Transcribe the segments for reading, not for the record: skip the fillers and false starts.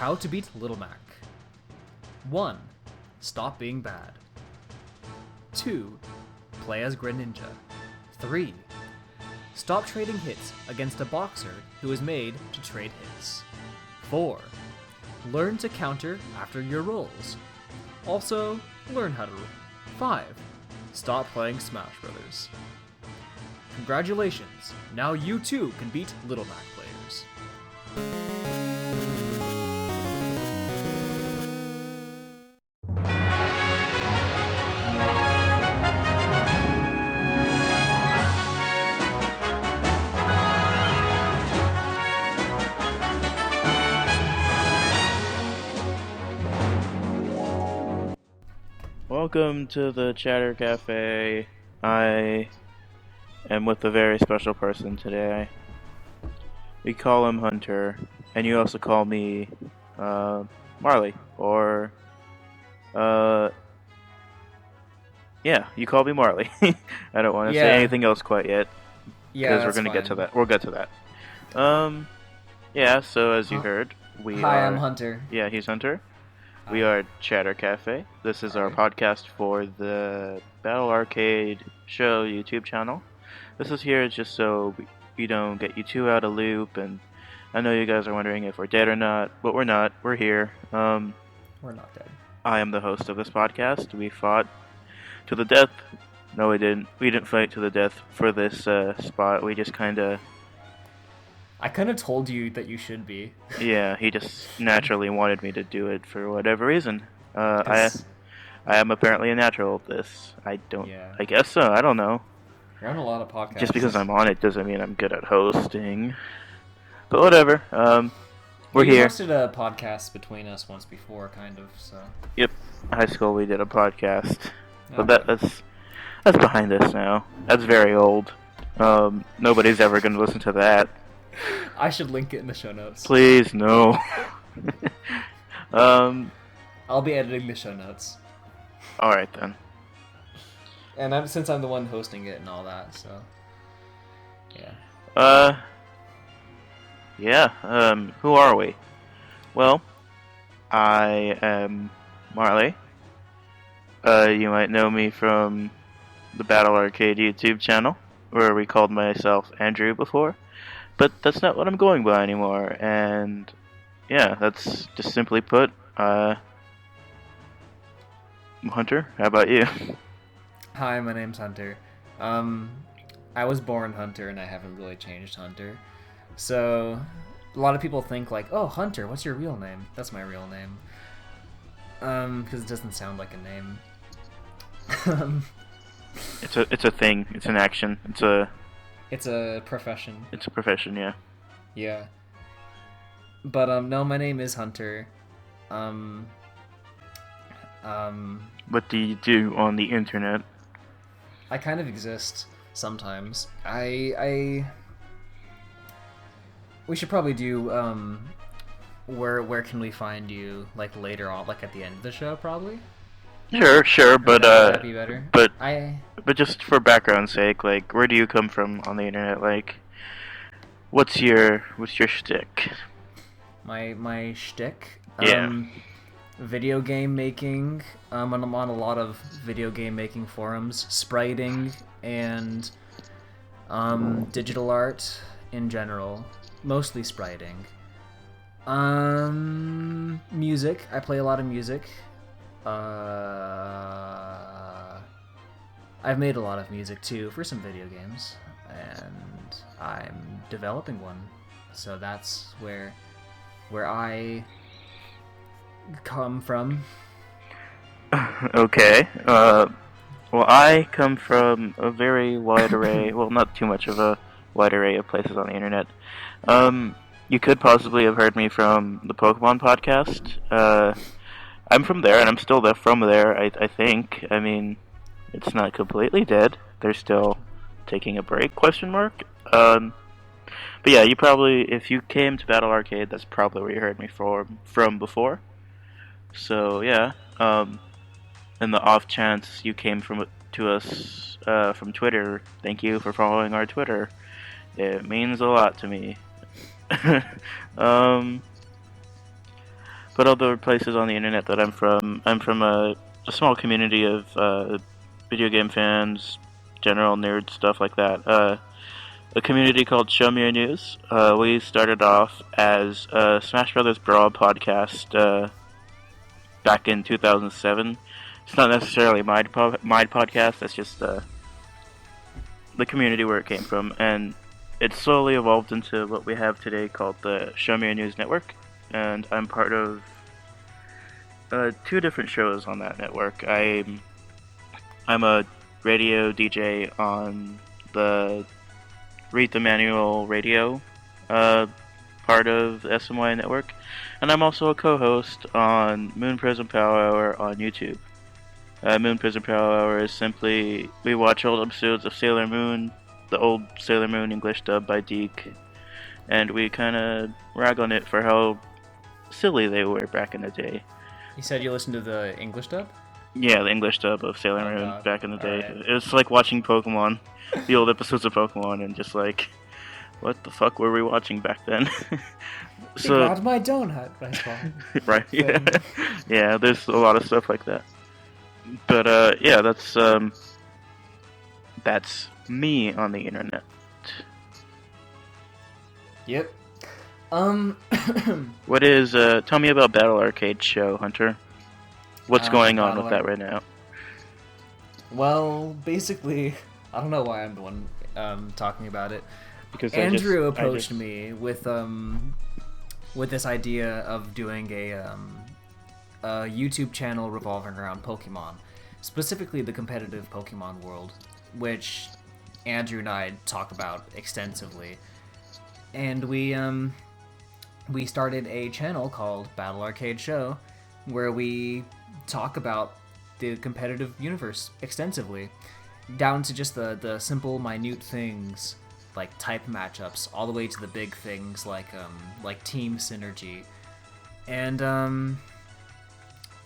How to beat Little Mac. 1. Stop being bad. 2. Play as Greninja. 3. Stop trading hits against a boxer who is made to trade hits. 4. Learn to counter after your rolls. Also, learn how to roll. 5. Stop playing Smash Brothers. Congratulations, now you too can beat Little Mac players. Welcome to the Chatter Café. I am with a very special person today. We call him Hunter, and you also call me Marley, or yeah, you call me Marley. I don't want to say anything else quite yet, because we're gonna get to that. We'll get to that. Yeah. So as you heard, Hi, I'm Hunter. Yeah, he's Hunter. We are Chatter Café. This is our podcast for the Battle Arcade Show YouTube channel. This is here just so we don't get you too out of loop, and I know you guys are wondering if we're dead or not, but we're not. We're here. We're not dead. I am the host of this podcast. We fought to the death. No, we didn't. We didn't fight to the death for this spot. We just I kind of told you that you should be. Yeah, he just naturally wanted me to do it for whatever reason. I am apparently a natural at this. I guess so. I don't know. You're on a lot of podcasts. Just because I'm on it doesn't mean I'm good at hosting. But whatever. We're here. We hosted a podcast between us once before, kind of. So. Yep. High school we did a podcast. Okay. But that's behind us now. That's very old. Nobody's ever going to listen to that. I should link it in the show notes. Please, no. I'll be editing the show notes. Alright then. And since I'm the one hosting it and all that, so... Yeah. Who are we? Well, I am Marley. You might know me from the Battle Arcade YouTube channel, where we called myself Andrew before. But that's not what I'm going by anymore, and yeah, that's just simply put, Hunter, how about you? Hi, my name's Hunter. I was born Hunter, and I haven't really changed Hunter. So, a lot of people think like, oh, Hunter, what's your real name? That's my real name. Because it doesn't sound like a name. It's a thing, it's an action, It's a profession. It's a profession, yeah. Yeah. But, no, my name is Hunter. What do you do on the internet? I kind of exist sometimes. We should probably do, where can we find you, like, later on, like, at the end of the show, probably? Sure, but, that'd be better. But just for background's sake, like, where do you come from on the internet? Like, what's your shtick? My shtick? Yeah. Video game making. I'm on a lot of video game making forums, spriting, and digital art in general. Mostly spriting. Music. I play a lot of music. I've made a lot of music too for some video games, and I'm developing one. So that's where I come from. Okay. Well, I come from a very wide array. Well, not too much of a wide array of places on the internet. You could possibly have heard me from the Pokemon podcast. I'm from there, and I'm still from there, I think. I mean, it's not completely dead. They're still taking a break, question mark. But yeah, you probably, if you came to Battle Arcade, that's probably where you heard me from before. So, yeah. In the off chance you came to us from Twitter, thank you for following our Twitter. It means a lot to me. but other places on the internet that I'm from a small community of video game fans, general nerd stuff like that. A community called Show Me Your News. We started off as a Smash Brothers Brawl podcast back in 2007. It's not necessarily my podcast. That's just the community where it came from, and it slowly evolved into what we have today called the Show Me Your News Network. And I'm part of 2 different shows on that network. I'm a radio DJ on the Read the Manual Radio part of the SMY network, and I'm also a co-host on Moon Prism Power Hour on YouTube. Moon Prism Power Hour is simply, we watch old episodes of Sailor Moon, the old Sailor Moon English dub by Deke, and we kind of rag on it for how silly they were back in the day. You said you listened to the English dub? Yeah, the English dub of Sailor Moon God. back in the day. Right. It's like watching Pokemon, the old episodes of Pokemon, and just like, what the fuck were we watching back then? So, got my donut, right? Yeah, yeah. There's a lot of stuff like that. But yeah, that's me on the internet. Yep. What is tell me about Battle Arcade Show, Hunter. What's going on with that right now? Well, basically, I don't know why I'm the one talking about it. Because Andrew approached me with this idea of doing a YouTube channel revolving around Pokemon, specifically the competitive Pokemon world, which Andrew and I talk about extensively. And we started a channel called Battle Arcade Show, where we talk about the competitive universe extensively, down to just the simple, minute things like type matchups, all the way to the big things like team synergy. And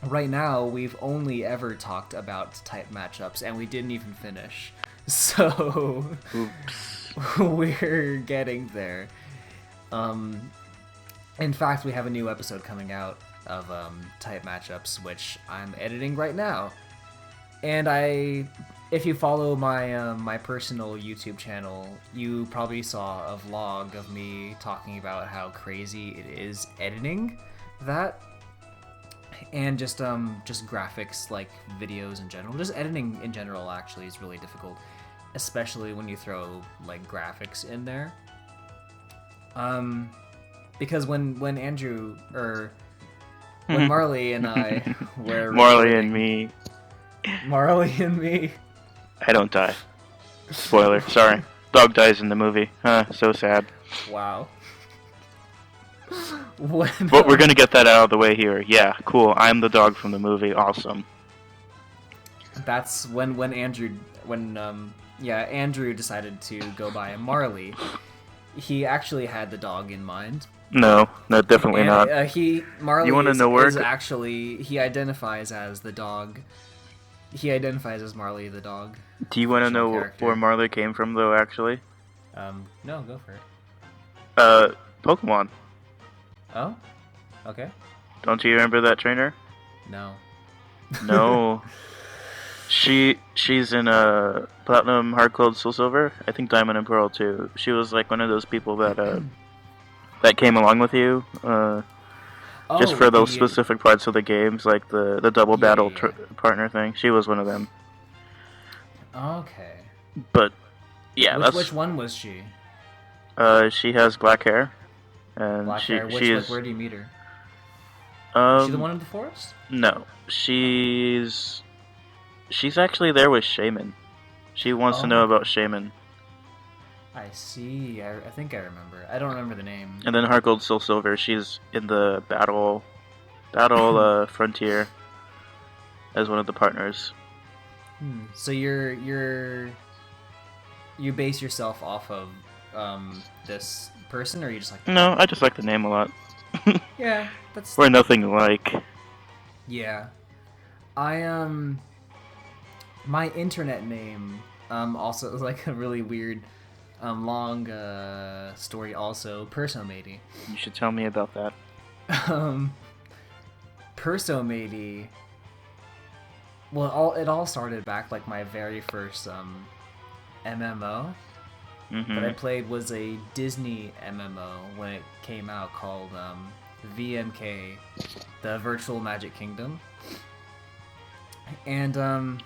right now we've only ever talked about type matchups, and we didn't even finish. So oops. We're getting there. In fact, we have a new episode coming out of type matchups, which I'm editing right now. And if you follow my personal YouTube channel, you probably saw a vlog of me talking about how crazy it is editing that, and just graphics, like videos in general. Just editing in general actually is really difficult, especially when you throw like graphics in there. Because when Andrew or when Marley and I were Marley and me. I don't die. Spoiler. Sorry. Dog dies in the movie. So sad. Wow. But we're gonna get that out of the way here. Yeah, cool. I'm the dog from the movie. Awesome. That's when Andrew decided to go by Marley. He actually had the dog in mind. No, definitely not. Marley you want to know where is actually, he identifies as the dog. He identifies as Marley the dog. Do you want to know where Marley came from, though, actually? No, go for it. Pokemon. Oh? Okay. Don't you remember that trainer? No. No. She's in Platinum, Heart Gold, Soul Silver. I think Diamond and Pearl, too. She was, like, one of those people that, that came along with you, just for those specific parts of the games, like the double battle partner thing. She was one of them. Okay. But yeah, which one was she? She has black hair, and black hair. Where do you meet her? Is she the one in the forest? No, she's actually there with Shaman. She wants to know about Shaman. I see. I think I remember. I don't remember the name. And then Heart Gold, Soul Silver. She's in the battle frontier as one of the partners. So you base yourself off of this person, or you just like? No, I just like the name a lot. Yeah, that's. We're nothing alike. Yeah, my internet name also is like a really weird. Long story also, Personomady. You should tell me about that. Matey. Well, it all started back like my very first MMO that I played was a Disney MMO when it came out called VMK, the Virtual Magic Kingdom. And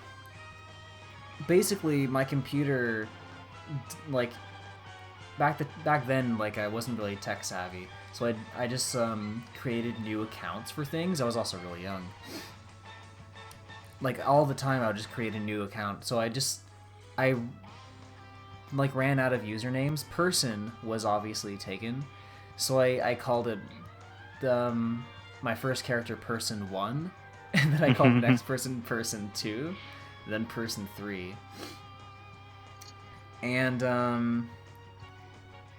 basically my computer, like back then, like I wasn't really tech savvy, so I just created new accounts for things. I was also really young. Like all the time I would just create a new account. So I like ran out of usernames. Person was obviously taken. So I called it my first character Person 1, and then I called the next person Person 2, then Person 3. And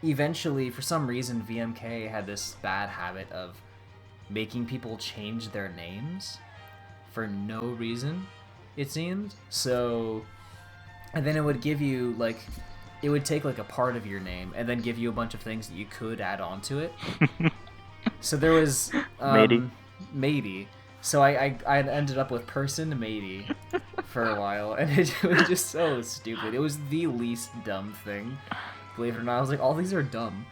eventually, for some reason, VMK had this bad habit of making people change their names for no reason, it seemed. So, and then it would give you, like, it would take, like, a part of your name and then give you a bunch of things that you could add on to it. So there was... Matey. So I ended up with Person Matey for a while, and it was just so stupid. It was the least dumb thing. Believe it or not, I was like, all these are dumb.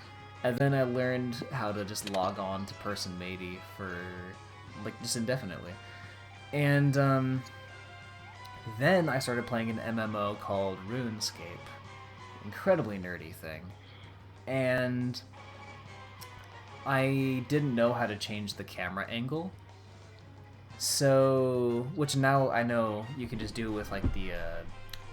And then I learned how to just log on to Person Matey for, like, just indefinitely. And then I started playing an MMO called RuneScape. Incredibly nerdy thing. And I didn't know how to change the camera angle. So, which now I know you can just do with, like, the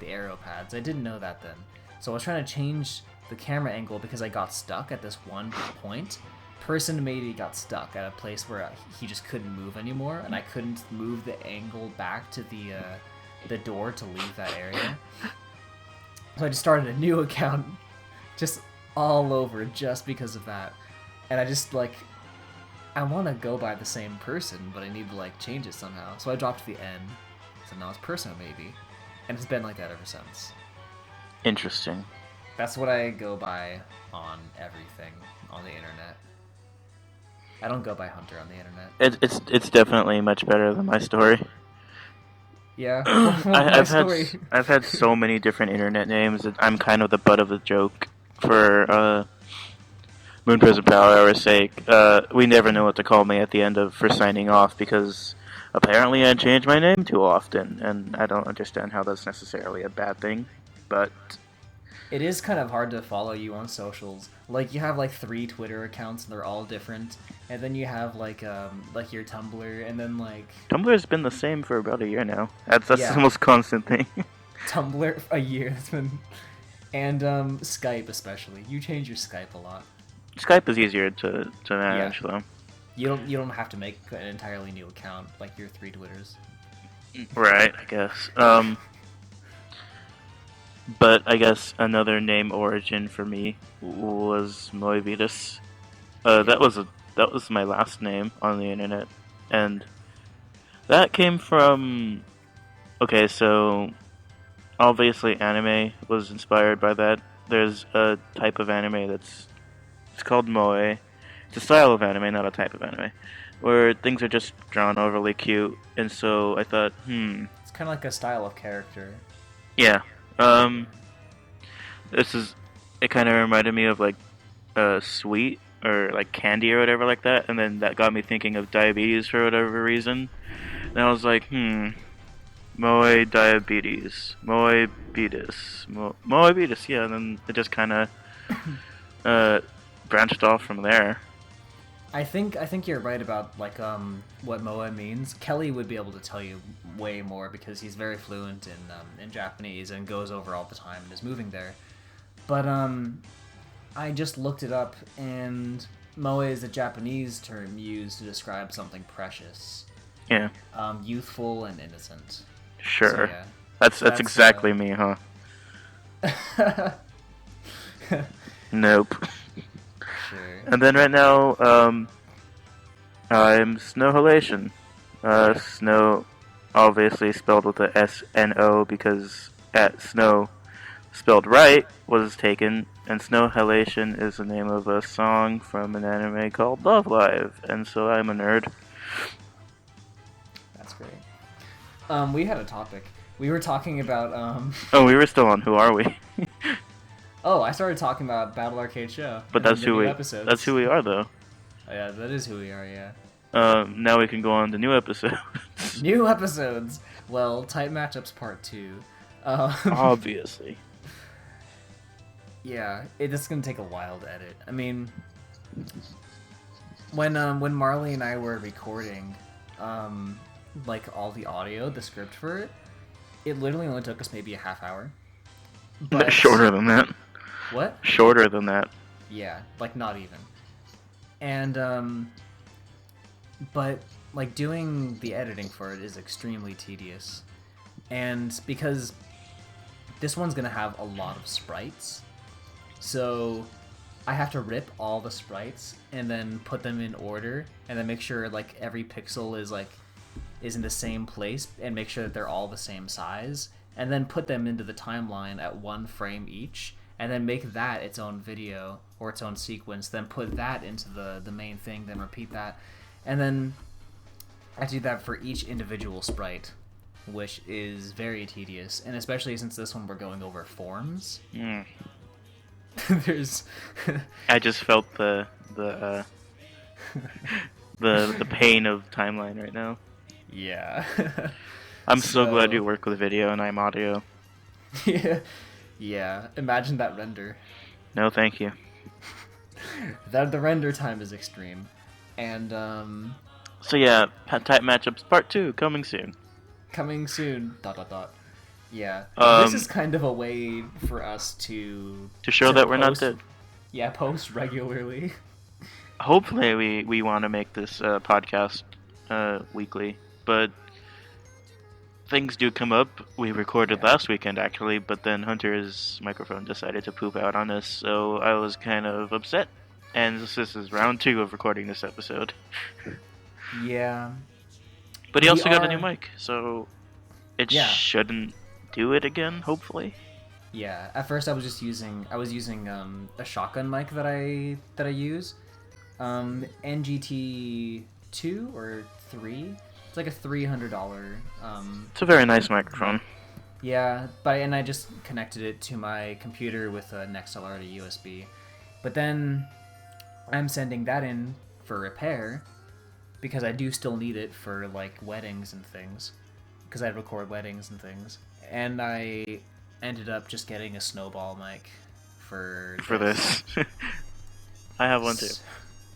arrow pads. I didn't know that then. So I was trying to change the camera angle because I got stuck at this one point. Person Matey got stuck at a place where he just couldn't move anymore, and I couldn't move the angle back to the door to leave that area. So I just started a new account, just all over, just because of that. And I just, like, I want to go by the same person, but I need to, like, change it somehow. So I dropped the N, so now it's Person Matey, and it's been like that ever since. Interesting. That's what I go by on everything on the internet. I don't go by Hunter on the internet. It's definitely much better than my story. Yeah. I've had so many different internet names that I'm kind of the butt of the joke for Moon Prison Power Hour's sake. We never know what to call me at the end for signing off because apparently I change my name too often, and I don't understand how that's necessarily a bad thing, but it is kind of hard to follow you on socials. Like, you have, like, 3 Twitter accounts, and they're all different. And then you have, like your Tumblr, and then, like... Tumblr's been the same for about a year now. That's yeah. The most constant thing. Tumblr, a year. That's been... And Skype, especially. You change your Skype a lot. Skype is easier to manage, though. You don't have to make an entirely new account, like your 3 Twitters. Right, I guess. But I guess another name origin for me was Moebitus. That was my last name on the internet, and that came from... Okay, so obviously anime was inspired by that. There's a type of anime it's called moe. It's a style of anime, not a type of anime, where things are just drawn overly cute, and so I thought, It's kind of like a style of character. Yeah. It kind of reminded me of, like, sweet, or, like, candy or whatever like that, and then that got me thinking of diabetes for whatever reason. And I was like, moe diabetes, moebitis, moebitis, yeah, and then it just kind of, branched off from there. I think you're right about, like, what moe means. Kelly would be able to tell you way more because he's very fluent in Japanese and goes over all the time and is moving there. But I just looked it up, and moe is a Japanese term used to describe something precious. Yeah. Youthful and innocent. Sure. So, yeah. That's exactly me, huh? Nope. Sure. And then right now, I'm Snowhalation. Snow, obviously spelled with a S-N-O because Snow, spelled right, was taken, and Snowhalation is the name of a song from an anime called Love Live, and so I'm a nerd. great. We had a topic. We were talking about Oh, we were still on Who Are We? Oh, I started talking about Battle Arcade Show. But that's who we. That's who we are, though. Oh, yeah, that is who we are. Yeah. Now we can go on to new episodes. New episodes. Well, Tight Matchups Part 2. Obviously. Yeah, it's gonna take a while to edit. I mean, when Marley and I were recording, like all the audio, the script for it, it literally only took us maybe a half hour. But shorter than that. What? Shorter than that. Yeah, like not even. And but like doing the editing for it is extremely tedious, and because this one's gonna have a lot of sprites, so I have to rip all the sprites and then put them in order, and then make sure like every pixel is in the same place, and make sure that they're all the same size, and then put them into the timeline at 1 frame each, and then make that its own video or its own sequence, then put that into the main thing, then repeat that, and then I do that for each individual sprite, which is very tedious, and especially since this one we're going over forms. There's I just felt the pain of timeline right now. Yeah. I'm so glad you work with video and I'm audio. Yeah. Imagine that render. No, thank you. The render time is extreme, and So yeah, Tight Matchups Part 2 coming soon. Coming soon. ... Yeah. This is kind of a way for us to show that we're not dead. Yeah, post regularly. Hopefully we want to make this podcast weekly, but things do come up. We recorded last weekend actually, but then Hunter's microphone decided to poop out on us, so I was kind of upset. And this is round 2 of recording this episode. Yeah. But he also got a new mic, so it shouldn't do it again, hopefully. Yeah, at first I was using a shotgun mic that I use. NGT 2 or 3. It's like a $300 It's a very nice microphone. Yeah, and I just connected it to my computer with an XLR to USB. But then I'm sending that in for repair because I do still need it for like weddings and things, because I record weddings and things. And I ended up just getting a snowball mic for this. I have one too.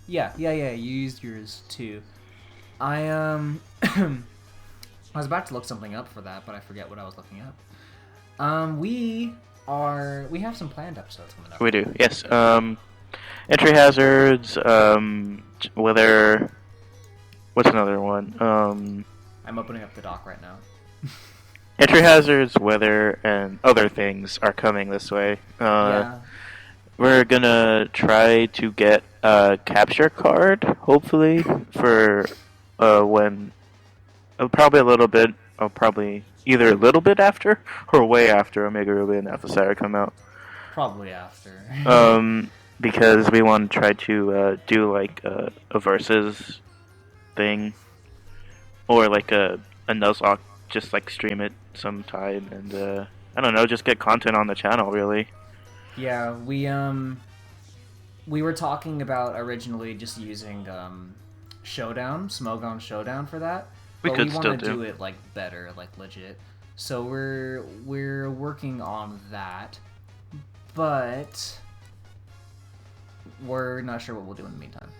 Yeah, you used yours too. I was about to look something up for that, but I forget what I was looking up. We have some planned episodes coming up. We do, yes. Entry hazards, weather. What's another one? I'm opening up the doc right now. Entry hazards, weather, and other things are coming this way. Yeah. We're gonna try to get a capture card, hopefully, for when probably a little bit. Probably either a little bit after or way after Omega Ruby and Alpha Sapphire come out. Probably after. Because we want to try to do like a versus thing, or like a Nuzlocke, just like stream it sometime, and I don't know, just get content on the channel, really. Yeah, we were talking about originally just using Smogon Showdown for that. We want to do it like better, like legit. So we're working on that, but we're not sure what we'll do in the meantime.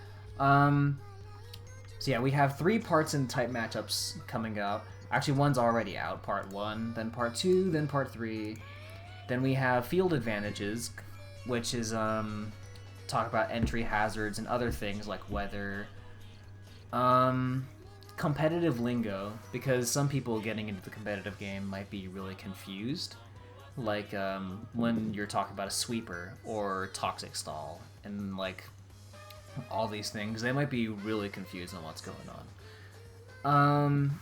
So yeah, we have 3 parts in Tight Matchups coming up. Actually, one's already out, part 1, then part 2, then part 3. Then we have Field Advantages, which is talk about entry hazards and other things like weather. Competitive lingo, because some people getting into the competitive game might be really confused. Like when you're talking about a sweeper or toxic stall and like all these things, they might be really confused on what's going on.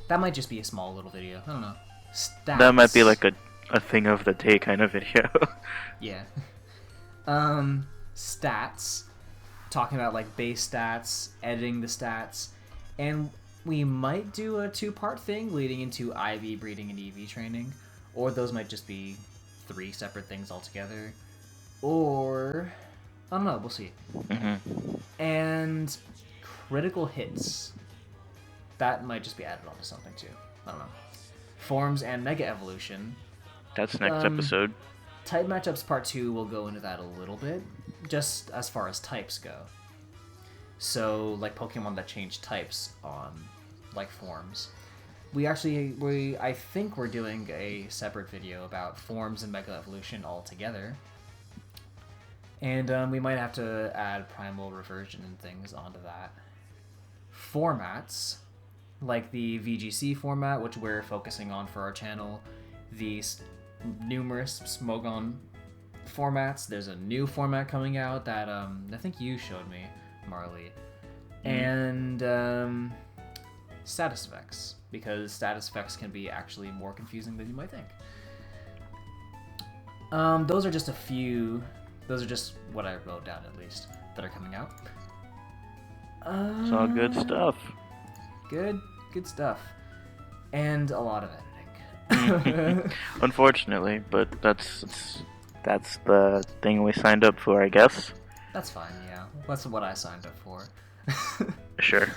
That might just be a small little video. I don't know. Stats. That might be like a thing of the day kind of video. Yeah. Stats. Talking about like base stats, editing the stats. And we might do a 2-part thing leading into IV breeding and EV training, or those might just be 3 separate things altogether, or I don't know. We'll see. Mm-hmm. And critical hits, that might just be added onto something too. I don't know. Forms and Mega Evolution. That's next episode. Type Matchups Part 2 will go into that a little bit, just as far as types go. So, like Pokemon that change types on, like, forms. I think we're doing a separate video about forms and Mega Evolution all together. And we might have to add Primal Reversion and things onto that. Formats, like the VGC format, which we're focusing on for our channel, these numerous Smogon formats. There's a new format coming out that I think you showed me, Marley. And status effects, because status effects can be actually more confusing than you might think. Those are just a few. Those are just what I wrote down, at least, that are coming out. It's all good stuff. Good stuff. And a lot of editing. Unfortunately, but that's the thing we signed up for, I guess. That's fine, yeah. That's what I signed up for. Sure.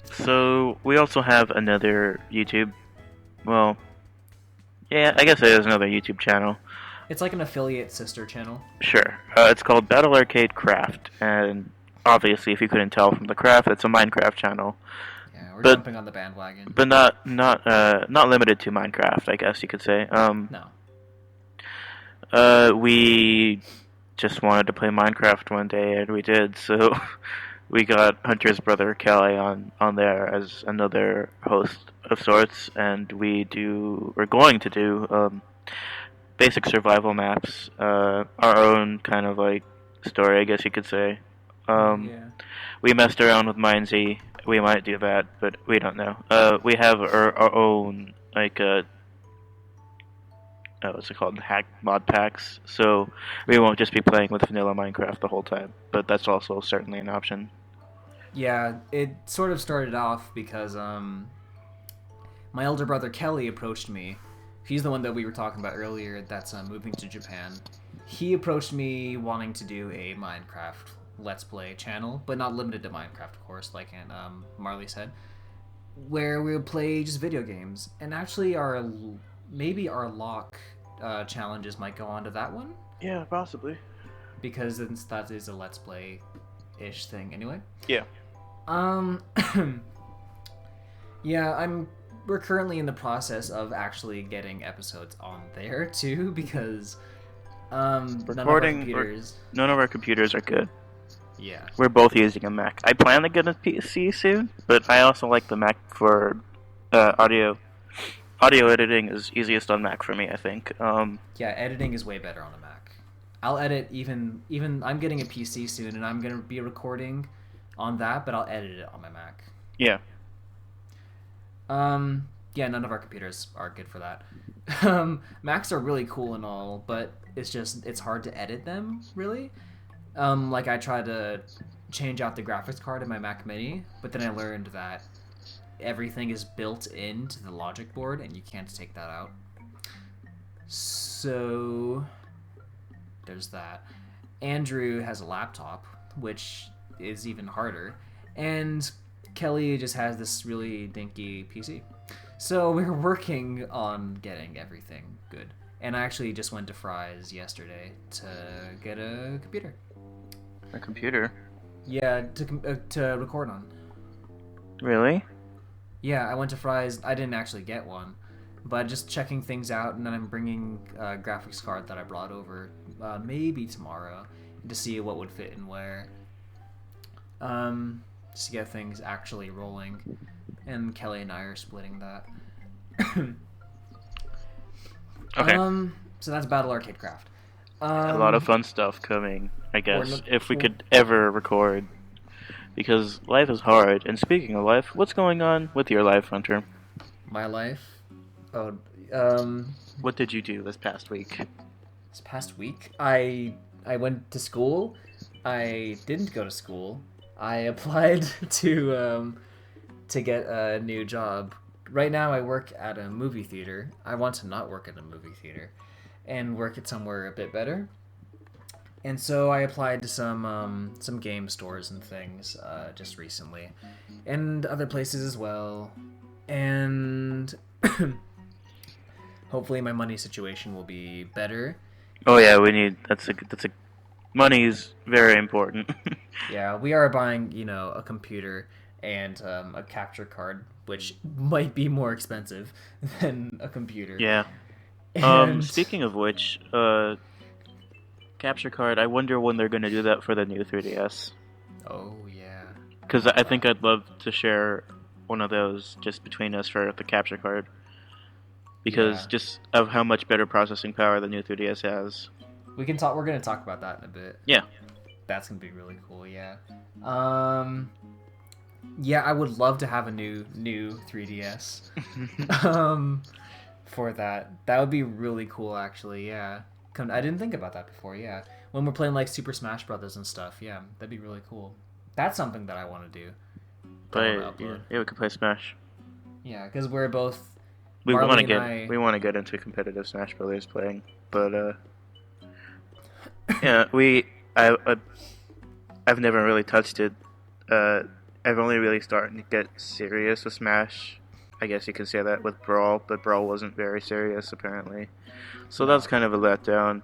So we also have another YouTube. Well, yeah, I guess it is another YouTube channel. It's like an affiliate sister channel. Sure. It's called Battle Arcade Craft, and obviously, if you couldn't tell from the craft, it's a Minecraft channel. Yeah, we're jumping on the bandwagon. But not limited to Minecraft, I guess you could say. No. We just wanted to play Minecraft one day, and we did. So we got Hunter's brother Kelly on there as another host of sorts, and we're going to do basic survival maps, our own kind of like story, I guess you could say. We messed around with Mindsy. We might do that, but we don't know. We have our own, like, what's it called? Hack mod packs. So we won't just be playing with vanilla Minecraft the whole time, but that's also certainly an option. Yeah, it sort of started off because my elder brother Kelly approached me. He's the one that we were talking about earlier that's moving to Japan. He approached me wanting to do a Minecraft Let's Play channel, but not limited to Minecraft, of course, like Marley said, where we would play just video games. And actually, maybe our lock challenges might go on to that one. Yeah, possibly. Because that is a Let's Play-ish thing anyway. Yeah. Yeah, we're currently in the process of actually getting episodes on there too, because none of our computers are good. Yeah. We're both using a Mac. I plan to get a PC soon, but I also like the Mac for audio. Audio editing is easiest on Mac for me, I think. Yeah, editing is way better on a Mac. I'll edit even I'm getting a PC soon, and I'm gonna be recording on that, but I'll edit it on my Mac. Yeah. Yeah, none of our computers are good for that. Macs are really cool and all, but it's hard to edit them, really. Like, I tried to change out the graphics card in my Mac Mini, but then I learned that everything is built into the logic board, and you can't take that out. So, there's that. Andrew has a laptop, which is even harder, and Kelly just has this really dinky PC. So we're working on getting everything good. And I actually just went to Fry's yesterday to get a computer. A computer? Yeah, to record on. Really? Yeah, I went to Fry's. I didn't actually get one, but just checking things out, and then I'm bringing a graphics card that I brought over maybe tomorrow to see what would fit in where. Just to get things actually rolling. And Kelly and I are splitting that. Okay. So that's Battle Arcade Craft. A lot of fun stuff coming, I guess, if we could ever record. Because life is hard. And speaking of life, what's going on with your life, Hunter? My life? Oh, What did you do this past week? This past week? I went to school. I didn't go to school. I applied to get a new job. Right now, I work at a movie theater. I want to not work at a movie theater, and work at somewhere a bit better. And so I applied to some game stores and things just recently, and other places as well. And hopefully, my money situation will be better. Oh yeah, we need. Money is very important. Yeah, we are buying, a computer and a capture card, which might be more expensive than a computer. Yeah. And Speaking of which, capture card. I wonder when they're going to do that for the new 3DS. oh yeah, Because I think I'd love to share one of those just between us for the capture card. Because Yeah. just of how much better processing power the new 3DS has. we can talk. We're gonna talk about that in a bit. Yeah. That's gonna be really cool. Yeah. Yeah, I would love to have a new 3DS. For that would be really cool. Actually, yeah. I didn't think about that before. Yeah, when we're playing like Super Smash Brothers and stuff. Yeah, that'd be really cool. That's something that I want to do. But yeah, we could play Smash. Yeah, because we're both. We Marley want to and get I- we want to get into competitive Smash Brothers playing, but yeah, I've never really touched it. I've only really started to get serious with Smash. I guess you could say that with Brawl, but Brawl wasn't very serious apparently. So that's kind of a letdown.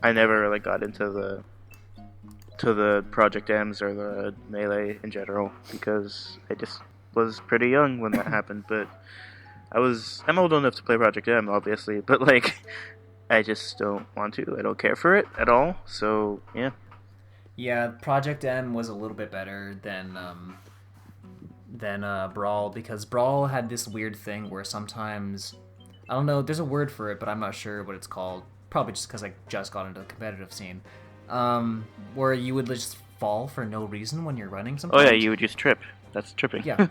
I never really got into the Project M's or the Melee in general because I just was pretty young when that happened, but I'm old enough to play Project M, obviously, but like, I just don't want to. I don't care for it at all. So yeah. Yeah, Project M was a little bit better than Brawl, because Brawl had this weird thing where sometimes, I don't know, there's a word for it, but I'm not sure what it's called. Probably just because I just got into the competitive scene, where you would just fall for no reason when you're running. Sometimes. Oh yeah, you would just trip. That's tripping. Yeah,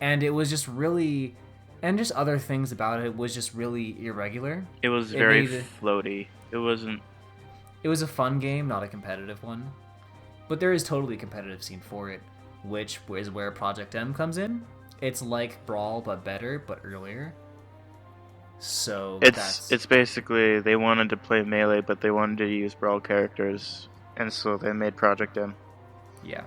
and it was just really. And just other things about it was just really irregular. It was very floaty. It wasn't... It was a fun game, not a competitive one. But there is totally a competitive scene for it, which is where Project M comes in. It's like Brawl, but better, but earlier. So It's basically, they wanted to play Melee, but they wanted to use Brawl characters, and so they made Project M. Yeah.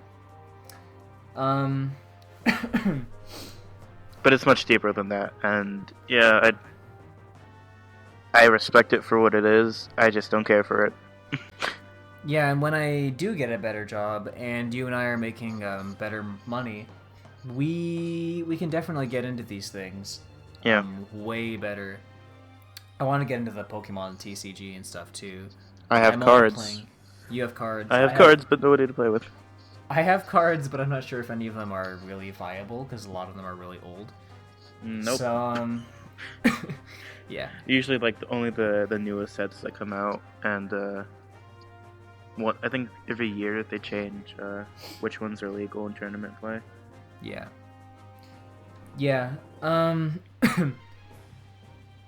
But it's much deeper than that, and yeah, I respect it for what it is. I just don't care for it. Yeah, and when I do get a better job, and you and I are making better money, we can definitely get into these things. Yeah. Way better. I want to get into the Pokemon TCG and stuff too. I have cards. You have cards. I have cards, but nobody to play with. I have cards, but I'm not sure if any of them are really viable because a lot of them are really old. Nope. So, yeah. Usually, like only the newest sets that come out, and I think every year they change which ones are legal in tournament play. Yeah. Yeah.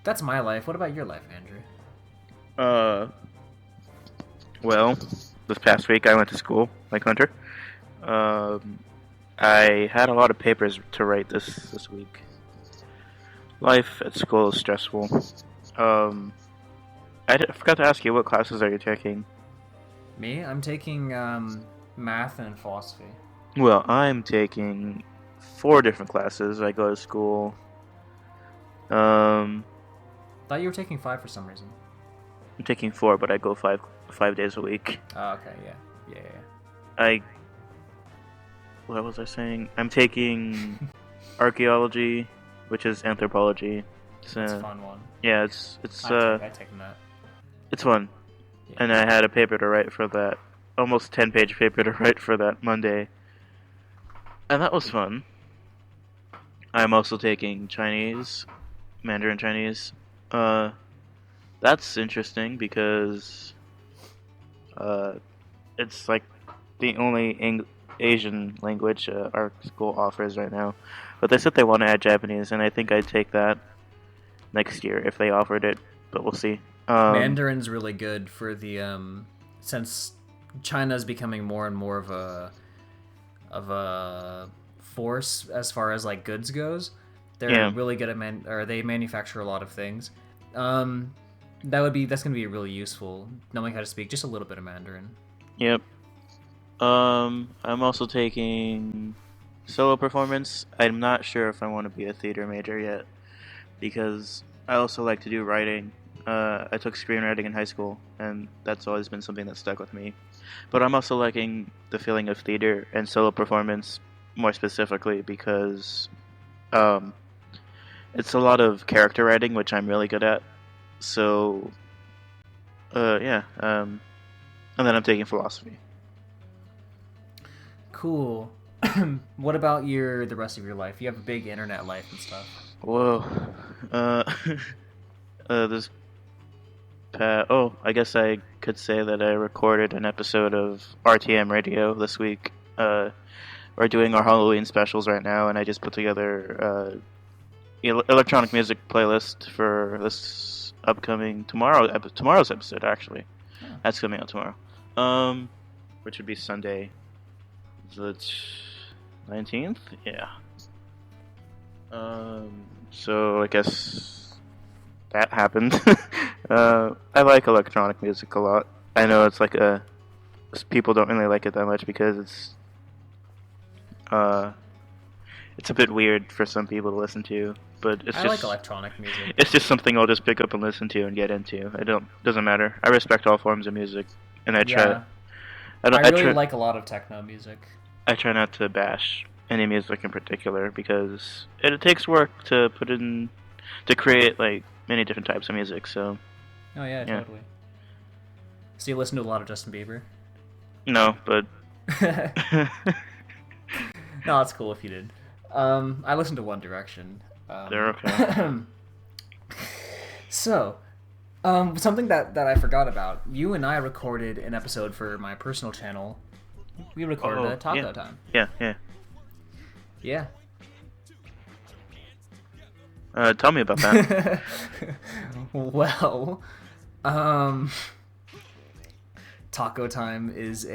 That's my life. What about your life, Andrew? Well, this past week I went to school, like Hunter. I had a lot of papers to write this week. Life at school is stressful. I forgot to ask you, what classes are you taking? Me? I'm taking math and philosophy. Well, I'm taking 4 different classes. I go to school. Thought you were taking 5 for some reason. I'm taking 4, but I go 5 days a week. Oh, okay, yeah. What was I saying? I'm taking archaeology, which is anthropology. It's a fun one. Yeah, it's I've taken that. It's fun. Yeah. And I had a paper to write for that, almost 10-page paper to write for that Monday. And that was fun. I'm also taking Chinese, Mandarin Chinese. That's interesting because it's like the only Asian language our school offers right now. But they said they want to add Japanese, and I think I'd take that next year if they offered it, but we'll see. Mandarin's really good for the since China's becoming more and more of of a force as far as like goods goes. They're really good at they manufacture a lot of things. That's gonna be really useful, knowing how to speak just a little bit of Mandarin. Yep. I'm also taking solo performance. I'm not sure if I want to be a theater major yet, because I also like to do writing. I took screenwriting in high school, and that's always been something that stuck with me. But I'm also liking the feeling of theater and solo performance more specifically because it's a lot of character writing, which I'm really good at. So, and then I'm taking philosophy. Cool. What about the rest of your life? You have a big internet life and stuff. Whoa. I guess I could say that I recorded an episode of RTM Radio this week. We're doing our Halloween specials right now, and I just put together electronic music playlist for this upcoming tomorrow's episode. Actually, that's coming out tomorrow. Which would be Sunday, the 19th. Yeah. So I guess that happened. I like electronic music a lot. I know it's like people don't really like it that much because it's a bit weird for some people to listen to, but I like electronic music. It's just something I'll just pick up and listen to and get into. Doesn't matter. I respect all forms of music, and I try. Yeah. I really like a lot of techno music. I try not to bash any music in particular because it takes work to create like many different types of music. So. Oh yeah, totally. So you listen to a lot of Justin Bieber? No, but. No, it's cool if you did. I listened to One Direction. They're okay. So, something that I forgot about. You and I recorded an episode for my personal channel. We recorded a Taco Time. Yeah. Yeah. Tell me about that. Well, Taco Time is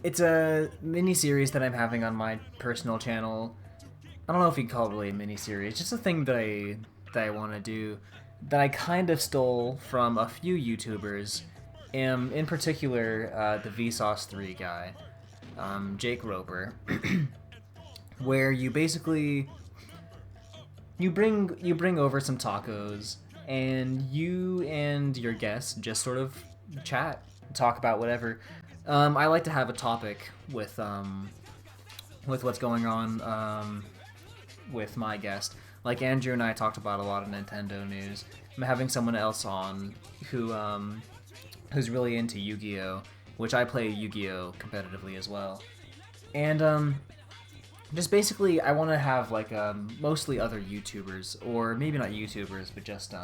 it's a mini-series that I'm having on my personal channel. I don't know if you can call it really a mini-series, just a thing that I want to do that I kind of stole from a few YouTubers, in particular the Vsauce 3 guy, Jake Roper, where you basically you bring over some tacos and you and your guests just sort of chat, talk about whatever. I like to have a topic with what's going on with my guest. Like Andrew and I talked about a lot of Nintendo news. I'm having someone else on who's really into Yu-Gi-Oh, which I play Yu-Gi-Oh competitively as well. And just basically I want to have like mostly other YouTubers, or maybe not YouTubers, but just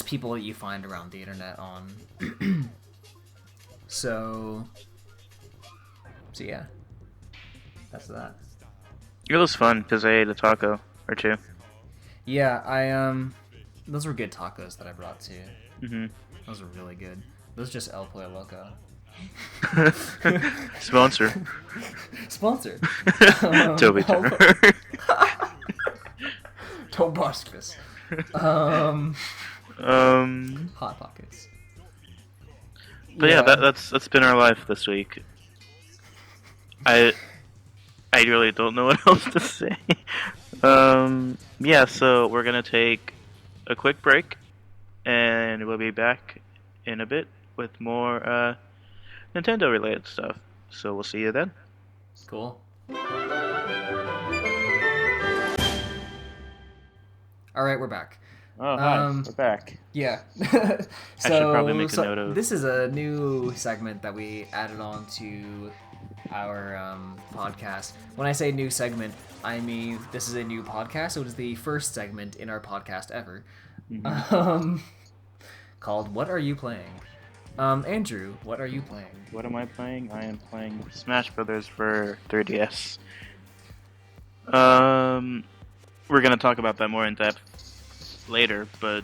people that you find around the internet on. So yeah, that's that. It was fun because I ate a taco or two. Yeah, those were good tacos that I brought too. Mm-hmm. Those were really good. Those just El Pollo Loco. Sponsor. Toby Turner. Tobuscus. Hot Pockets. But yeah, that's been our life this week. I really don't know what else to say. So we're gonna take a quick break, and we'll be back in a bit with more Nintendo related stuff. So we'll see you then. Cool. Alright, we're back. Oh, hi. We're back. Yeah. I should probably make a note of... This is a new segment that we added on to our podcast. When I say new segment, I mean this is a new podcast, so it is the first segment in our podcast ever. Mm-hmm. Called What Are You Playing? Andrew, what are you playing? What am I playing? I am playing Smash Brothers for 3DS. We're gonna talk about that more in depth later, but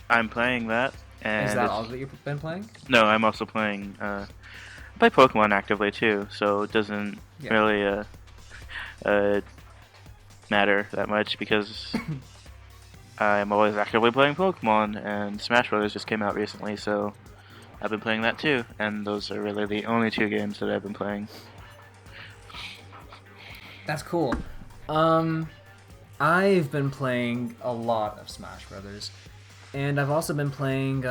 I'm playing that. And is that all that you've been playing? No, I'm also playing play Pokemon actively too, so it doesn't really matter that much because I'm always actively playing Pokemon, and Smash Bros. Just came out recently, so I've been playing that too, and those are really the only 2 games that I've been playing. That's cool. I've been playing a lot of Smash Brothers, and I've also been playing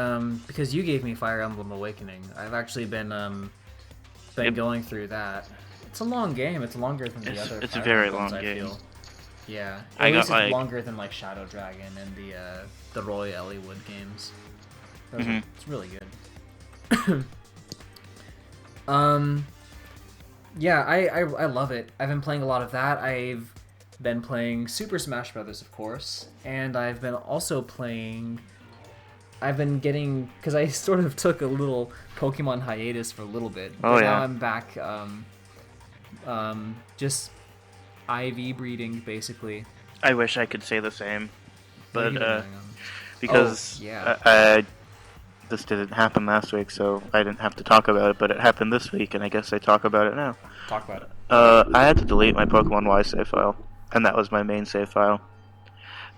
because you gave me Fire Emblem Awakening. I've actually been going through that. It's a long game. It's longer than the other. It's a Fire very Emblems, long I game. feel. Yeah, I least got it's longer than like Shadow Dragon and the Roy Elliewood games. It's really good. Yeah, I love it. I've been playing a lot of that. I've been playing Super Smash Brothers, of course, and I've been also playing. I've been getting because I sort of took a little Pokemon hiatus for a little bit. But now I'm back. Just IV breeding, basically. I wish I could say the same, but because this didn't happen last week, so I didn't have to talk about it, but it happened this week, and I guess I talk about it now. Talk about it. I had to delete my Pokemon Y save file, and that was my main save file,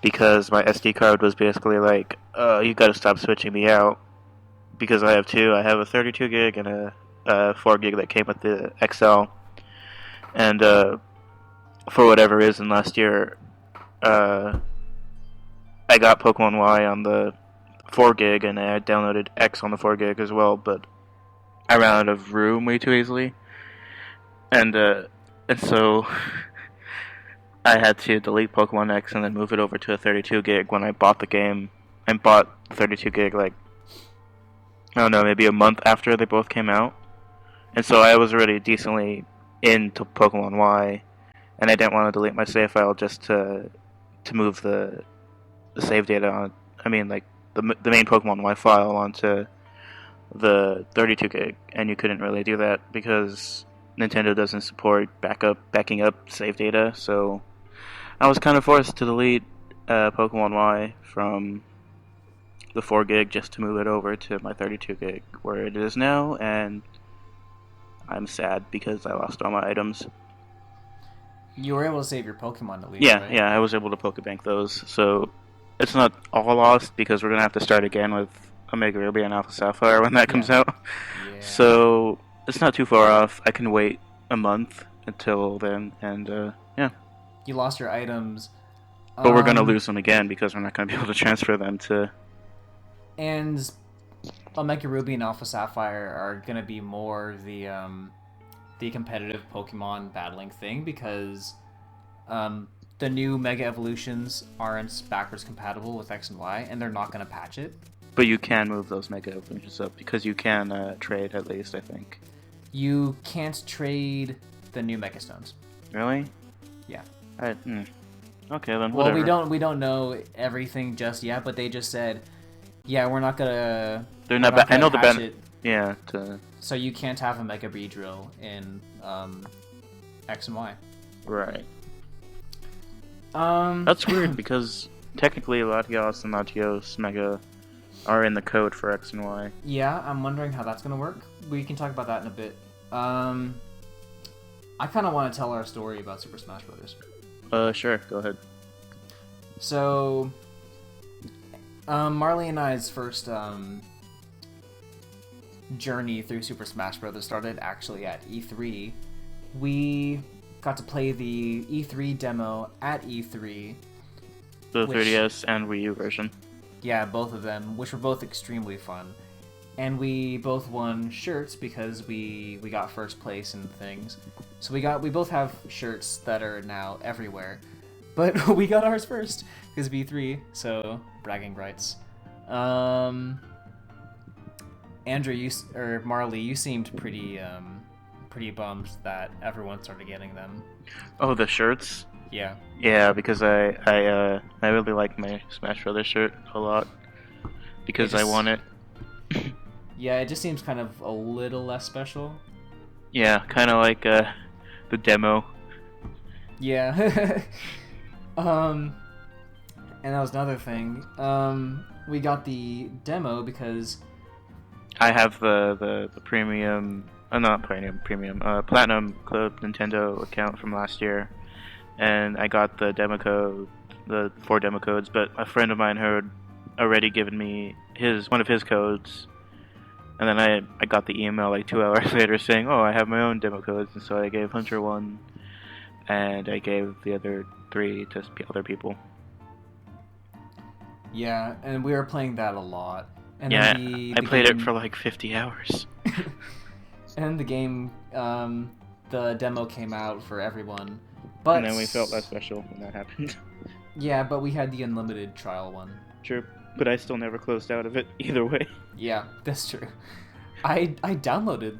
because my SD card was basically like, you gotta stop switching me out, because I have 2. I have a 32 gig and a 4 gig that came with the XL, and for whatever reason last year, I got Pokemon Y on the 4 gig, and I downloaded X on the 4 gig as well, but I ran out of room way too easily, and so I had to delete Pokemon X and then move it over to a 32 gig when I bought the game. I bought 32 gig like, I don't know, maybe a month after they both came out, and so I was already decently into Pokemon Y, and I didn't want to delete my save file just to move the save data on. I mean, like the main Pokemon Y file onto the 32 gig, and you couldn't really do that because Nintendo doesn't support backing up save data. So I was kind of forced to delete Pokemon Y from the 4 gig just to move it over to my 32 gig where it is now, and I'm sad because I lost all my items. You were able to save your Pokemon at least, Yeah, right? yeah, I was able to Pokebank those, so it's not all lost because we're going to have to start again with Omega Ruby and Alpha Sapphire when that comes out. Yeah. So it's not too far off. I can wait a month until then, and yeah. You lost your items. But we're going to lose them again because we're not going to be able to transfer them to... And Omega Ruby and Alpha Sapphire are going to be more the competitive Pokemon battling thing because the new Mega Evolutions aren't backwards compatible with X and Y, and they're not going to patch it. But you can move those Mega Evolutions up because you can trade at least, I think. You can't trade the new Mega Stones. Really? Yeah. Okay, then well, whatever. we don't know everything just yet, but they just said, yeah, we're not gonna. They're not. I know the patch it. Yeah. So you can't have a Mega Beedrill in X and Y. Right. That's weird because technically Latios and Latios Mega are in the code for X and Y. Yeah, I'm wondering how that's gonna work. We can talk about that in a bit. I kind of want to tell our story about Super Smash Brothers. Sure. Go ahead. So, Marley and I's first journey through Super Smash Brothers started actually at E3. We got to play the E3 demo at E3. The 3DS and Wii U version. Yeah, both of them, which were both extremely fun. And we both won shirts because we got first place in things. So we both have shirts that are now everywhere. But we got ours first because B3, so bragging rights. Andrew, Marley, you seemed pretty bummed that everyone started getting them. Oh, the shirts? Yeah. Yeah, because I really like my Smash Brothers shirt a lot because I won it. Yeah, it just seems kind of a little less special. Yeah, kind of like the demo. Yeah. And that was another thing. We got the demo because I have the premium not premium, Platinum Club Nintendo account from last year, and I got the demo code, the 4 demo codes. But a friend of mine had already given me one of his codes, and then I got the email like 2 hours later saying, "Oh, I have my own demo codes," and so I gave Hunter one, and I gave the other 3 to other people. Yeah, and we were playing that a lot. And Yeah, then I played it for like 50 hours. And the game, the demo came out for everyone, but And then we felt less special when that happened. Yeah, but we had the unlimited trial one. True, but I still never closed out of it either way. Yeah, that's true. I downloaded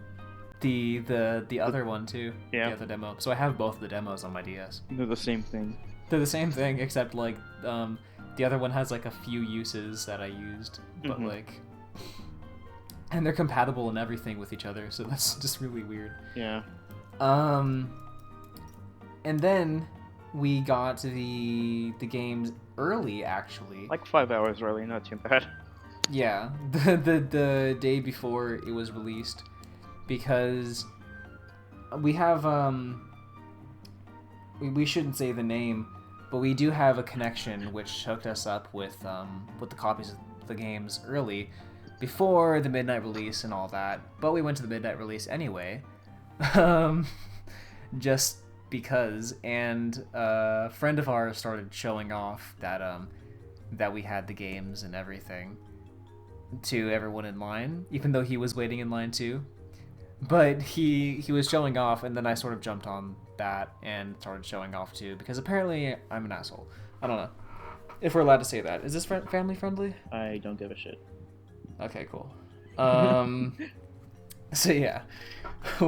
the other one too. Yeah. The other demo. So I have both the demos on my DS. They're the same thing. They're the same thing, except like the other one has like a few uses that I used, but like, and they're compatible and everything with each other. So that's just really weird. Yeah. And then we got the games early, actually. Like 5 hours early, not too bad. Yeah, the day before it was released, because we have we shouldn't say the name, but we do have a connection which hooked us up with the copies of the games early, before the midnight release and all that. But we went to the midnight release anyway, just because. And a friend of ours started showing off that we had the games and everything to everyone in line, even though he was waiting in line too. But he was showing off, and then I sort of jumped on that and started showing off too, because apparently I'm an asshole. I don't know if we're allowed to say that. Is this family friendly? I don't give a shit. Okay, cool. So yeah,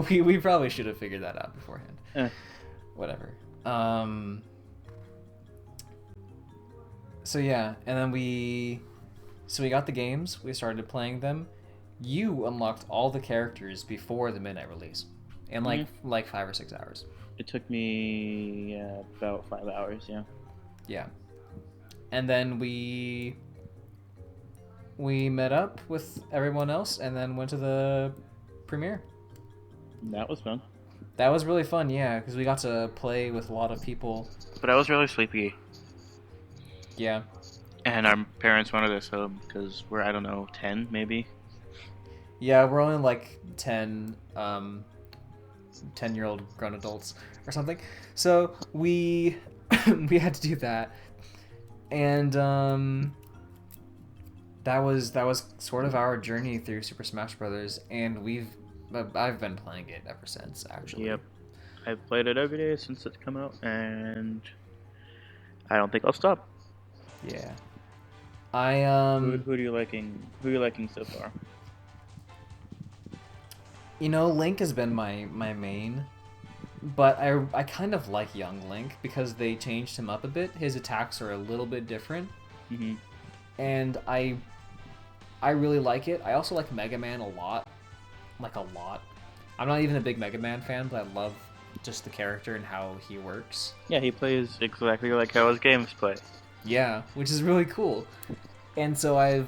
we probably should have figured that out beforehand. Whatever. So yeah, and then we got the games. We started playing them. You unlocked all the characters before the midnight release, in like 5 or 6 hours. It took me about 5 hours, yeah. Yeah. And then we met up with everyone else and then went to the premiere. That was fun. That was really fun, yeah, because we got to play with a lot of people. But I was really sleepy. Yeah. And our parents wanted us home because we're, I don't know, 10 maybe? Yeah, we're only like 10 10-year-old grown adults or something. So we we had to do that. And that was sort of our journey through Super Smash Brothers, and I've been playing it ever since, actually. Yep. I've played it every day since it's come out, and I don't think I'll stop. Yeah. Who are you liking? Who are you liking so far? You know, Link has been my main, but I kind of like young Link because they changed him up a bit. His attacks are a little bit different, and I really like it. I also like Mega Man a lot, like a lot. I'm not even a big Mega Man fan, but I love just the character and how he works. Yeah, he plays exactly like how his games play. Yeah, which is really cool. And so I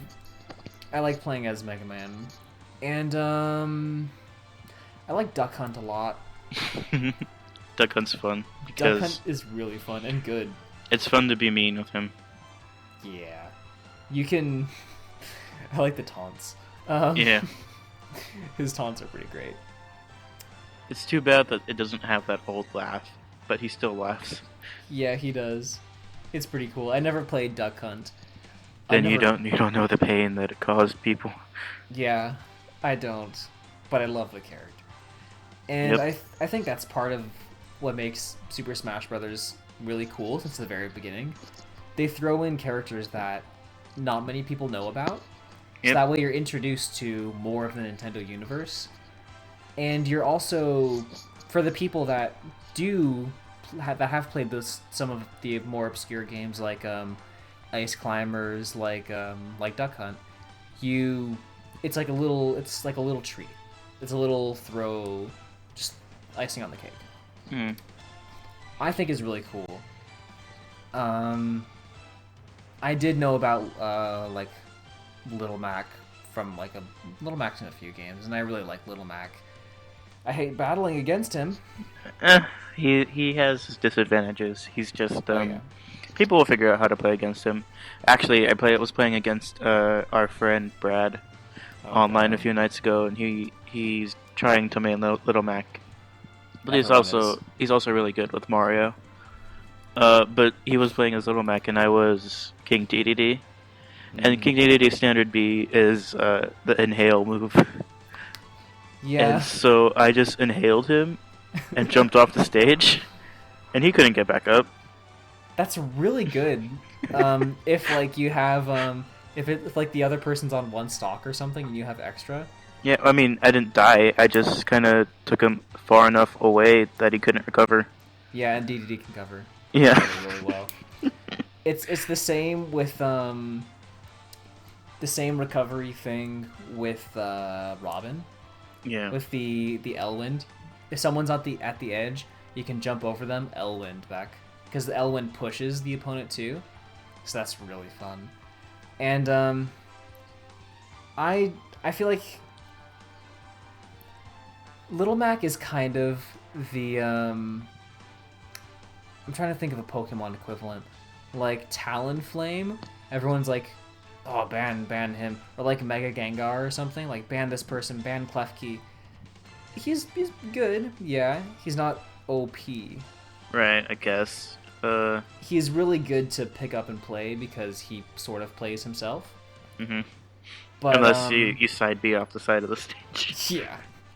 like playing as Mega Man, and I like Duck Hunt a lot. Duck Hunt's fun Duck because Hunt is really fun and good. It's fun to be mean with him. Yeah, you can. I like the taunts. Yeah, his taunts are pretty great. it's too bad that it doesn't have that old laugh, but he still laughs. Yeah, he does. It's pretty cool. I never played Duck Hunt. Then you don't know the pain that it caused people. Yeah, I don't, but I love the character. And I think that's part of what makes Super Smash Brothers really cool since the very beginning. They throw in characters that not many people know about, so that way you're introduced to more of the Nintendo universe. And you're also, for the people that have played some of the more obscure games like Ice Climbers, like Duck Hunt, it's like a little treat. It's a little throw, just icing on the cake. I think is really cool. I did know about like Little Mac from Little Mac's in a few games, and I really like Little Mac. I hate battling against him. Eh, he has his disadvantages. He's just Oh yeah. people will figure out how to play against him. Actually, was playing against our friend Brad online a few nights ago, and he's trying to main Little Mac. But he's also really good with Mario. But he was playing as Little Mac, and I was King DDD. And King DDD standard B is the inhale move. Yeah. And so I just inhaled him and jumped off the stage, and he couldn't get back up. That's really good. If like you have if like the other person's on one stock or something and you have extra. Yeah, I mean, I didn't die. I just kind of took him far enough away that he couldn't recover. Yeah, and DDD can cover. Yeah. Really well. It's the same with the same recovery thing with Robin. Yeah. With the Elwind. If someone's at the edge, you can jump over them, Elwind back. Because the Elwind pushes the opponent too. So that's really fun. And I feel like Little Mac is kind of the I'm trying to think of a Pokemon equivalent. Like Talonflame, everyone's like, oh, ban him. Or like Mega Gengar or something, like ban this person, ban Klefki. He's good, yeah. He's not OP. Right, I guess. He's really good to pick up and play because he sort of plays himself. Mm-hmm. But, unless you side B off the side of the stage.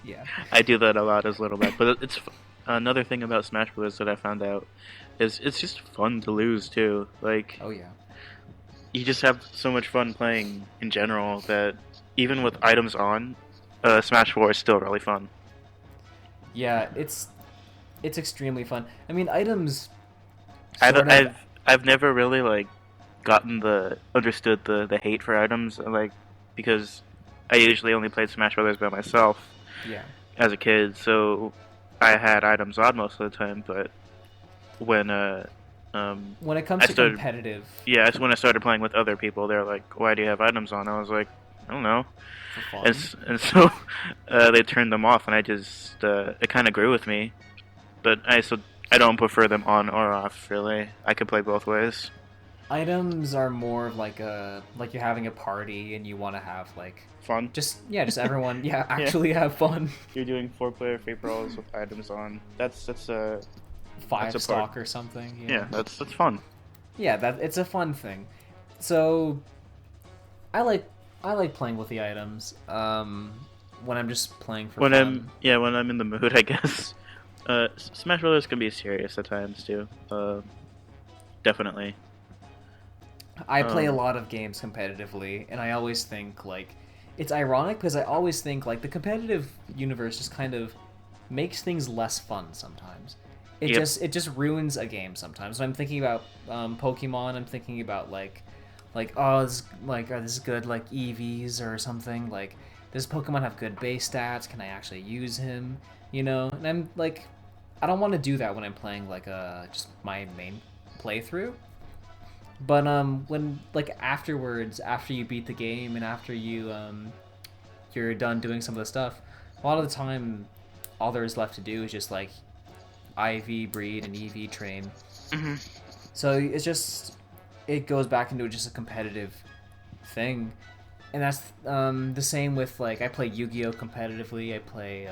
Yeah. I do that a lot as Little Mac, but it's another thing about Smash Bros. That I found out is it's just fun to lose too. Like, oh yeah, you just have so much fun playing in general that even with items on, Smash 4 is still really fun. Yeah, it's extremely fun. I mean, items. I've never really like understood the hate for items, like, because I usually only played Smash Brothers by myself. Yeah. As a kid, so I had items on most of the time, but when it comes to competitive, yeah, that's when I started playing with other people. They're like, "Why do you have items on?" I was like, "I don't know." For fun. And so they turned them off, and I just it kind of grew with me. But I don't prefer them on or off. Really, I could play both ways. Items are more of like you're having a party and you want to have like fun. Just everyone actually have fun. You're doing 4-player free brawls with items on. That's a 5 stock or something. Yeah, that's fun. Yeah, it's a fun thing. So I like playing with the items. When I'm just playing for fun. When I'm in the mood, I guess. Smash Brothers can be serious at times too. Definitely. I play a lot of games competitively, and I always think, like, it's ironic because I always think, like, the competitive universe just kind of makes things less fun sometimes. It just ruins a game sometimes. When I'm thinking about Pokemon, I'm thinking about, like oh, this is good, like, EVs or something. Like, does Pokemon have good base stats? Can I actually use him? You know? And I'm, like, I don't want to do that when I'm playing, like, just my main playthrough. But when like afterwards, after you beat the game and after you're done doing some of the stuff, a lot of the time, all there is left to do is just like IV breed and EV train. Mm-hmm. So it goes back into just a competitive thing, and that's the same with like I play Yu-Gi-Oh competitively. I play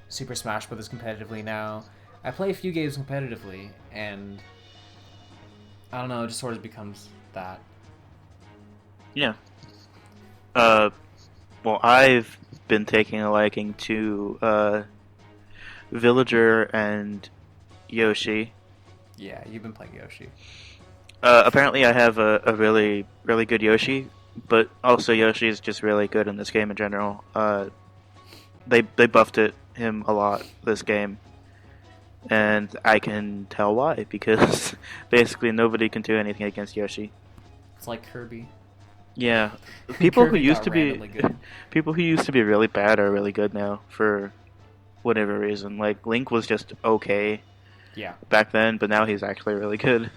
Super Smash Bros. Competitively now. I play a few games competitively, and I don't know, it just sort of becomes that. Yeah. Well, I've been taking a liking to Villager and Yoshi. Yeah, you've been playing Yoshi. Apparently I have a really, really good Yoshi, but also Yoshi is just really good in this game in general. They buffed him a lot this game. And I can tell why, because basically nobody can do anything against Yoshi. It's like Kirby. Yeah, people who used to be really bad are really good now for whatever reason. Like Link was just okay, back then, but now he's actually really good.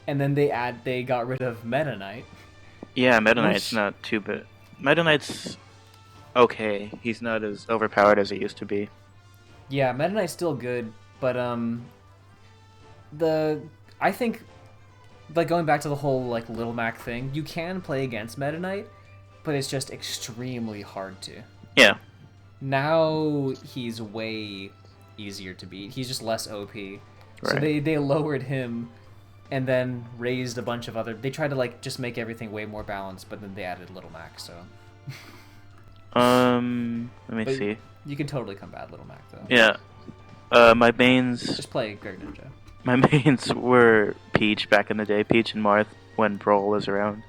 And then they got rid of Meta Knight. Yeah, Meta Knight's not too bad. Meta Knight's okay. He's not as overpowered as he used to be. Yeah, Meta Knight's still good, but I think like going back to the whole like Little Mac thing, you can play against Meta Knight, but it's just extremely hard to. Yeah. Now he's way easier to beat. He's just less OP. So Right. they lowered him and then raised a bunch of other. They tried to like just make everything way more balanced, but then they added Little Mac. So. Let me But see. You can totally combat Little Mac though. Yeah. My mains. Just play Great Ninja. My mains were Peach back in the day. Peach and Marth when Brawl was around,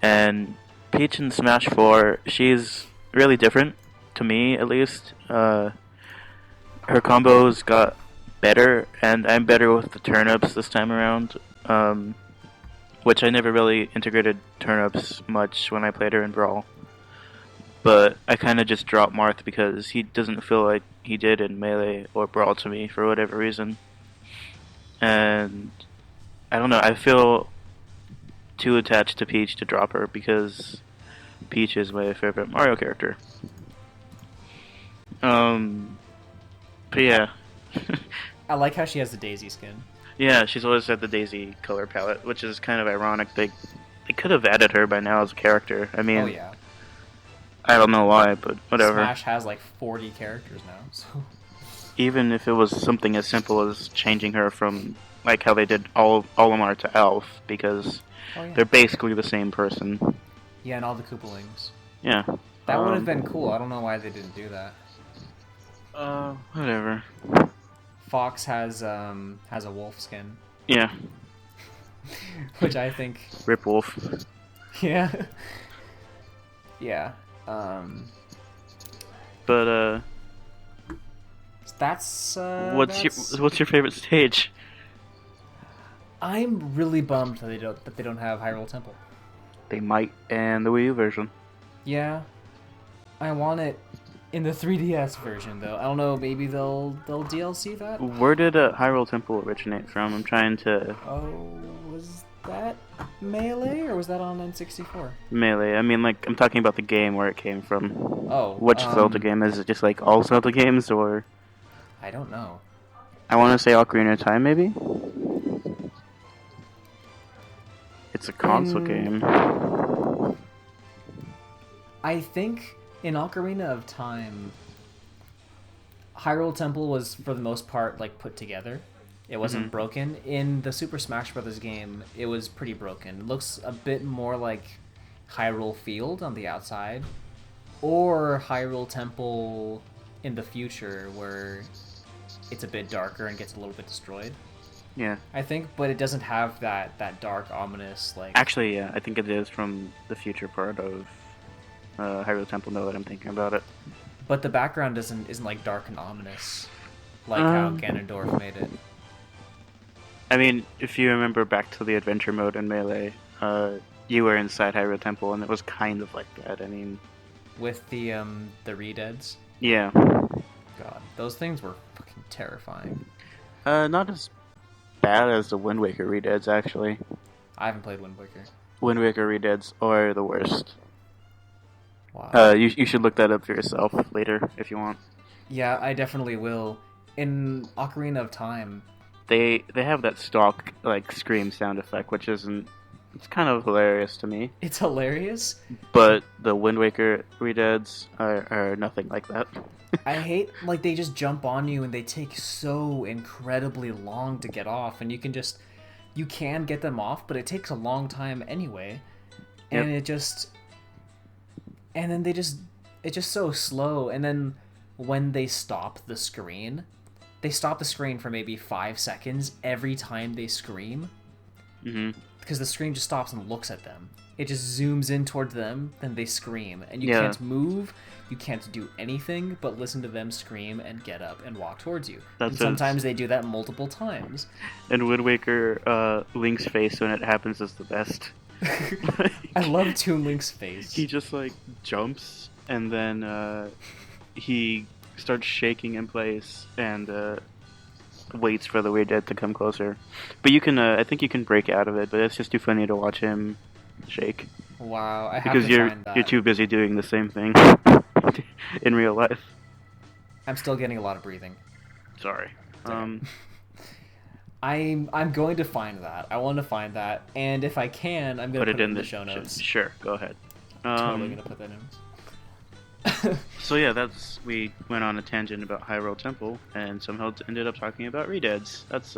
and Peach in Smash 4. She's really different to me, at least. Her combos got better, and I'm better with the turnips this time around. Which I never really integrated turnips much when I played her in Brawl. But I kind of just dropped Marth because he doesn't feel like he did in Melee or Brawl to me for whatever reason. And I don't know, I feel too attached to Peach to drop her because Peach is my favorite Mario character. But yeah. I like how she has the Daisy skin. Yeah, she's always had the Daisy color palette, which is kind of ironic. They could have added her by now as a character. I mean, Oh yeah. I don't know why, but whatever. Smash has like 40 characters now, so. Even if it was something as simple as changing her from like how they did Olimar to Elf, because they're basically the same person. Yeah, and all the Koopalings. Yeah. That would have been cool. I don't know why they didn't do that. Whatever. Fox has a wolf skin. Yeah. Which I think. Rip Wolf. Yeah. Yeah. But That's what's your favorite stage? I'm really bummed that they don't have Hyrule Temple. They might in the Wii U version. Yeah. I want it in the 3DS version though. I don't know, maybe they'll DLC that? Where did Hyrule Temple originate from? I'm trying to... Oh, was that Melee or was that on N64? Melee. I mean, like, I'm talking about the game where it came from. Oh. Which Zelda game? Is it just like all Zelda games, or... I don't know. I want to say Ocarina of Time, maybe? It's a console game. I think in Ocarina of Time, Hyrule Temple was, for the most part, like, put together. It wasn't broken. In the Super Smash Bros. Game, it was pretty broken. It looks a bit more like Hyrule Field on the outside, or Hyrule Temple in the future, where it's a bit darker and gets a little bit destroyed. Yeah. I think, but it doesn't have that dark, ominous, like... Actually, yeah, I think it is from the future part of Hyrule Temple, now that I'm thinking about it. But the background isn't like dark and ominous, like how Ganondorf made it. I mean, if you remember back to the adventure mode in Melee, you were inside Hyrule Temple, and it was kind of like that. I mean, With the Redeads. yeah. God, those things were fucking terrifying. Not as bad as the Wind Waker Redeads, actually. I haven't played Wind Waker. Wind Waker Redeads are the worst. Wow. You should look that up for yourself later if you want. Yeah, I definitely will. In Ocarina of Time, They have that stock like scream sound effect, which isn't. It's kind of hilarious to me. it's hilarious. But the Wind Waker Redeads are nothing like that. I hate, like, they just jump on you and they take so incredibly long to get off, and you can get them off, but it takes a long time anyway. And it's just so slow. And then when they stop the screen for maybe 5 seconds every time they scream. Mm-hmm. Because the screen just stops and looks at them. It just zooms in towards them, then they scream. And you Yeah. can't move, you can't do anything but listen to them scream and get up and walk towards you. And sometimes they do that multiple times. And Wind Waker, Link's face when it happens is the best. I love Toon Link's face. He just like jumps and then he starts shaking in place and waits for the Weird Dead to come closer. But you can, I think you can break out of it, but it's just too funny to watch him shake. Wow, I have Because to find that. you're too busy doing the same thing in real life. I'm still getting a lot of breathing. Sorry. I'm going to find that. I want to find that, and if I can, I'm gonna put it in the show notes. Sure, go ahead. Totally gonna put that in. So yeah, we went on a tangent about Hyrule Temple, and somehow ended up talking about Redeads. That's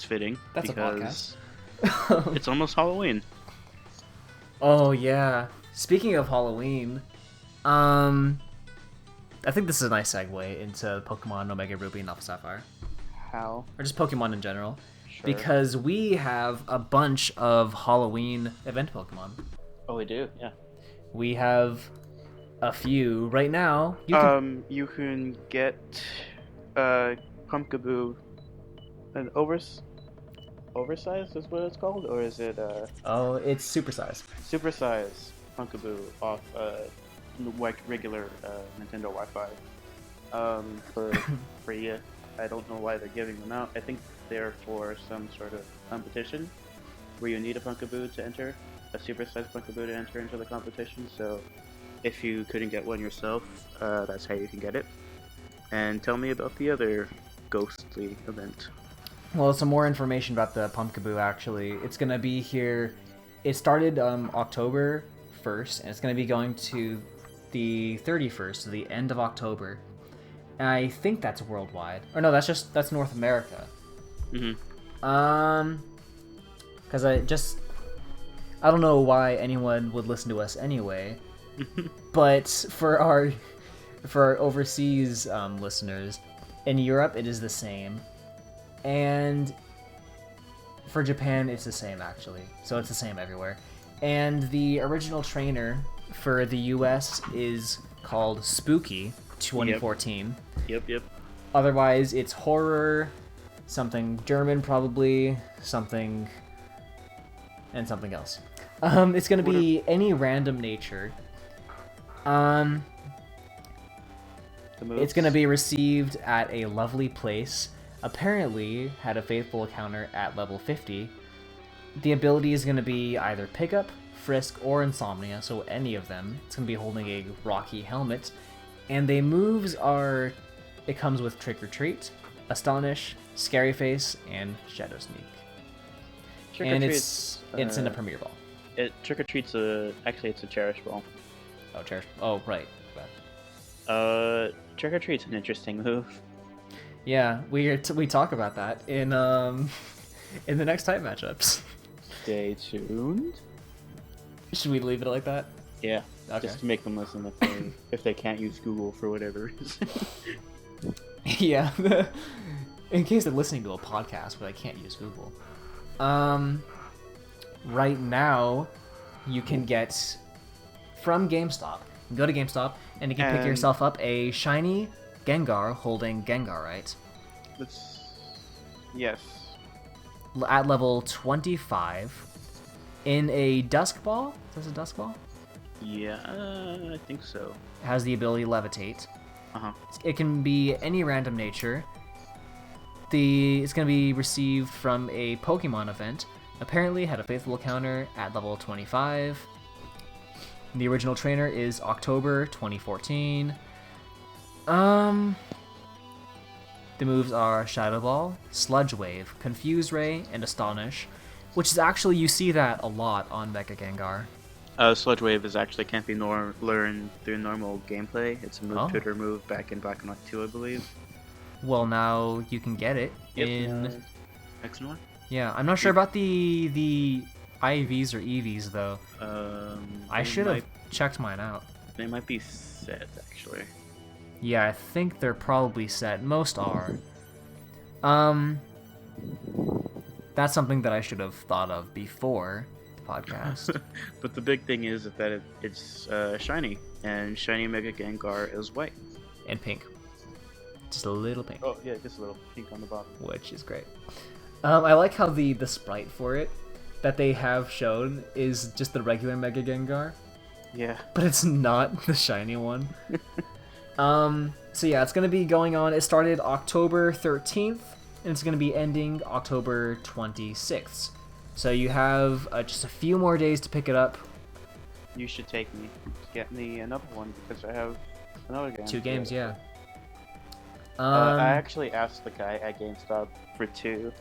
fitting. That's because a podcast. It's almost Halloween. Oh yeah. Speaking of Halloween, I think this is a nice segue into Pokemon Omega Ruby and Alpha Sapphire. How? Or just Pokemon in general. Sure. Because we have a bunch of Halloween event Pokemon. Oh, we do. Yeah. We have a few right now. You can get Pumpkaboo, an oversized is what it's called, or is it Oh, it's supersized. Supersize Pumpkaboo off regular Nintendo Wi-Fi for free. I don't know why they're giving them out. I think they're for some sort of competition where you need a Pumpkaboo to enter, a supersized Pumpkaboo to enter into the competition. So if you couldn't get one yourself, that's how you can get it. And tell me about the other ghostly event. Well, some more information about the Pumpkaboo, actually. It's going to be here. It started October 1st, and it's going to be going to the 31st, so the end of October. And I think that's worldwide. Or no, that's North America. Mm-hmm. Because I don't know why anyone would listen to us anyway. But for our overseas listeners, in Europe it is the same. And for Japan, it's the same, actually. So it's the same everywhere. And the original trainer for the US is called Spooky 2014. Yep. Otherwise, it's horror, something German probably, something, and something else. It's going to be any random nature. It's going to be received at a lovely place. Apparently had a faithful encounter at level 50. The ability is going to be either Pickup, Frisk, or Insomnia, so any of them. It's going to be holding a rocky helmet. And the moves are... It comes with Trick or Treat, Astonish, Scary Face, and Shadow Sneak. And it's in a Premier Ball. Trick or Treat's actually it's a Cherish Ball. Oh, Cherish. Oh, right. Trick or Treat's an interesting move. Yeah, we talk about that in the next type matchups. Stay tuned. Should we leave it like that? Yeah. Okay. Just to make them listen if they can't use Google for whatever reason. Yeah. In case they're listening to a podcast, but I can't use Google. Right now, you can get from GameStop. You can go to GameStop and you can pick yourself up a shiny Gengar holding Gengarite. Yes. At level 25 in a Dusk Ball. Is this a Dusk Ball? Yeah, I think so. It has the ability Levitate. Uh-huh. It can be any random nature. It's going to be received from a Pokemon event. Apparently had a faithful encounter at level 25. The original trainer is October 2014. The moves are Shadow Ball, Sludge Wave, Confuse Ray, and Astonish, which is actually, you see that a lot on Mega Gengar. Sludge Wave can't be learned through normal gameplay. It's a move tutor move back in Black and White 2, I believe. Well, now you can get it in X and Y. Yeah, I'm not sure about the IVs or EVs though. I should have checked mine out. They might be set actually. Yeah, I think they're probably set. Most are. That's something that I should have thought of before the podcast. But the big thing is that it's shiny, and shiny Mega Gengar is white. And pink. Just a little pink. Oh, yeah, just a little pink on the bottom. Which is great. I like how the sprite for it that they have shown is just the regular Mega Gengar. Yeah. But it's not the shiny one. So yeah, it's going to be going on. It started October 13th, and it's going to be ending October 26th. So you have just a few more days to pick it up. You should take me. Get me another one, because I have another game. 2 games, yeah. I actually asked the guy at GameStop for two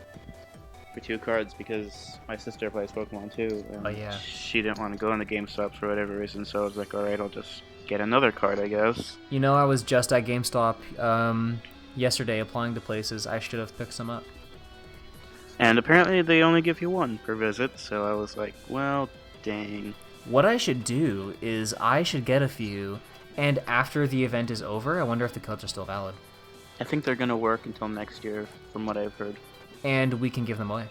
cards because my sister plays Pokemon too, and she didn't want to go into GameStop for whatever reason. So I was like, all right, I'll just get another card, I guess. You know, I was just at GameStop yesterday applying to places. I should have picked some up. And apparently they only give you one per visit, so I was like, well, dang. What I should do is I should get a few, and after the event is over, I wonder if the codes are still valid. I think they're gonna work until next year, from what I've heard. And we can give them away.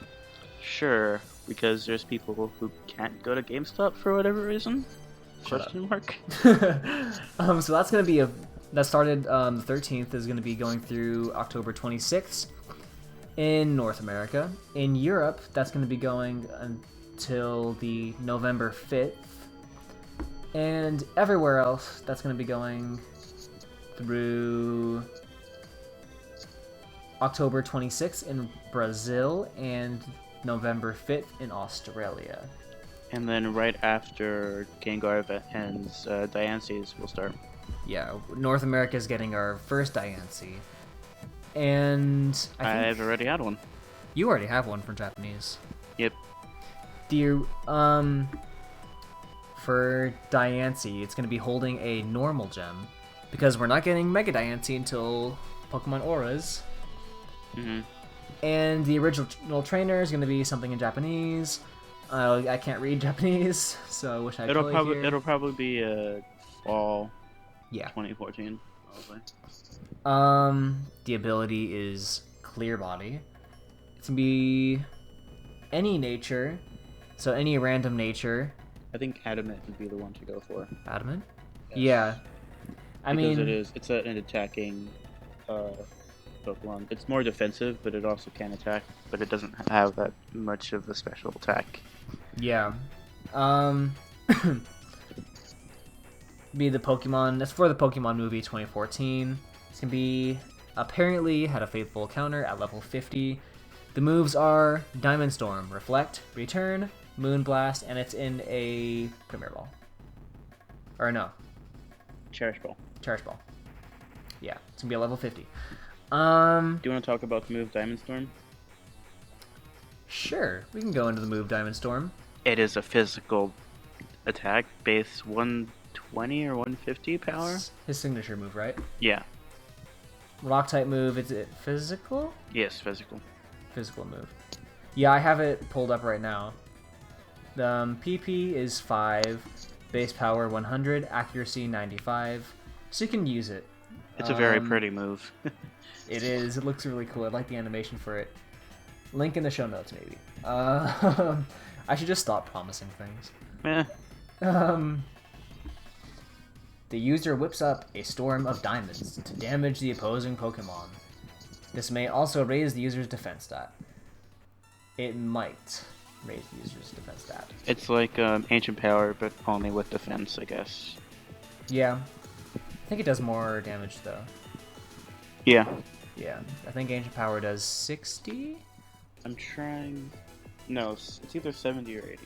Sure, because there's people who can't go to GameStop for whatever reason. Question mark. So that's gonna be that started the 13th is gonna be going through October 26th in North America. In Europe, that's gonna be going until the November 5th, and everywhere else, that's gonna be going through October 26th in Brazil and November 5th in Australia. And then right after Gengar ends, Diancie's will start. Yeah, North America is getting our first Diancie. And I've already had one. You already have one for Japanese. Yep. For Diancie, it's going to be holding a normal gem, because we're not getting Mega Diancie until Pokemon Auras. Mm-hmm. And the original trainer is going to be something in Japanese. I can't read Japanese, so I wish I could. It'll probably be fall. Yeah. 2014, probably. The ability is Clear Body. It's gonna be any nature, so any random nature. I think Adamant would be the one to go for. Adamant? Yes. Yeah. It's an attacking Pokemon. It's more defensive, but it also can attack, but it doesn't have that much of a special attack. Yeah. Be the Pokemon. That's for the Pokemon movie 2014. It's gonna be apparently had a faithful counter at level 50. The moves are Diamond Storm, Reflect, Return, Moonblast, and it's in a Premier Ball. Or no. Cherish Ball. Cherish Ball. Yeah, it's gonna be a level 50. Do you want to talk about the move Diamond Storm? Sure, we can go into the move Diamond Storm. It is a physical attack, base 120 or 150 power. His signature move, right? Yeah. Rock type move, is it physical? Yes, physical. Physical move. Yeah, I have it pulled up right now. The PP is 5, base power 100, accuracy 95, so you can use it. It's a very pretty move. It is. It looks really cool. I like the animation for it. Link in the show notes, maybe. I should just stop promising things. The user whips up a storm of diamonds to damage the opposing Pokemon. This may also raise the user's defense stat. It might raise the user's defense stat. It's like Ancient Power, but only with defense, I guess. Yeah. I think it does more damage, though. Yeah. Yeah. I think Ancient Power does 60? I'm trying... No, it's either 70 or 80.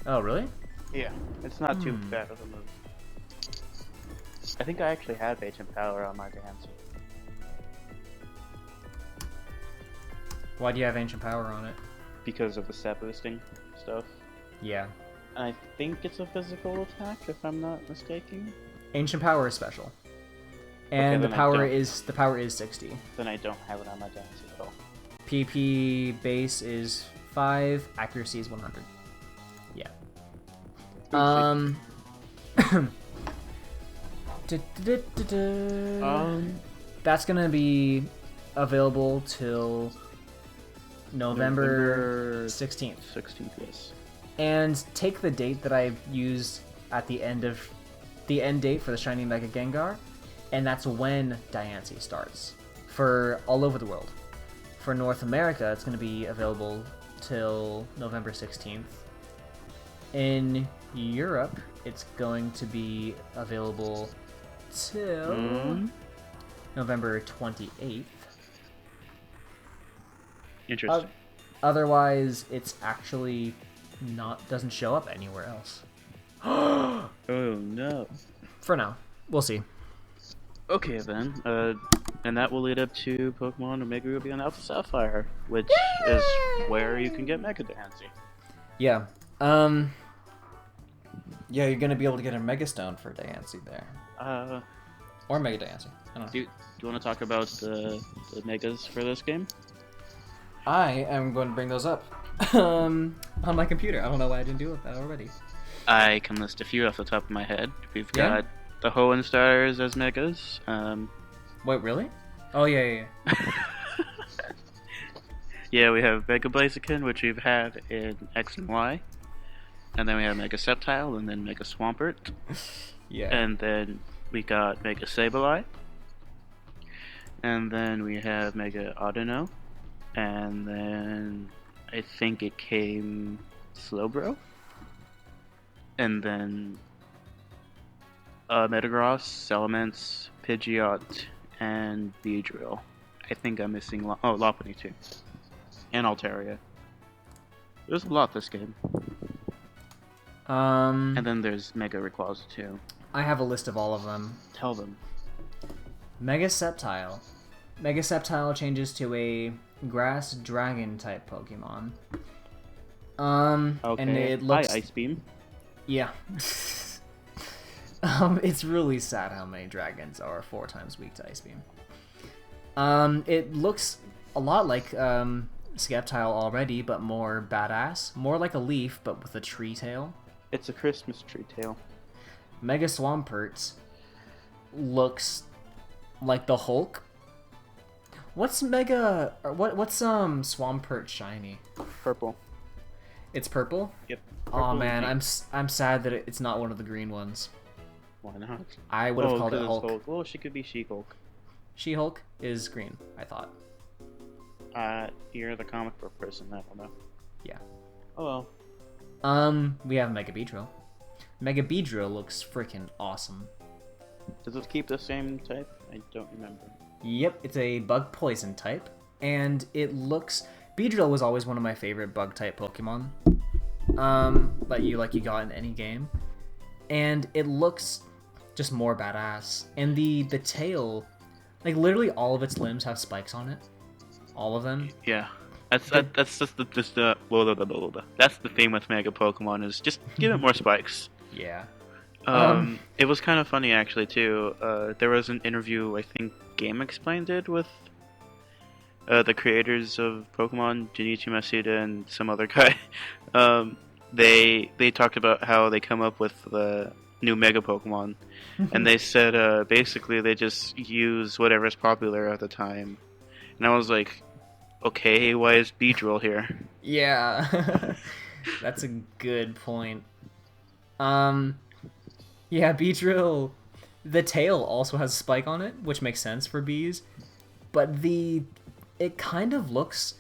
Oh, really? Yeah. It's not too bad of a move. I think I actually have Ancient Power on my Diancie. Why do you have Ancient Power on it? Because of the stat boosting stuff. Yeah. And I think it's a physical attack, if I'm not mistaken. Ancient Power is special. And the power is 60. Then I don't have it on my Diancie at all. PP base is 5, accuracy is 100. Yeah. That's gonna be available till November 16th. 16th, yes. And take the date that I used at the end date for the Shiny Mega Gengar, and that's when Diancie starts for all over the world. For North America, it's going to be available till November 16th. In Europe, it's going to be available till November 28th. Interesting. Otherwise, it's actually doesn't show up anywhere else. Oh no. For now. We'll see. Okay then. And that will lead up to Pokemon Omega Ruby and Alpha Sapphire, which is where you can get Mega Diancie. Yeah. Yeah, you're gonna be able to get a Mega Stone for Diancie there. Or Mega Diancie. I don't know. Do you want to talk about the Megas for this game? I am going to bring those up on my computer. I don't know why I didn't do that already. I can list a few off the top of my head. We've Yeah? got the Hoenn Stars as Megas. Wait, really? Oh, yeah. Yeah, we have Mega Blaziken, which we've had in X and Y. And then we have Mega Sceptile, and then Mega Swampert. Yeah. And then we got Mega Sableye. And then we have Mega Audino. And then I think it came Slowbro. And then Metagross, Salamence, Pidgeot, and Beedrill. I think I'm missing Lopunny too. And Altaria. There's a lot this game. And then there's Mega Rayquaza too. I have a list of all of them. Tell them. Mega Sceptile. Mega Sceptile changes to a Grass Dragon type Pokemon. Okay. And it looks... Hi, Ice Beam. Yeah. It's really sad how many dragons are 4 times weak to Ice Beam. It looks a lot like Sceptile already, but more badass. More like a leaf, but with a tree tail. It's a Christmas tree tail. Mega Swampert looks like the Hulk. What's Swampert shiny? Purple. It's purple? Yep. Oh Purple man, and I'm sad that it's not one of the green ones. Why not? I would have called it 'cause Hulk. it's Hulk. Well, she could be She-Hulk. She-Hulk is green, I thought. You're the comic book person, I don't know. Yeah. Oh well. We have Mega Beedrill. Mega Beedrill looks freaking awesome. Does it keep the same type? I don't remember. Yep, it's a bug poison type, and it looks... Beedrill was always one of my favorite bug type Pokemon. That you got in any game. And it looks just more badass. And the tail, like literally all of its limbs have spikes on it. All of them. Yeah. That's just the that's the thing with Mega Pokemon is just give it more spikes. Yeah. It was kind of funny actually too. There was an interview I think Game Explained did with the creators of Pokemon, Junichi Masuda and some other guy. They talked about how they come up with the new Mega Pokemon, and they said basically they just use whatever's popular at the time. And I was like, okay, why is Beedrill here? Yeah. That's a good point. Yeah, Beedrill, the tail also has a spike on it, which makes sense for bees, but it kind of looks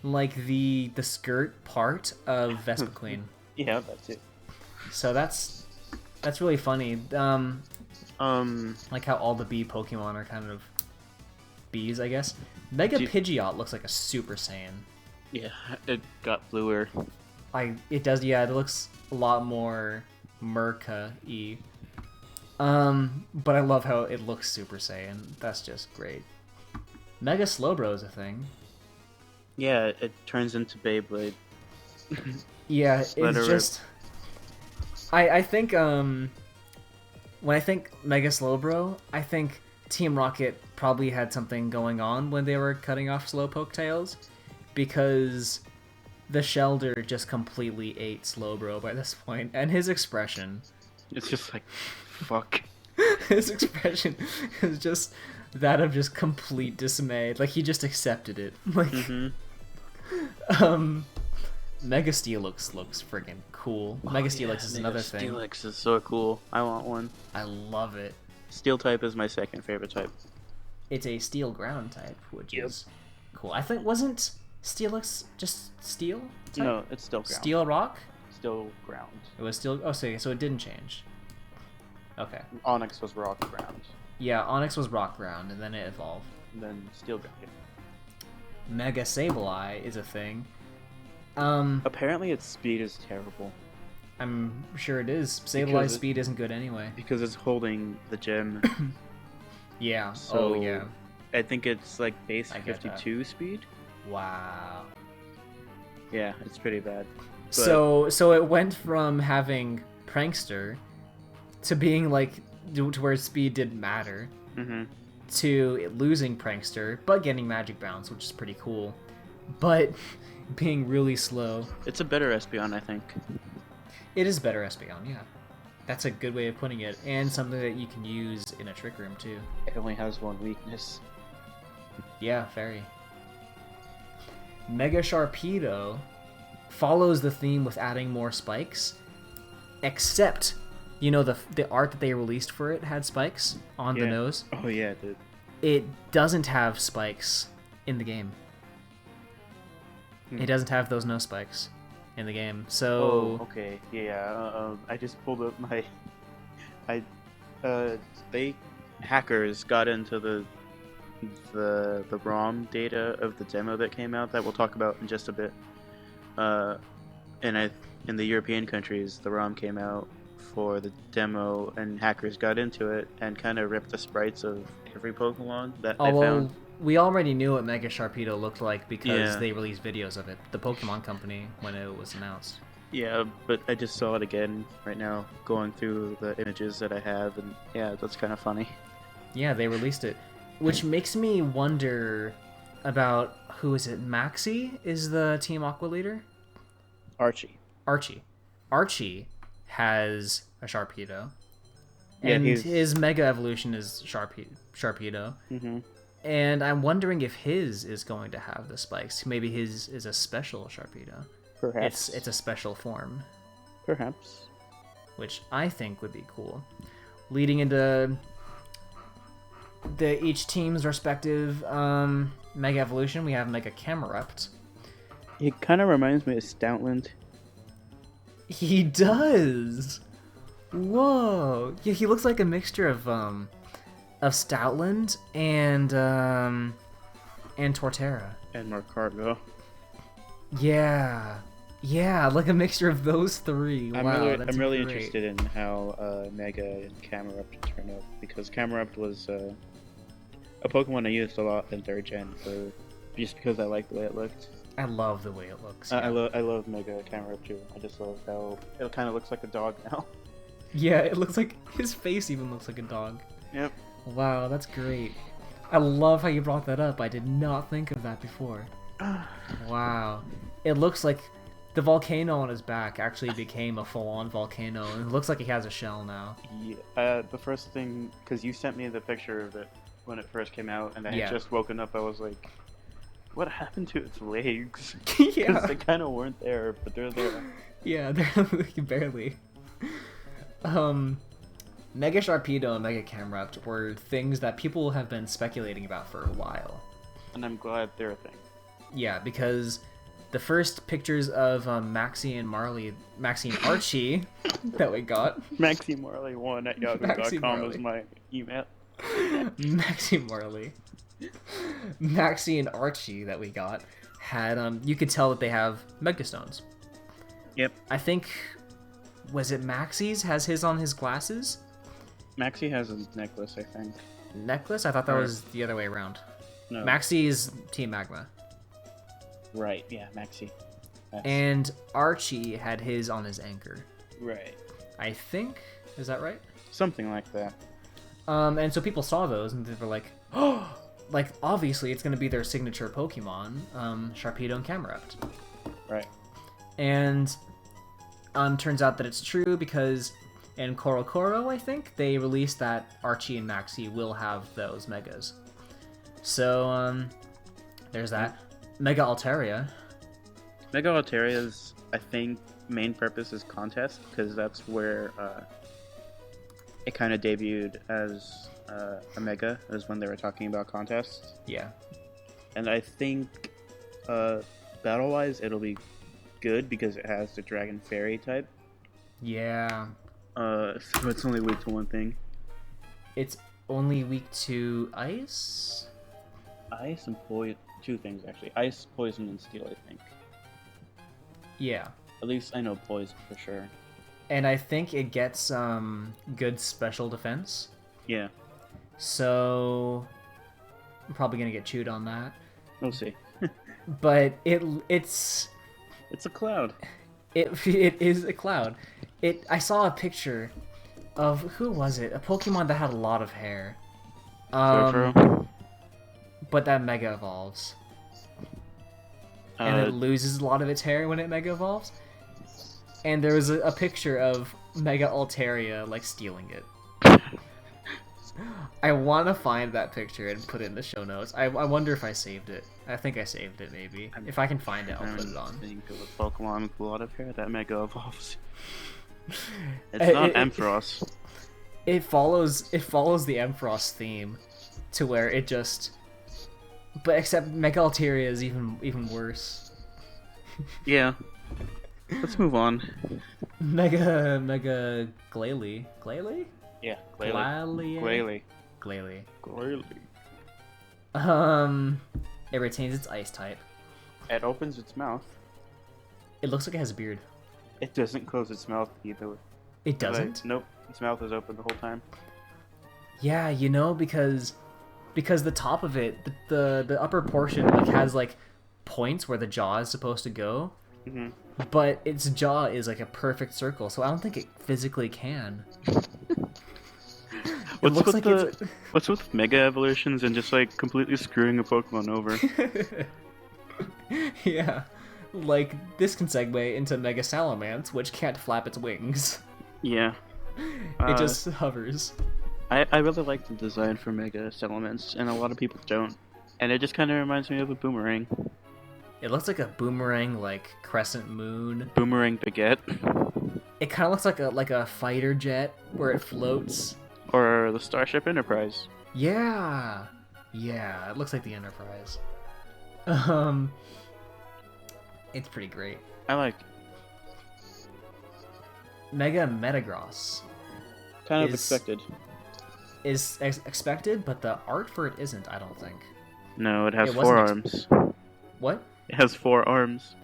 like the skirt part of Vespiquen. Yeah, that's it. So that's really funny. Like how all the bee Pokemon are kind of bees, I guess. Mega Pidgeot looks like a Super Saiyan. Yeah, it got bluer. It does, yeah, it looks a lot more Merca-y. But I love how it looks Super Saiyan. That's just great. Mega Slowbro is a thing. Yeah, it turns into Beyblade. Yeah, it's just... I think, when I think Mega Slowbro, I think Team Rocket probably had something going on when they were cutting off Slowpoke tails, because the Shelder just completely ate Slowbro by this point, and his expression... It's just like, fuck. His expression is just that of just complete dismay. Like, he just accepted it. Like, Mega Steelix looks friggin' cool. Mega Steelix is another thing. Steelix is so cool. I want one. I love it. Steel type is my second favorite type. It's a steel ground type, which is cool. I think, wasn't Steelix just steel type? No, it's still ground. Steel rock? Still ground. It was still... Oh, so it didn't change. Okay. Onyx was rock ground. Yeah, Onyx was rock ground, and then it evolved. And then steel ground. Mega Sableye is a thing. Apparently its speed is terrible. I'm sure it is. Sableye's speed isn't good anyway. Because it's holding the gem. Yeah. So oh, yeah. I think it's like base I get 52 speed. Wow. Yeah, it's pretty bad. So it went from having Prankster to being like to where speed didn't matter to it losing Prankster but getting Magic Bounce, which is pretty cool, but being really slow. It's a better Espeon, I think. It is better Espeon, yeah. That's a good way of putting it, and something that you can use in a Trick Room too. It only has one weakness. Yeah, very. Mega Sharpedo follows the theme with adding more spikes, except, you know, the art that they released for it had spikes on the nose. Oh yeah, it did. It doesn't have spikes in the game. It doesn't have those nose spikes in the game. So okay, yeah. I just pulled up my. Hackers got into the ROM data of the demo that came out that we'll talk about in just a bit. In the European countries, the ROM came out for the demo, and hackers got into it and kind of ripped the sprites of every Pokemon that they found. We already knew what Mega Sharpedo looked like because they released videos of it. The Pokemon Company, when it was announced. Yeah, but I just saw it again right now, going through the images that I have, and yeah, that's kind of funny. Yeah, they released it, which makes me wonder about who is it? Maxie is the Team Aqua leader. Archie has a Sharpedo, Yeah, and his Mega Evolution is Sharpedo. And I'm wondering if his is going to have the spikes. Maybe his is a special Sharpedo. Perhaps. It's a special form. Perhaps. Which I think would be cool. Leading into each team's respective Mega Evolution, we have Mega Camerupt. It kind of reminds me of Stoutland. He does! Whoa! Yeah, he looks like a mixture of Stoutland and Torterra. And Marcargo. Yeah, like a mixture of those three. I'm really great. interested in how Mega and Camerupt turn out, because Camerupt was a Pokemon I used a lot in 3rd gen just because I liked the way it looked. I love the way it looks. I love Mega Camerupt too. I just love how it kind of looks like a dog now. Yeah, it looks like his face even looks like a dog. Yep. Wow, that's great. I love how you brought that up. I did not think of that before. Wow. It looks like the volcano on his back actually became a full-on volcano, and it looks like he has a shell now. Yeah. The first thing, because you sent me the picture of it when it first came out, and I had just woken up, I was like, what happened to its legs? Yeah. Because they kind of weren't there, but they're there. Yeah, they're barely. Mega Sharpedo and Mega Camerupt were things that people have been speculating about for a while. And I'm glad they're a thing. Yeah, because the first pictures of Maxie and Archie that we got. MaxieMarley1 at yahoo.com was my email. Maxie and Archie that we got had, you could tell that they have Megastones. Yep. I think, was it Maxie's has his on his glasses? Maxie has a necklace, I think. Necklace? I thought that was the other way around. No. Maxie's Team Magma. Right, yeah, Maxie. And Archie had his on his anchor. Right. I think. Is that right? Something like that. And so people saw those and they were like, oh, like obviously it's going to be their signature Pokemon, Sharpedo and Camerupt. Right. And turns out that it's true because in Korokoro, I think, they released that Archie and Maxie will have those Megas. So, there's that. Mega Altaria. Mega Altaria's, I think, main purpose is contest, because that's where it kind of debuted as a Mega, is when they were talking about contests. Yeah. And I think, battle-wise, it'll be good because it has the Dragon Fairy type. Yeah. So it's only weak to one thing. It's only weak to Ice? Ice and Poison. Two things, actually. Ice, Poison, and Steel, I think. Yeah. At least I know Poison for sure. And I think it gets good special defense. Yeah. So I'm probably gonna get chewed on that. We'll see. But it's It's a cloud. it is a cloud. I saw a picture of, who was it? A Pokemon that had a lot of hair. Furfurl. But that Mega Evolves. And it loses a lot of its hair when it Mega Evolves. And there was a picture of Mega Altaria, like, stealing it. I want to find that picture and put it in the show notes. I wonder if I saved it. I think I saved it, maybe. If I can find it, I'll put it on. Think of a Pokemon with a lot of hair that Mega Evolves. It's not Ampharos. It follows the Ampharos theme, to where it just... But except Mega Altaria is even worse. Yeah. Let's move on. Mega Glalie. Glalie? Yeah, Glalie. It retains its ice type. It opens its mouth. It looks like it has a beard. It doesn't close its mouth either. It doesn't? Nope. Its mouth is open the whole time. Yeah, you know, because the top of it, the upper portion, like, has like points where the jaw is supposed to go. Mm-hmm. But its jaw is like a perfect circle, so I don't think it physically can. What's with Mega Evolutions and just like completely screwing a Pokemon over? Yeah, like this can segue into Mega Salamence, which can't flap its wings. Yeah. It just hovers. I really like the design for Mega Salamence, and a lot of people don't. And it just kind of reminds me of a boomerang. It looks like a boomerang, like crescent moon. Boomerang baguette. It kind of looks like a fighter jet where it floats. Or the Starship Enterprise. Yeah, it looks like the Enterprise. It's pretty great. I like. Mega Metagross. Kind of expected. Is expected, but the art for it isn't, I don't think. No, it has 4 arms. What? It has 4 arms.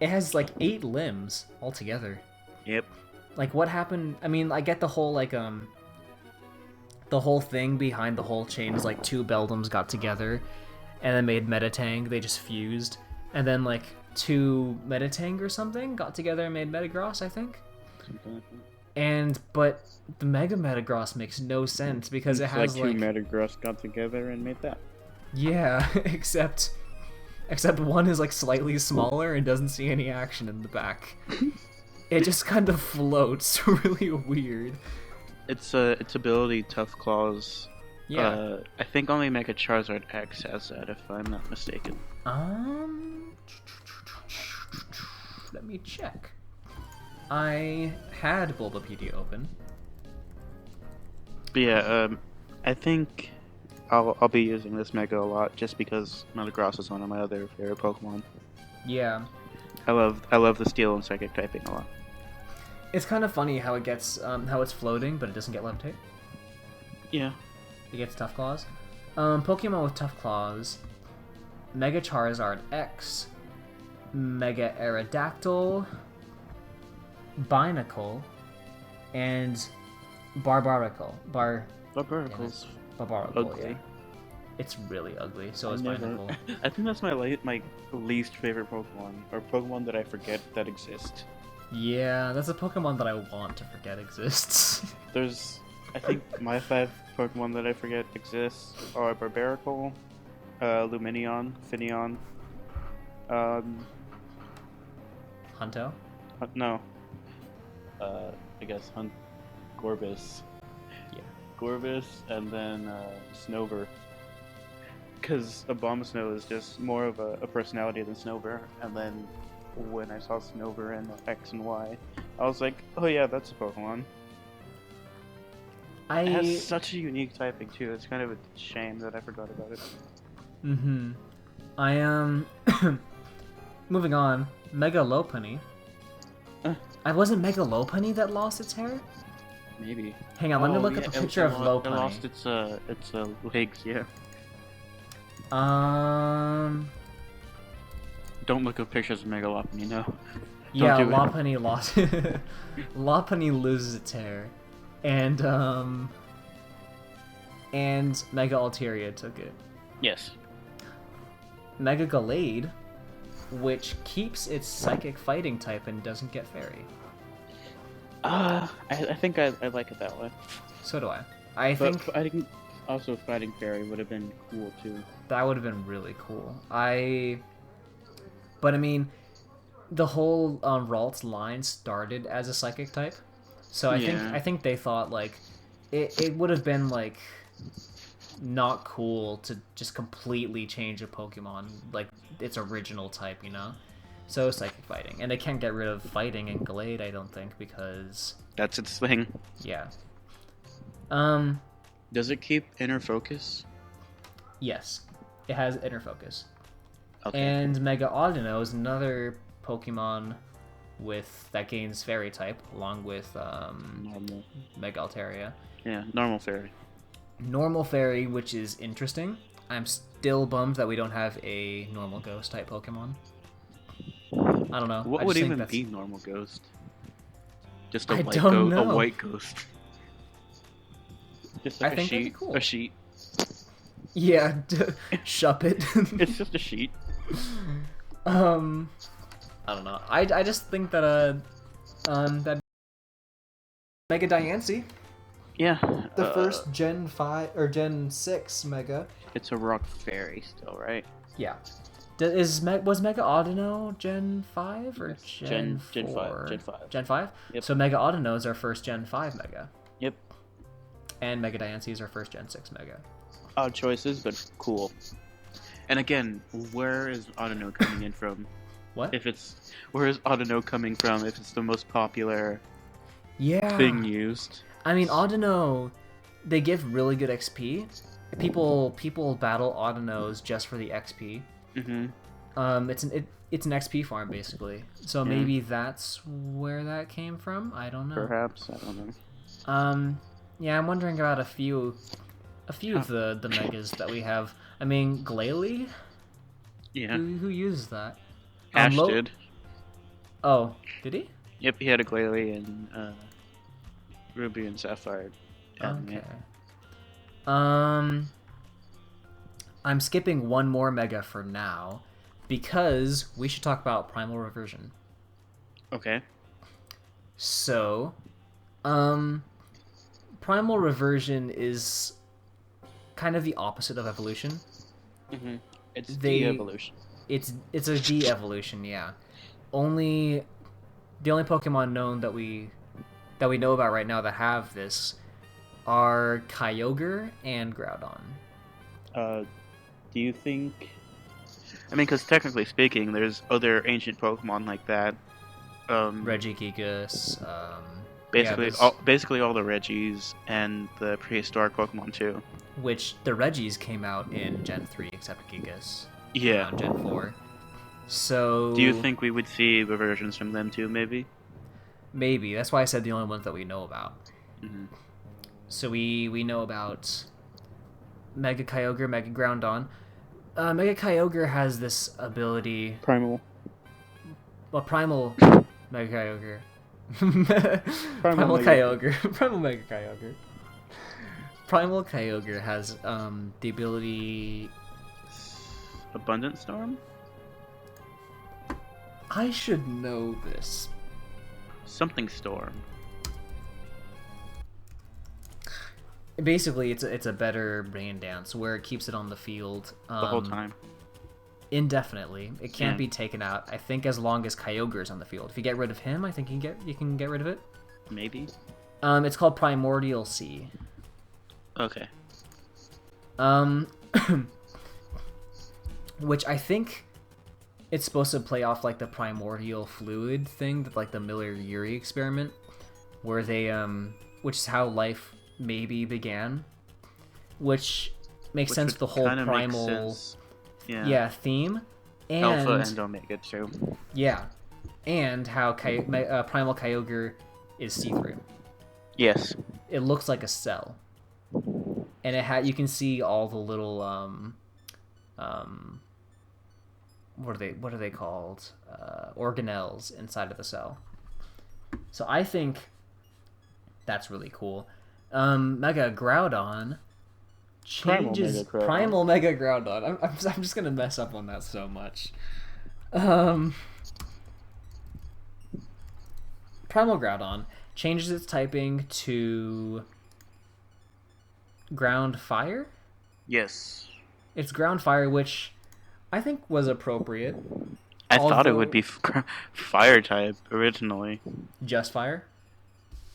It has like 8 limbs altogether. Yep. Like, what happened? I mean, I get the whole, like, the whole thing behind the whole chain is like 2 Beldums got together and then made Metatang. They just fused. And then, like, 2 Metatang or something got together and made Metagross, I think. But the Mega Metagross makes no sense because it has like 2 Metagross got together and made that. Yeah, except one is like slightly smaller and doesn't see any action in the back. It just kind of floats, really weird. Its ability, Tough Claws. Yeah. I think only Mega Charizard X has that, if I'm not mistaken. Let me check. I had Bulbapedia open. But yeah, I think I'll be using this Mega a lot just because Metagross is one of my other favorite Pokemon. Yeah. I love the Steel and Psychic typing a lot. It's kind of funny how it gets how it's floating, but it doesn't get Levitate. Yeah. It gets Tough Claws. Pokemon with Tough Claws: Mega Charizard X, Mega Aerodactyl, Binacle, and Barbaracle. Barbaracle's Barbaracle, yeah. It's really ugly, so is Binacle. I think that's my least favorite Pokemon, or Pokemon that I forget that exist. Yeah, that's a Pokemon that I want to forget exists. I think my 5 Pokemon that I forget exists are Barbaracle, Lumineon, Finneon, Hunto? No. I guess Gorbis. Yeah. Gorbis, and then Snover. Because Abomasnow is just more of a personality than Snover, and then when I saw Snover in X and Y, I was like, oh yeah, that's a Pokemon. It has such a unique typing too, it's kind of a shame that I forgot about it. Mm-hmm. I am... Moving on, Mega Lopunny. I wasn't Mega Lopunny that lost its hair? Maybe. Hang on, let me look up a picture of Lopunny. It lost its legs, yeah. Don't look up pictures of Mega Lopunny, no. Yeah, Lopunny lost... Lopunny loses its hair. And, and Mega Altaria took it. Yes. Mega Gallade, which keeps its Psychic Fighting type and doesn't get Fairy. I think I like it that way. So do I. I think also Fighting Fairy would have been cool too. that would have been really cool. But I mean, the whole Ralts line started as a Psychic type, so I think they thought like it would have been like not cool to just completely change a Pokemon like its original type, you know? So Psychic Fighting, and they can't get rid of Fighting in Gallade, I don't think, because That's its thing. yeah. Does it keep Inner Focus? Yes, it has Inner Focus. Okay. And Mega Audino is another Pokemon that gains Fairy type, along with Normal. Mega Altaria. Yeah, normal Fairy. Normal Fairy, which is interesting. I'm still bummed that we don't have a normal Ghost type Pokemon. I don't know. What I would just think even that's... be normal Ghost? Just a I white don't ghost. know. A white ghost. Just like I a think that'd be sheet. cool. A sheet. Yeah, shup it. It's just a sheet. I don't know. I just think that that Mega Diancie, Yeah. the first Gen 5 or Gen 6 Mega. It's a rock fairy still, right? Yeah. Was Mega Audino Gen 5 or Gen 4? Gen 5. Gen 5. Gen 5? Yep. So Mega Audino is our first Gen 5 Mega. Yep. And Mega Diancie is our first Gen 6 Mega. Odd choices, but cool. And again, where is Audino coming in from? What? Where is Audino coming from if it's the most popular Yeah. thing used? I mean, Audino, they give really good XP. People battle Audinos just for the XP. Mm-hmm. It's an XP farm basically. So maybe that's where that came from. I don't know. Perhaps, I don't know. Yeah, I'm wondering about a few of the megas that we have. I mean, Glalie. Yeah. Who uses that? Ash did. Oh, did he? Yep, he had a Glalie and Ruby and Sapphire. Okay. I'm skipping one more mega for now because we should talk about Primal Reversion. Okay. So, Primal Reversion is kind of the opposite of evolution. Mm-hmm. It's de-evolution. It's a de-evolution, yeah. The only Pokemon known that we know about right now that have this are Kyogre and Groudon. Do you think... I mean, because technically speaking, there's other ancient Pokemon like that. Regigigas. Basically all the Regis and the prehistoric Pokemon too. Which the Regis came out in Gen 3, except Gigas. Yeah. Gen 4. So... Do you think we would see reversions from them too, maybe? Maybe. That's why I said the only ones that we know about. Mm-hmm. So we know about Mega Kyogre, Mega Groudon. Mega Kyogre has this ability... Primal. Well, Primal Mega Kyogre. Primal Kyogre. Primal Mega Kyogre. Primal Kyogre has the ability... Abundant Storm? I should know this. Something Storm. Basically, it's a better rain dance where it keeps it on the field The whole time. indefinitely. It can't be taken out. I think as long as Kyogre is on the field. If you get rid of him, I think you can get rid of it. Maybe. It's called Primordial Sea. Okay. Which I think it's supposed to play off like the primordial fluid thing, that like the Miller-Urey experiment, where they which is how life maybe began, which makes sense. The whole primal theme, and Alpha and Omega too. Yeah, and how Primal Kyogre is see-through. Yes. It looks like a cell, and you can see all the little what are they called? Organelles inside of the cell. So I think that's really cool. Mega Groudon changes Mega Groudon. Primal Mega Groudon. I'm just gonna mess up on that so much. Primal Groudon changes its typing to Ground Fire. Yes. It's Ground Fire, which I think was appropriate. I thought it Although- would be fire type originally. Just Fire.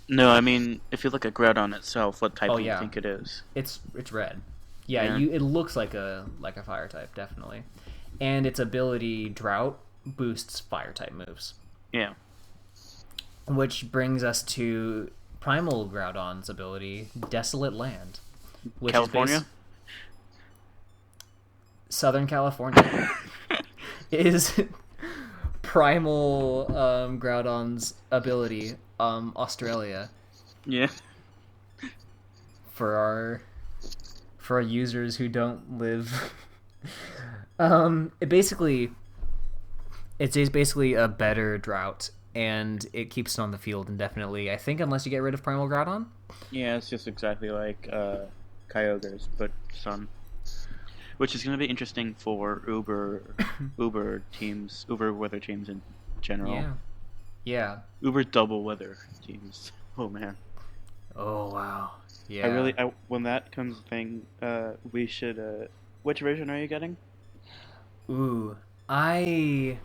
No, I mean, if you look at Groudon itself, what type Oh, do you yeah. think it is? It's red. Yeah, Yeah. it looks like a fire type, definitely. And its ability Drought boosts fire type moves. Yeah. Which brings us to Primal Groudon's ability, Desolate Land. Which California? Is Southern California. is Primal Groudon's ability, Australia. Yeah. For our users who don't live it's basically a better Drought, and it keeps it on the field indefinitely, I think, unless you get rid of Primal Groudon. Yeah, it's just exactly like Kyogre's, but Sun. Which is going to be interesting for Uber teams, Uber weather teams in general. Yeah. Uber double weather teams. Oh man. Oh wow. Yeah. When that comes thing, we should. Which version are you getting? Ooh, I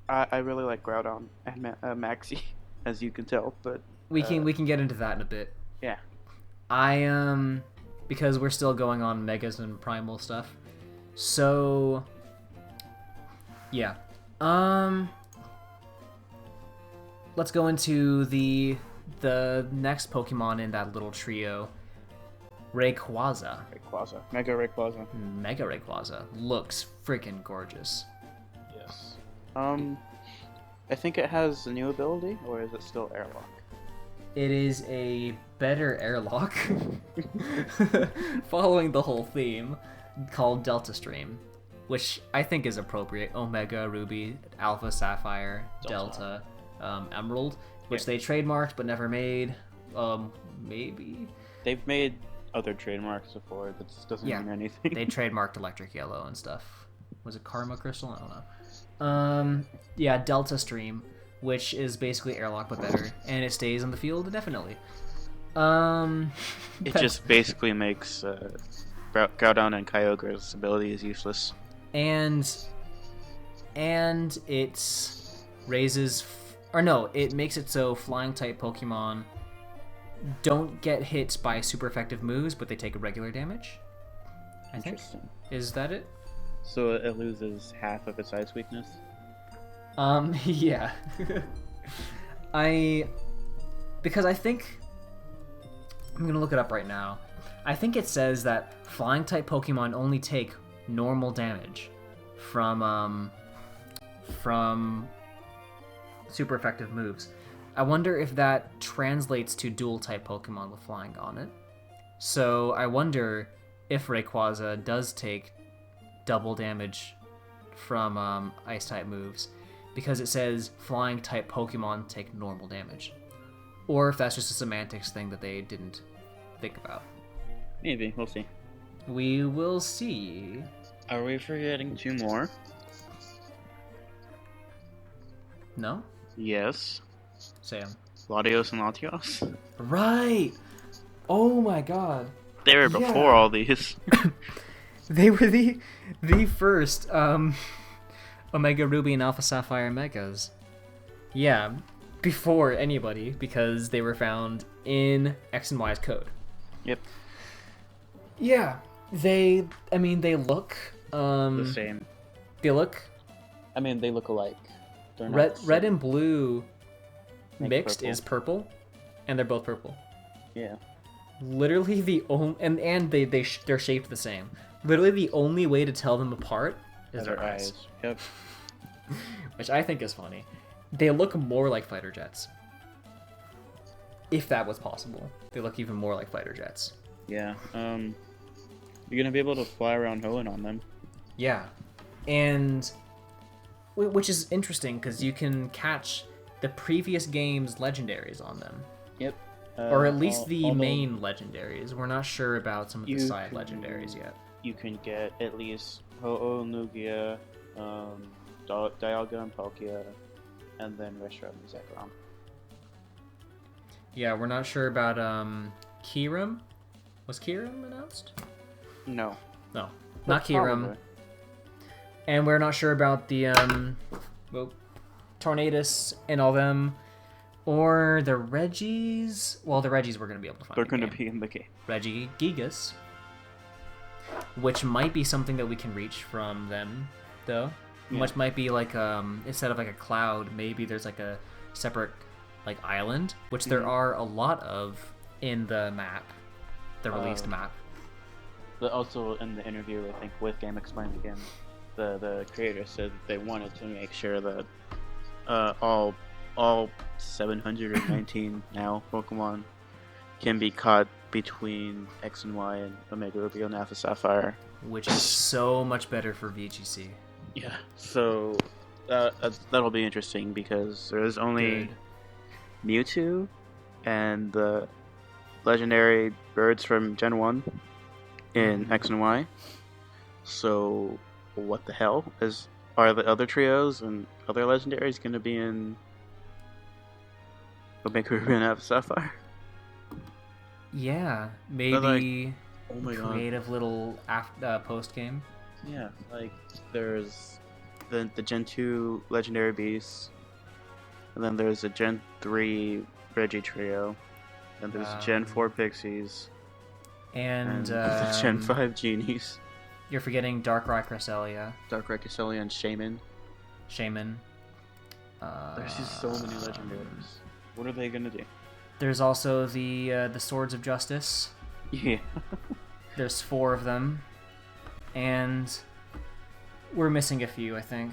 really like Groudon and Maxi, as you can tell, but we can get into that in a bit. yeah. I because we're still going on Megas and Primal stuff. So yeah. Let's go into the next Pokemon in that little trio. Rayquaza. Mega Rayquaza. Mega Rayquaza looks freaking gorgeous. Yes. I think it has a new ability, or is it still Airlock? It is a better airlock, following the whole theme, called Delta Stream, which I think is appropriate. Omega, Ruby, Alpha, Sapphire, Delta, Emerald, which they trademarked but never made. Maybe They've made other trademarks before. That just doesn't mean anything. they trademarked Electric Yellow and stuff. Was it Karma Crystal? I don't know. Yeah, Delta Stream, which is basically airlock but better, and it stays on the field indefinitely. It just basically makes Groudon and Kyogre's abilities useless. And it raises, it makes it so flying type Pokemon don't get hit by super effective moves, but they take regular damage. I think. Interesting. Is that it? So it loses half of its ice weakness? Yeah. Because I think, I'm gonna look it up right now. I think it says that flying type Pokemon only take normal damage from super effective moves. I wonder if that translates to dual type Pokemon with flying on it. So I wonder if Rayquaza does take double damage from ice type moves, because it says flying type Pokemon take normal damage. Or if that's just a semantics thing that they didn't think about. Maybe. We'll see. We will see. Are we forgetting two more? No? Yes. Say 'em. Latios and Latios. Right! Oh my god. They were before all these. They were the first Omega Ruby and Alpha Sapphire Megas. Yeah, before anybody, because they were found in X and Y's code. Yep. Yeah, they look The same. They look I mean, they look alike. They're not red. the Red same. and blue Make mixed purple. is purple, and they're both purple. Yeah. Literally the only and they're shaped the same. Literally the only way to tell them apart is their eyes, Yep. which I think is funny. They look more like fighter jets. If that was possible, they look even more like fighter jets. Yeah. You're gonna be able to fly around Hoenn on them. Yeah, and which is interesting because you can catch the previous game's legendaries on them. Yep. Or at least the although main legendaries. We're not sure about some of the you side can- legendaries yet. You can get at least Ho-Oh, Lugia, Dialga and Palkia, and then Reshiram and Zekrom. Yeah, we're not sure about Kyurem. Was Kyurem announced? No. No, not Kyurem. Probably. And we're not sure about the Tornadus and all them, or the Regis. Well, the Regis we're gonna be able to find. They're going to be in the game. Regigigas, which might be something that we can reach from them, though. Yeah. Which might be like instead of like a cloud, maybe there's like a separate like island, which there are a lot of in the map, the released map. But also in the interview, I think with Game Explained Again, the creator said that they wanted to make sure that all 719 now Pokemon can be caught between X and Y and Omega Ruby and Alpha Sapphire. Which is so much better for VGC. Yeah. So that'll be interesting because there is only Good. Mewtwo and the legendary birds from Gen 1 in X and Y. So what the hell are the other trios and other legendaries going to be in Omega Ruby and Alpha Sapphire? Yeah, maybe Oh my god. creative little post game. Yeah, like there's the Gen 2 legendary beasts, and then there's a Gen 3 Reggie trio, and there's Gen 4 pixies, And the Gen 5 genies. you're forgetting Darkrai Cresselia, Darkrai Cresselia and Shaman. Shaman. There's just so many legendaries. What are they gonna do? There's also the Swords of Justice. Yeah. There's 4 of them, and we're missing a few, I think.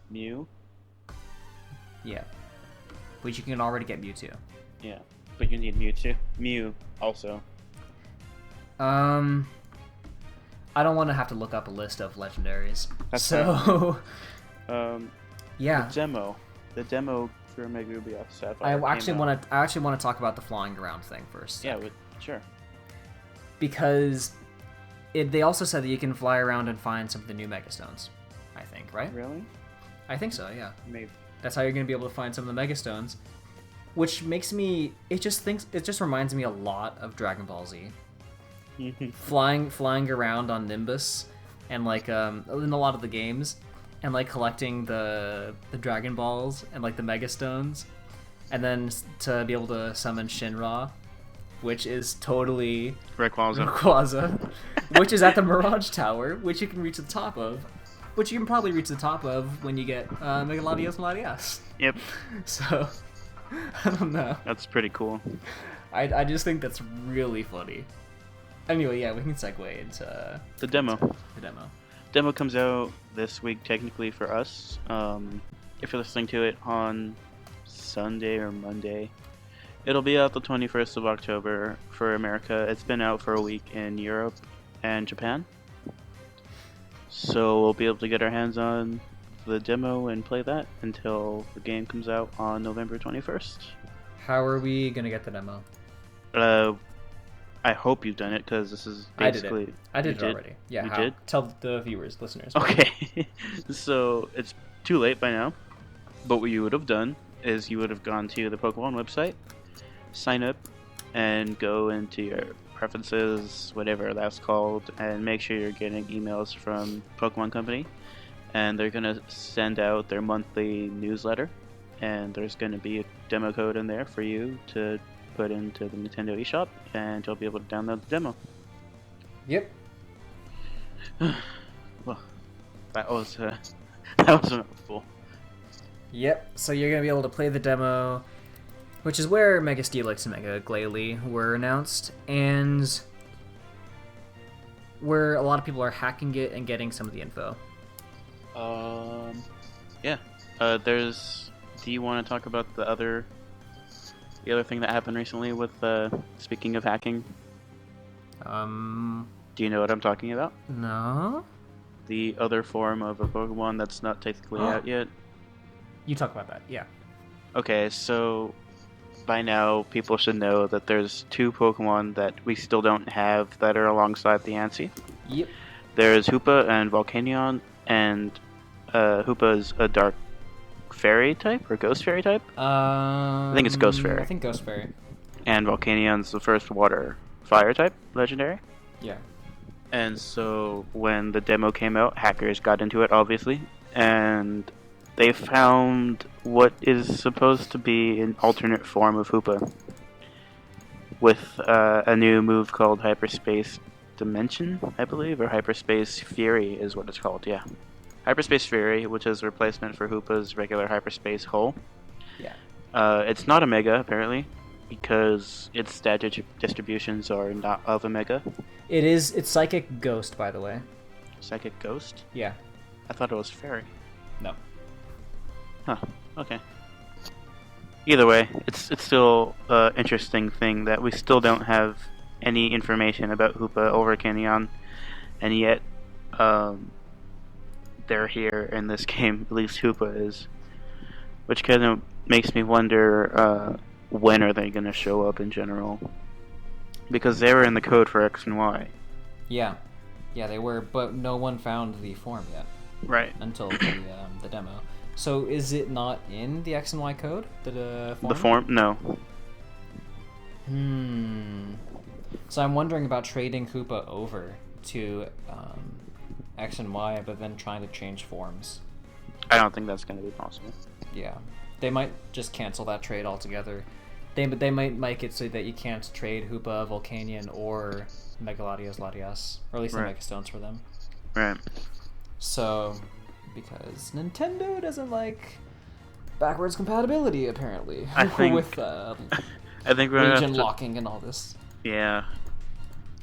Mew. Yeah, but you can already get Mewtwo. Yeah, but you need Mewtwo. Mew also. I don't want to have to look up a list of legendaries. That's so, yeah. The demo for Omega Ruby Alpha I Sapphire. actually want to talk about the flying around thing first. Yeah, sure. Because they also said that you can fly around and find some of the new Megastones. I think, right? Really? I think so. Yeah. Maybe. That's how you're gonna be able to find some of the Megastones, which makes me. It just reminds me a lot of Dragon Ball Z. flying around on Nimbus, and like in a lot of the games, and like collecting the Dragon Balls and like the Megastones, and then to be able to summon Shinra, which is totally Rayquaza, which is at the Mirage Tower, which you can reach the top of, which you can probably reach the top of when you get Mega Latios and Latias. Yep. So, I don't know. That's pretty cool. I just think that's really funny. Anyway, yeah, we can segue into The demo. the demo. Demo comes out this week, technically, for us. If you're listening to it on Sunday or Monday, it'll be out the 21st of October for America. It's been out for a week in Europe and Japan. So we'll be able to get our hands on the demo and play that until the game comes out on November 21st. How are we gonna get the demo? I hope you've done it, because this is basically... I did it already. Yeah, You how? did? Tell the viewers, listeners. Okay. So it's too late by now. But what you would have done is you would have gone to the Pokemon website, sign up, and go into your preferences, whatever that's called, and make sure you're getting emails from Pokemon Company. And they're going to send out their monthly newsletter. And there's going to be a demo code in there for you to put into the Nintendo eShop, and you'll be able to download the demo. Yep. Well, that was a mouthful. Yep. So you're gonna be able to play the demo, which is where Mega Steelix and Mega Glalie were announced, and where a lot of people are hacking it and getting some of the info. Yeah. Do you want to talk about the other thing that happened recently with, speaking of hacking? Do you know what I'm talking about? No? The other form of a Pokemon that's not technically out yet? You talk about that, yeah. Okay, so by now people should know that there's two Pokemon that we still don't have that are alongside the Diancie. Yep. There's Hoopa and Volcanion, and Hoopa is a dark fairy type or ghost fairy type. I think it's ghost fairy. I think ghost fairy. And Volcanion's the first water fire type legendary. Yeah. And so when the demo came out, hackers got into it, obviously, and they found what is supposed to be an alternate form of Hoopa with a new move called Hyperspace Dimension, I believe, or Hyperspace Fury is what it's called, yeah. Hyperspace Fury, which is a replacement for Hoopa's regular Hyperspace Hull. Yeah. It's not a Mega, apparently, because its stat distributions are not of a Mega. It's Psychic Ghost, by the way. Psychic Ghost? Yeah. I thought it was Fairy. No. Huh, okay. Either way, it's still an interesting thing that we still don't have any information about Hoopa or Canyon, and yet they're here in this game, at least Hoopa is. Which kind of makes me wonder when are they going to show up in general. Because they were in the code for X and Y. Yeah. Yeah, they were, but no one found the form yet. Right. Until the demo. So is it not in the X and Y code? The form? The form? No. So I'm wondering about trading Hoopa over to X and Y, but then trying to change forms. I don't think that's going to be possible. Yeah. They might just cancel that trade altogether. They might make it so that you can't trade Hoopa, Volcanion, or Megaladios Latias. Or at least the Mega Stones for them. Right. So, because Nintendo doesn't like backwards compatibility, apparently. I think, with I think we're region locking and all this. Yeah.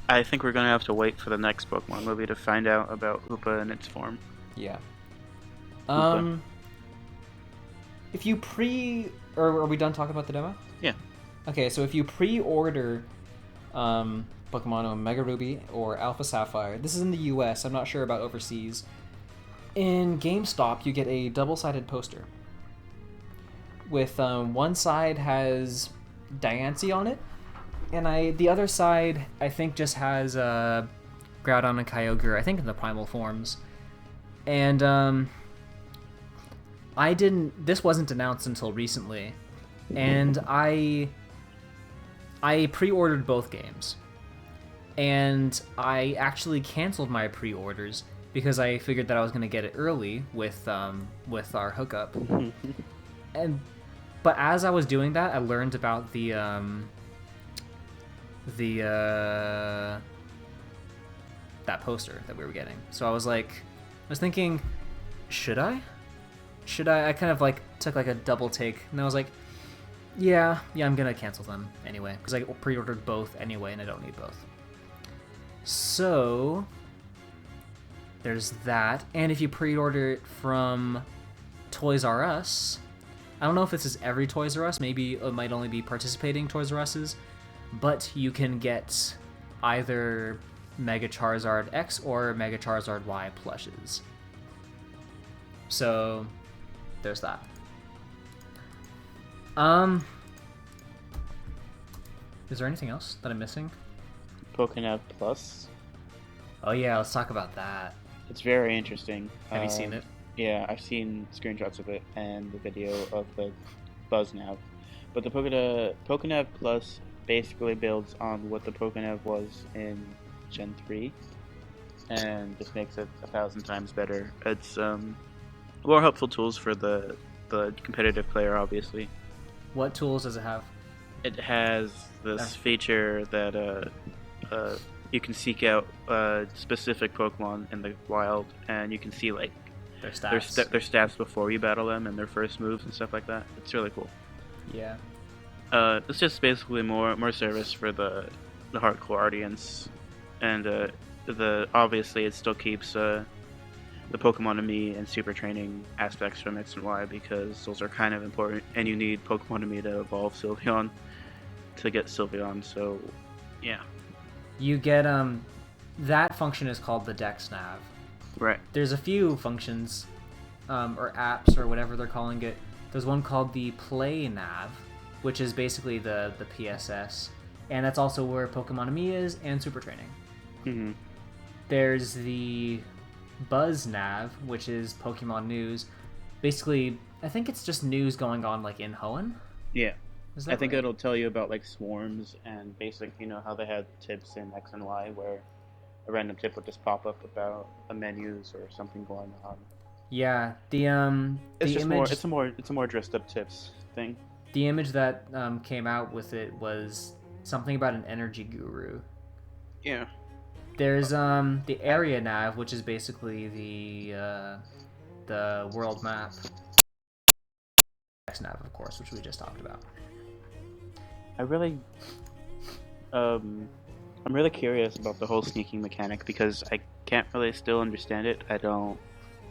I think we're going to have to wait for the next Pokemon movie to find out about Hoopa and its form. Yeah. Hoopa. If you or are we done talking about the demo? Yeah. Okay, so if you pre-order Pokemon Omega Ruby or Alpha Sapphire, this is in the US, I'm not sure about overseas. In GameStop, you get a double-sided poster. With one side has Diancie on it, and the other side I think just has Groudon and Kyogre, I think in the primal forms. And this wasn't announced until recently, and I pre-ordered both games, and I actually canceled my pre-orders because I figured that I was going to get it early with our hookup. But as I was doing that, I learned about that poster that we were getting. So I was thinking, should I? I kind of took a double take, and I was like, yeah, I'm gonna cancel them anyway, because I pre-ordered both anyway, and I don't need both. So there's that, and if you pre-order it from Toys R Us, I don't know if this is every Toys R Us, maybe it might only be participating Toys R Us's, but you can get either Mega Charizard X or Mega Charizard Y plushes. So there's that. Is there anything else that I'm missing? Pokemon Plus. Oh yeah, let's talk about that. It's very interesting. Have you seen it? Yeah, I've seen screenshots of it and the video of the BuzzNav. But the Pokemon Plus basically builds on what the Pokemon was in Gen 3 and just makes it 1,000 times better. It's more helpful tools for the competitive player, obviously. What tools does it have? It has this feature that you can seek out specific Pokemon in the wild, and you can see their stats. Their stats before you battle them and their first moves and stuff like that. It's really cool. Yeah. It's just basically more service for the hardcore audience, and obviously it still keeps the Pokemon to Me and Super Training aspects from X and Y, because those are kind of important, and you need Pokemon to Me to evolve Sylveon to get Sylveon, so yeah. You get, that function is called the Dex Nav. Right. There's a few functions, or apps, or whatever they're calling it, There's one called the Play Nav, which is basically the PSS, and that's also where Pokemon Me is and Super Training. Mm-hmm. There's the Buzz Nav, which is Pokemon news. Basically, I think it's just news going on like in Hoenn. Yeah. Is that I think right? it'll tell you about like swarms and basic, how they had tips in X and Y where a random tip would just pop up about a menus or something going on. Yeah, It's the just image it's a more dressed up tips thing. the image that came out with it was something about an energy guru. Yeah. There's the area nav, which is basically the world map. X nav, of course, which we just talked about. I'm really curious about the whole sneaking mechanic because I can't really still understand it. I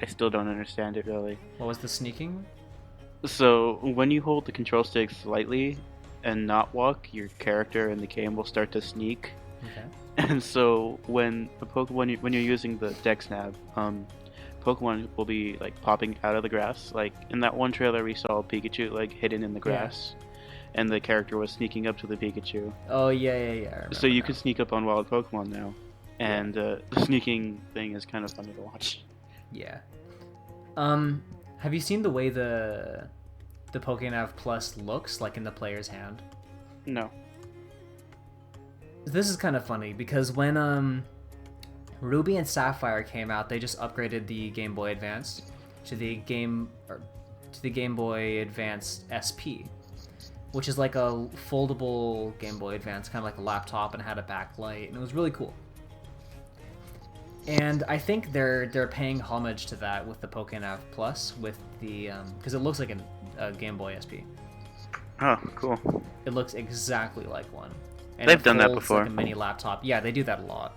still don't understand it really. What was the sneaking? So when you hold the control stick slightly and not walk, your character in the game will start to sneak. Okay. And so when when you're using the Dex nav, Pokemon will be like popping out of the grass. Like in that one trailer, we saw Pikachu like hidden in the grass, and the character was sneaking up to the Pikachu. Oh yeah. So you can sneak up on wild Pokemon now, and the sneaking thing is kind of funny to watch. Yeah. Have you seen the way the Pokénav Plus looks like in the player's hand? No. This is kind of funny because when Ruby and Sapphire came out, they just upgraded the Game Boy Advance to the Game Boy Advance SP, which is like a foldable Game Boy Advance, kind of like a laptop, and had a backlight, and it was really cool. And I think they're paying homage to that with the Pokénav Plus, with the because it looks like a Game Boy SP. Oh, cool. It looks exactly like one. And They've it done that folds before. like a mini laptop. Yeah, they do that a lot.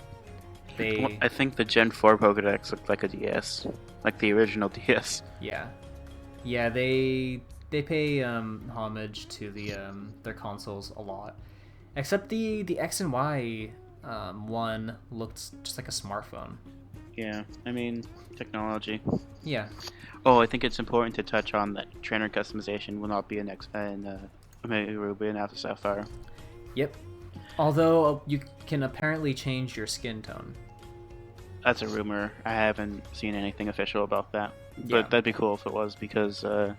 Well, I think the Gen 4 Pokedex looked like a DS, like the original DS. Yeah, they pay homage to the their consoles a lot, except the X and Y one looked just like a smartphone. Yeah, I mean, technology. Yeah. Oh, I think it's important to touch on that trainer customization will not be in Ruby and Alpha Sapphire. Yep. Although you can apparently change your skin tone. That's a rumor. I haven't seen anything official about that. But Yeah. that'd be cool if it was because, I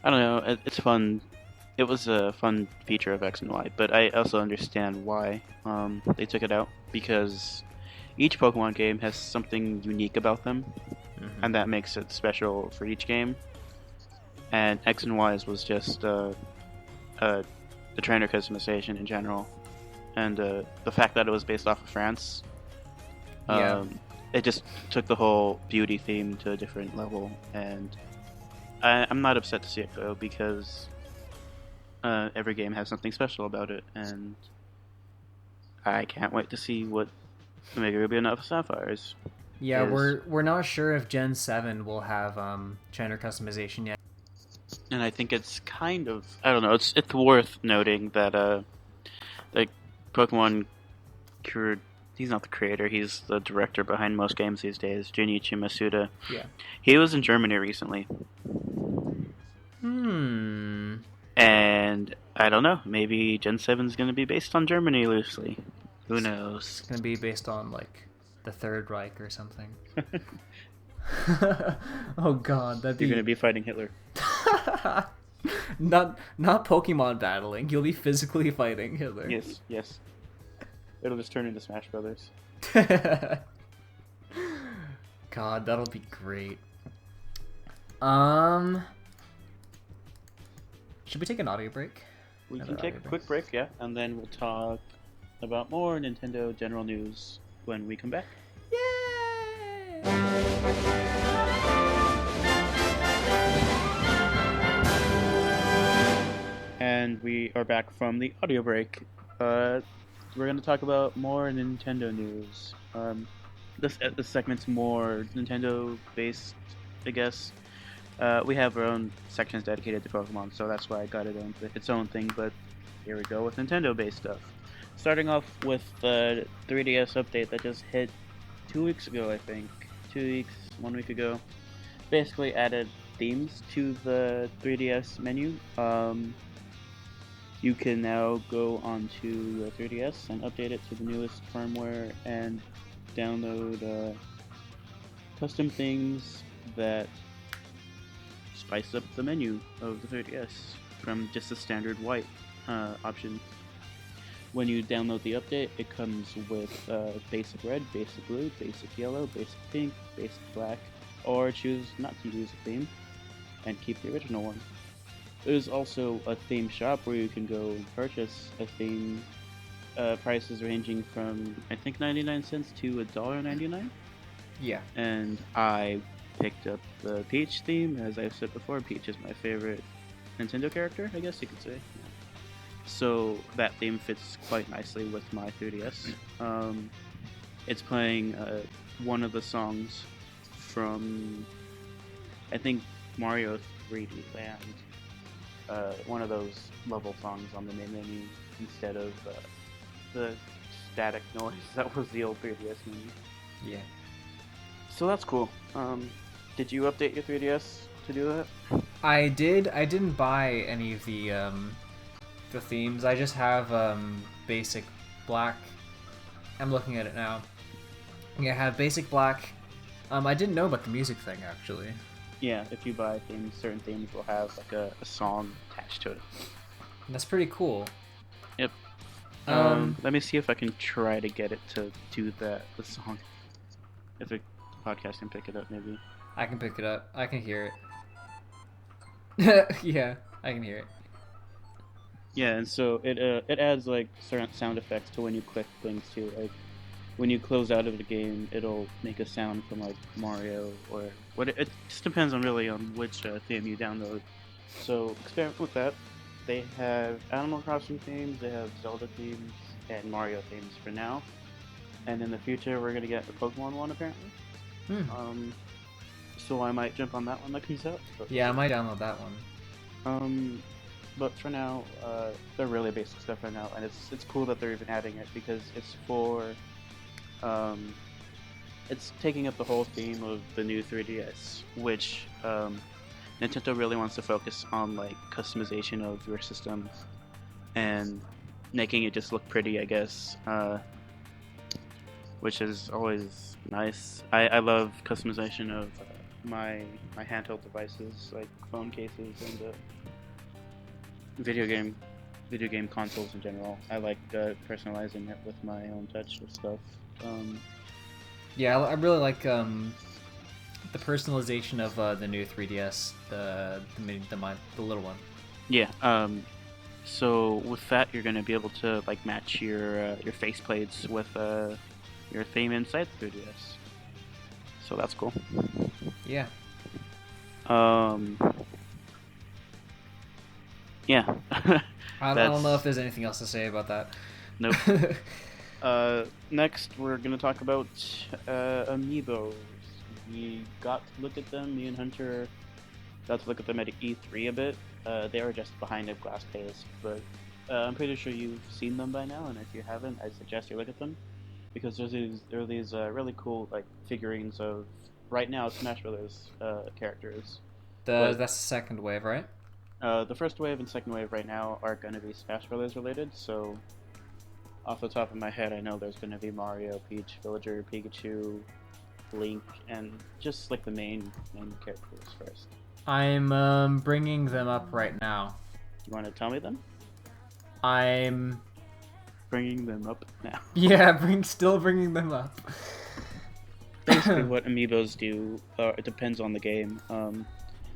don't know, it's fun. It was a fun feature of X and Y, but I also understand why they took it out because each Pokemon game has something unique about them, and that makes it special for each game. And X and Y's was just the trainer customization in general, and the fact that it was based off of France. It just took the whole beauty theme to a different level, and I'm not upset to see it go because every game has something special about it, and I can't wait to see what Omega Ruby and Alpha Sapphire is. Yeah, we're not sure if Gen 7 will have trainer customization yet. And I think it's kind of, I don't know, it's worth noting that like Pokemon he's not the creator, he's the director behind most games these days, Junichi Masuda. Yeah. He was in Germany recently. And I don't know, maybe Gen 7 is going to be based on Germany loosely. Who knows? It's going to be based on like the Third Reich or something. Oh god, You're going to be fighting Hitler. not Pokemon battling. You'll be physically fighting Hitler. Yes. It'll just turn into Smash Brothers. God, that'll be great. Should we take an audio break? We Another can take a audio quick break, yeah, and then we'll talk about more Nintendo general news when we come back. Yay! And we are back from the audio break. We're going to talk about more Nintendo news. This segment's more Nintendo-based, I guess. We have our own sections dedicated to Pokemon, so that's why I got its own thing, but here we go with Nintendo-based stuff. Starting off with the 3DS update that just hit 2 weeks ago, I think. 2 weeks, 1 week ago. Basically added themes to the 3DS menu. You can now go onto your 3DS and update it to the newest firmware and download custom things that spice up the menu of the 3DS from just the standard white option. When you download the update, it comes with basic red, basic blue, basic yellow, basic pink, basic black, or choose not to use a theme and keep the original one. There's also a theme shop where you can go and purchase a theme. Prices ranging from I think 99 cents to $1.99. Yeah. And I picked up the Peach theme. As I've said before, Peach is my favorite Nintendo character, I guess you could say. So that theme fits quite nicely with my 3DS. It's playing one of the songs from, I think, Mario 3D Land. One of those level songs on the main menu instead of the static noise that was the old 3DS menu. Yeah. So that's cool. Did you update your 3DS to do that? I did. I didn't buy any of the themes. I just have basic black. I'm looking at it now. Yeah, I have basic black. I didn't know about the music thing actually. Yeah, if you buy themes, certain themes will have like a song attached to it. That's pretty cool. Yep. Let me see if I can try to get it to do the song. If the podcast can pick it up, maybe. I can pick it up. I can hear it. Yeah, I can hear it. Yeah, and so it adds like certain sound effects to when you click things too. Like when you close out of the game, it'll make a sound from like Mario or what. It just depends on really on which theme you download. So experiment with that. They have Animal Crossing themes, they have Zelda themes, and Mario themes for now. And in the future, we're gonna get the Pokemon one apparently. So I might jump on that one that comes out. Yeah, I might download that one. But for now, they're really basic stuff right now, and it's cool that they're even adding it because it's for, it's taking up the whole theme of the new 3DS, which Nintendo really wants to focus on like customization of your system and making it just look pretty, I guess, which is always nice. I love customization of my handheld devices, like phone cases and video game consoles in general. I like personalizing it with my own touch of stuff. Yeah, I really like the personalization of the new 3DS, the little one. Yeah. So with that, you're gonna be able to like match your faceplates with your theme inside the 3DS. So that's cool. Yeah. Yeah. I don't know if there's anything else to say about that. Nope. Next, we're going to talk about amiibos. We got to look at them. Me and Hunter got to look at them at E3 a bit. They are just behind a glass case, but I'm pretty sure you've seen them by now, and if you haven't, I suggest you look at them. Because there are these really cool like figurines of, right now, Smash Brothers characters. That's the second wave, right? The first wave and second wave right now are going to be Smash Brothers related, so off the top of my head I know there's going to be Mario, Peach, Villager, Pikachu, Link, and just like the main characters first. I'm bringing them up right now. You want to tell me them? I'm bringing them up now. Yeah, still bringing them up. Basically what amiibos do, it depends on the game.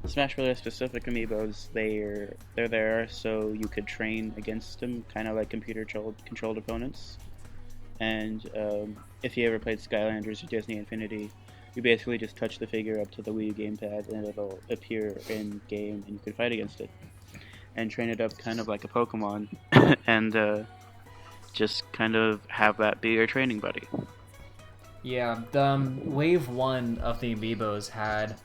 Smash Bros. Specific amiibos, they're there so you could train against them, kind of like computer-controlled opponents. And if you ever played Skylanders or Disney Infinity, you basically just touch the figure up to the Wii gamepad and it'll appear in-game and you can fight against it. And train it up kind of like a Pokemon, and just kind of have that be your training buddy. Yeah, the wave 1 of the amiibos had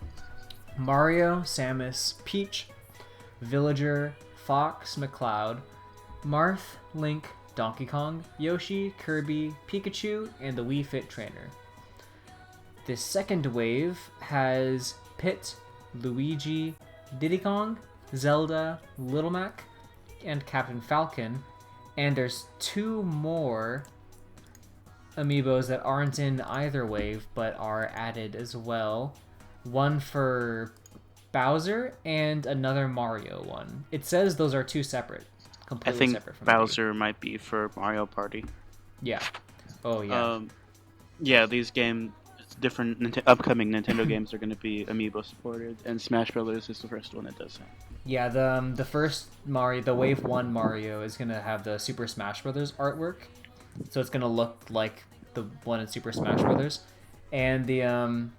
Mario, Samus, Peach, Villager, Fox, McCloud, Marth, Link, Donkey Kong, Yoshi, Kirby, Pikachu, and the Wii Fit Trainer. The second wave has Pit, Luigi, Diddy Kong, Zelda, Little Mac, and Captain Falcon. And there's 2 more amiibos that aren't in either wave but are added as well. One for Bowser and another Mario one. It says those are 2 separate, I completely think separate from Bowser might be for Mario Party. Yeah. Oh yeah. Yeah, these different upcoming Nintendo games are going to be amiibo supported, and Smash Brothers is the first one that does that. Yeah, the first Mario, the Wave 1 Mario is gonna have the Super Smash Brothers artwork, so it's gonna look like the one in Super Smash Brothers, and the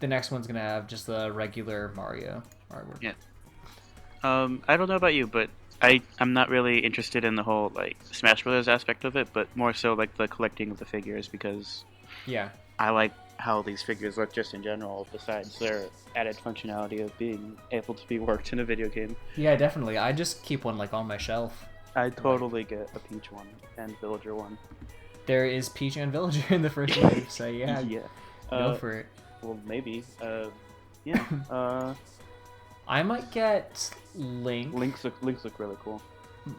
next one's gonna have just the regular Mario artwork. Yeah. I don't know about you, but I'm not really interested in the whole like Smash Brothers aspect of it, but more so like the collecting of the figures, because Yeah. I like how these figures look just in general, besides their added functionality of being able to be worked in a video game. Yeah, definitely. I just keep one like on my shelf. I'd totally get a Peach one and Villager one. There is Peach and Villager in the first wave, so yeah, Yeah. go for it. Well, maybe. Yeah. I might get Link. Links look really cool.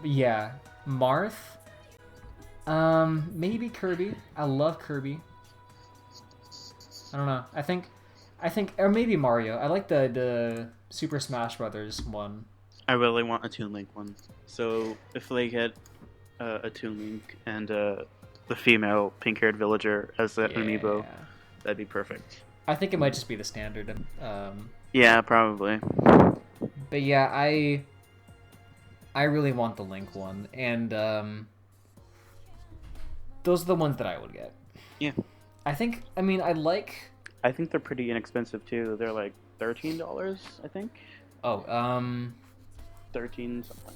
Yeah, Marth. Maybe Kirby. I love Kirby. I don't know. I think, or maybe Mario. I like the Super Smash Brothers one. I really want a Toon Link one. So if they get a Toon Link and the female pink-haired villager as the amiibo, that'd be perfect. I think it might just be the standard. Yeah, probably. But yeah, I really want the Link one, and those are the ones that I would get. Yeah. I think they're pretty inexpensive too. They're like $13, I think. Oh, 13 something.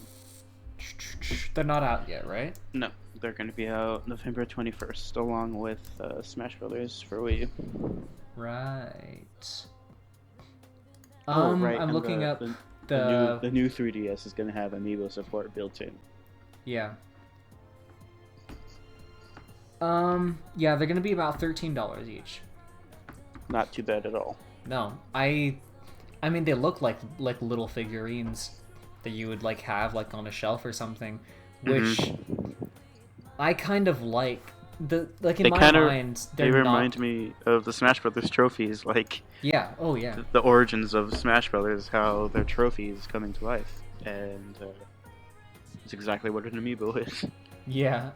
They're not out yet, right? No, they're going to be out November 21st, along with Smash Brothers for Wii. Right. Right. I'm and looking up the new 3DS is going to have amiibo support built in. Yeah. Yeah, they're gonna be about $13 each. Not too bad at all. No, I mean they look like little figurines that you would like have like on a shelf or something, which I kind of like. In my mind, they remind me of the Smash Brothers trophies, like yeah, oh yeah, the origins of Smash Brothers, how their trophies coming to life, and it's exactly what an amiibo is. Yeah,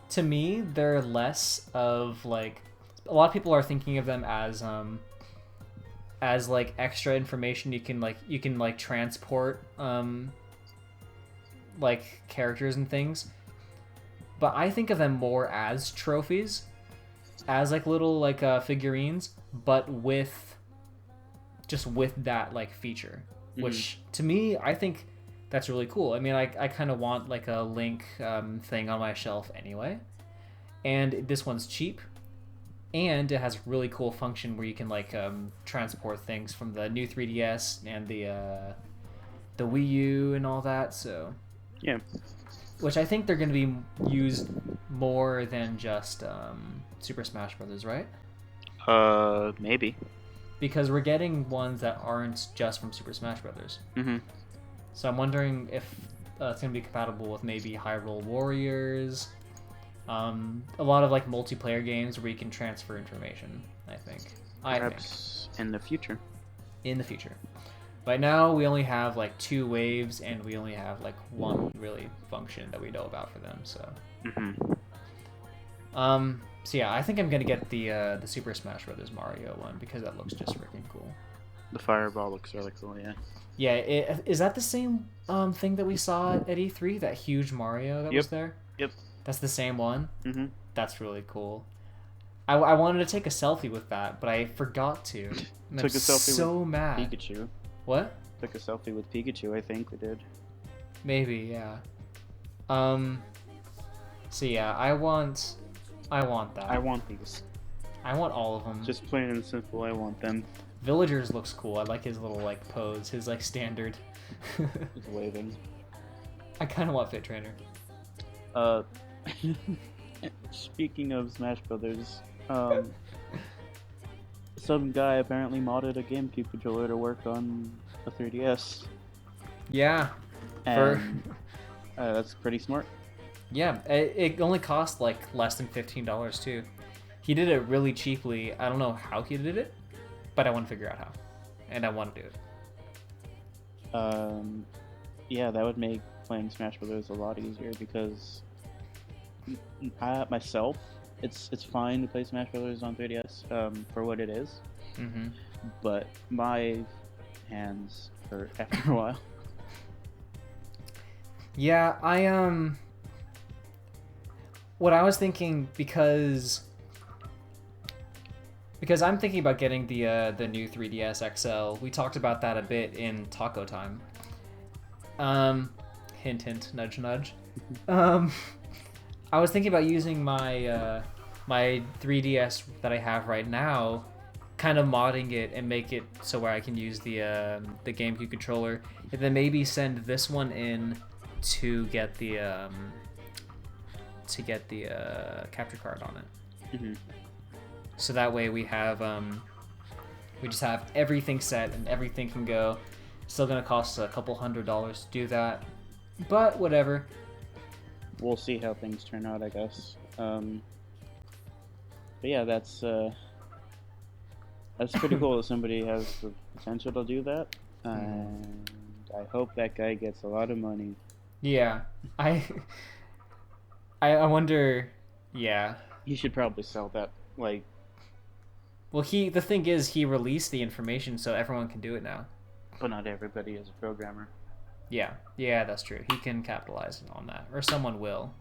to me, they're less of like, a lot of people are thinking of them as like extra information you can transport like characters and things. But I think of them more as trophies, as like little like figurines, but with that like feature, which to me I think that's really cool. I mean, I kind of want like a Link thing on my shelf anyway. And this one's cheap, and it has really cool function where you can like transport things from the new 3DS and the Wii U and all that. So yeah, which I think they're going to be used more than just Super Smash Brothers, right? Maybe. Because we're getting ones that aren't just from Super Smash Brothers. Mm-hmm. So I'm wondering if it's going to be compatible with maybe Hyrule Warriors, a lot of like multiplayer games where you can transfer information. I think. Perhaps in the future. In the future. Right now we only have like 2 waves, and we only have like 1 really function that we know about for them. So. So yeah, I think I'm gonna get the Super Smash Brothers Mario one because that looks just freaking cool. The fireball looks really cool, yeah. Yeah, is that the same thing that we saw at E3? That huge Mario that was there? Yep. That's the same one? Mm-hmm. That's really cool. I wanted to take a selfie with that, but I forgot to. And Took I'm a selfie so with mad. Pikachu. What? Took a selfie with Pikachu, I think we did. Maybe, yeah. So yeah, I want that. I want these. I want all of them. Just plain and simple, I want them. Villagers looks cool. I like his little like pose, his like standard. He's waving. I kind of want Fit Trainer. Speaking of Smash Brothers, some guy apparently modded a GameCube controller to work on a 3DS. Yeah. And that's pretty smart. Yeah, it only cost like less than $15 too. He did it really cheaply. I don't know how he did it, but I want to figure out how, and I want to do it. Yeah, that would make playing Smash Brothers a lot easier because myself, it's fine to play Smash Brothers on 3DS for what it is, but my hands hurt after a while. Yeah, what I was thinking, because I'm thinking about getting the new 3DS XL. We talked about that a bit in Taco Time. Hint, hint, nudge, nudge. I was thinking about using my my 3DS that I have right now, kind of modding it and make it so where I can use the GameCube controller, and then maybe send this one in to get the capture card on it. So that way we have we just have everything set and everything can go. Still gonna cost a couple $100 to do that, but whatever. We'll see how things turn out, I guess. But yeah, that's pretty cool that somebody has the potential to do that, and I hope that guy gets a lot of money. Yeah, I wonder. Yeah, he should probably sell that. Like, well, the thing is, he released the information so everyone can do it now. But not everybody is a programmer. Yeah, that's true. He can capitalize on that, or someone will.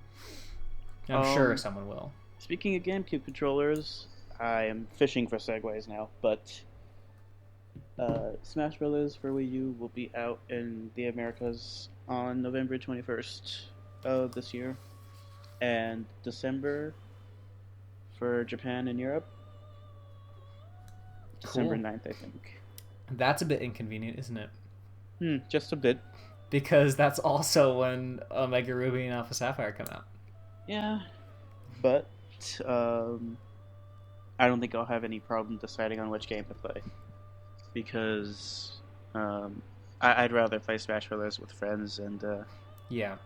I'm sure someone will. Speaking of GameCube controllers, I am fishing for segues now, but Smash Brothers for Wii U will be out in the Americas on November 21st of this year, and December for Japan and Europe. December 9th, I think. That's a bit inconvenient, isn't it? Just a bit. Because that's also when Omega Ruby and Alpha Sapphire come out. Yeah, but I don't think I'll have any problem deciding on which game to play. Because I'd rather play Smash Brothers with friends, and yeah,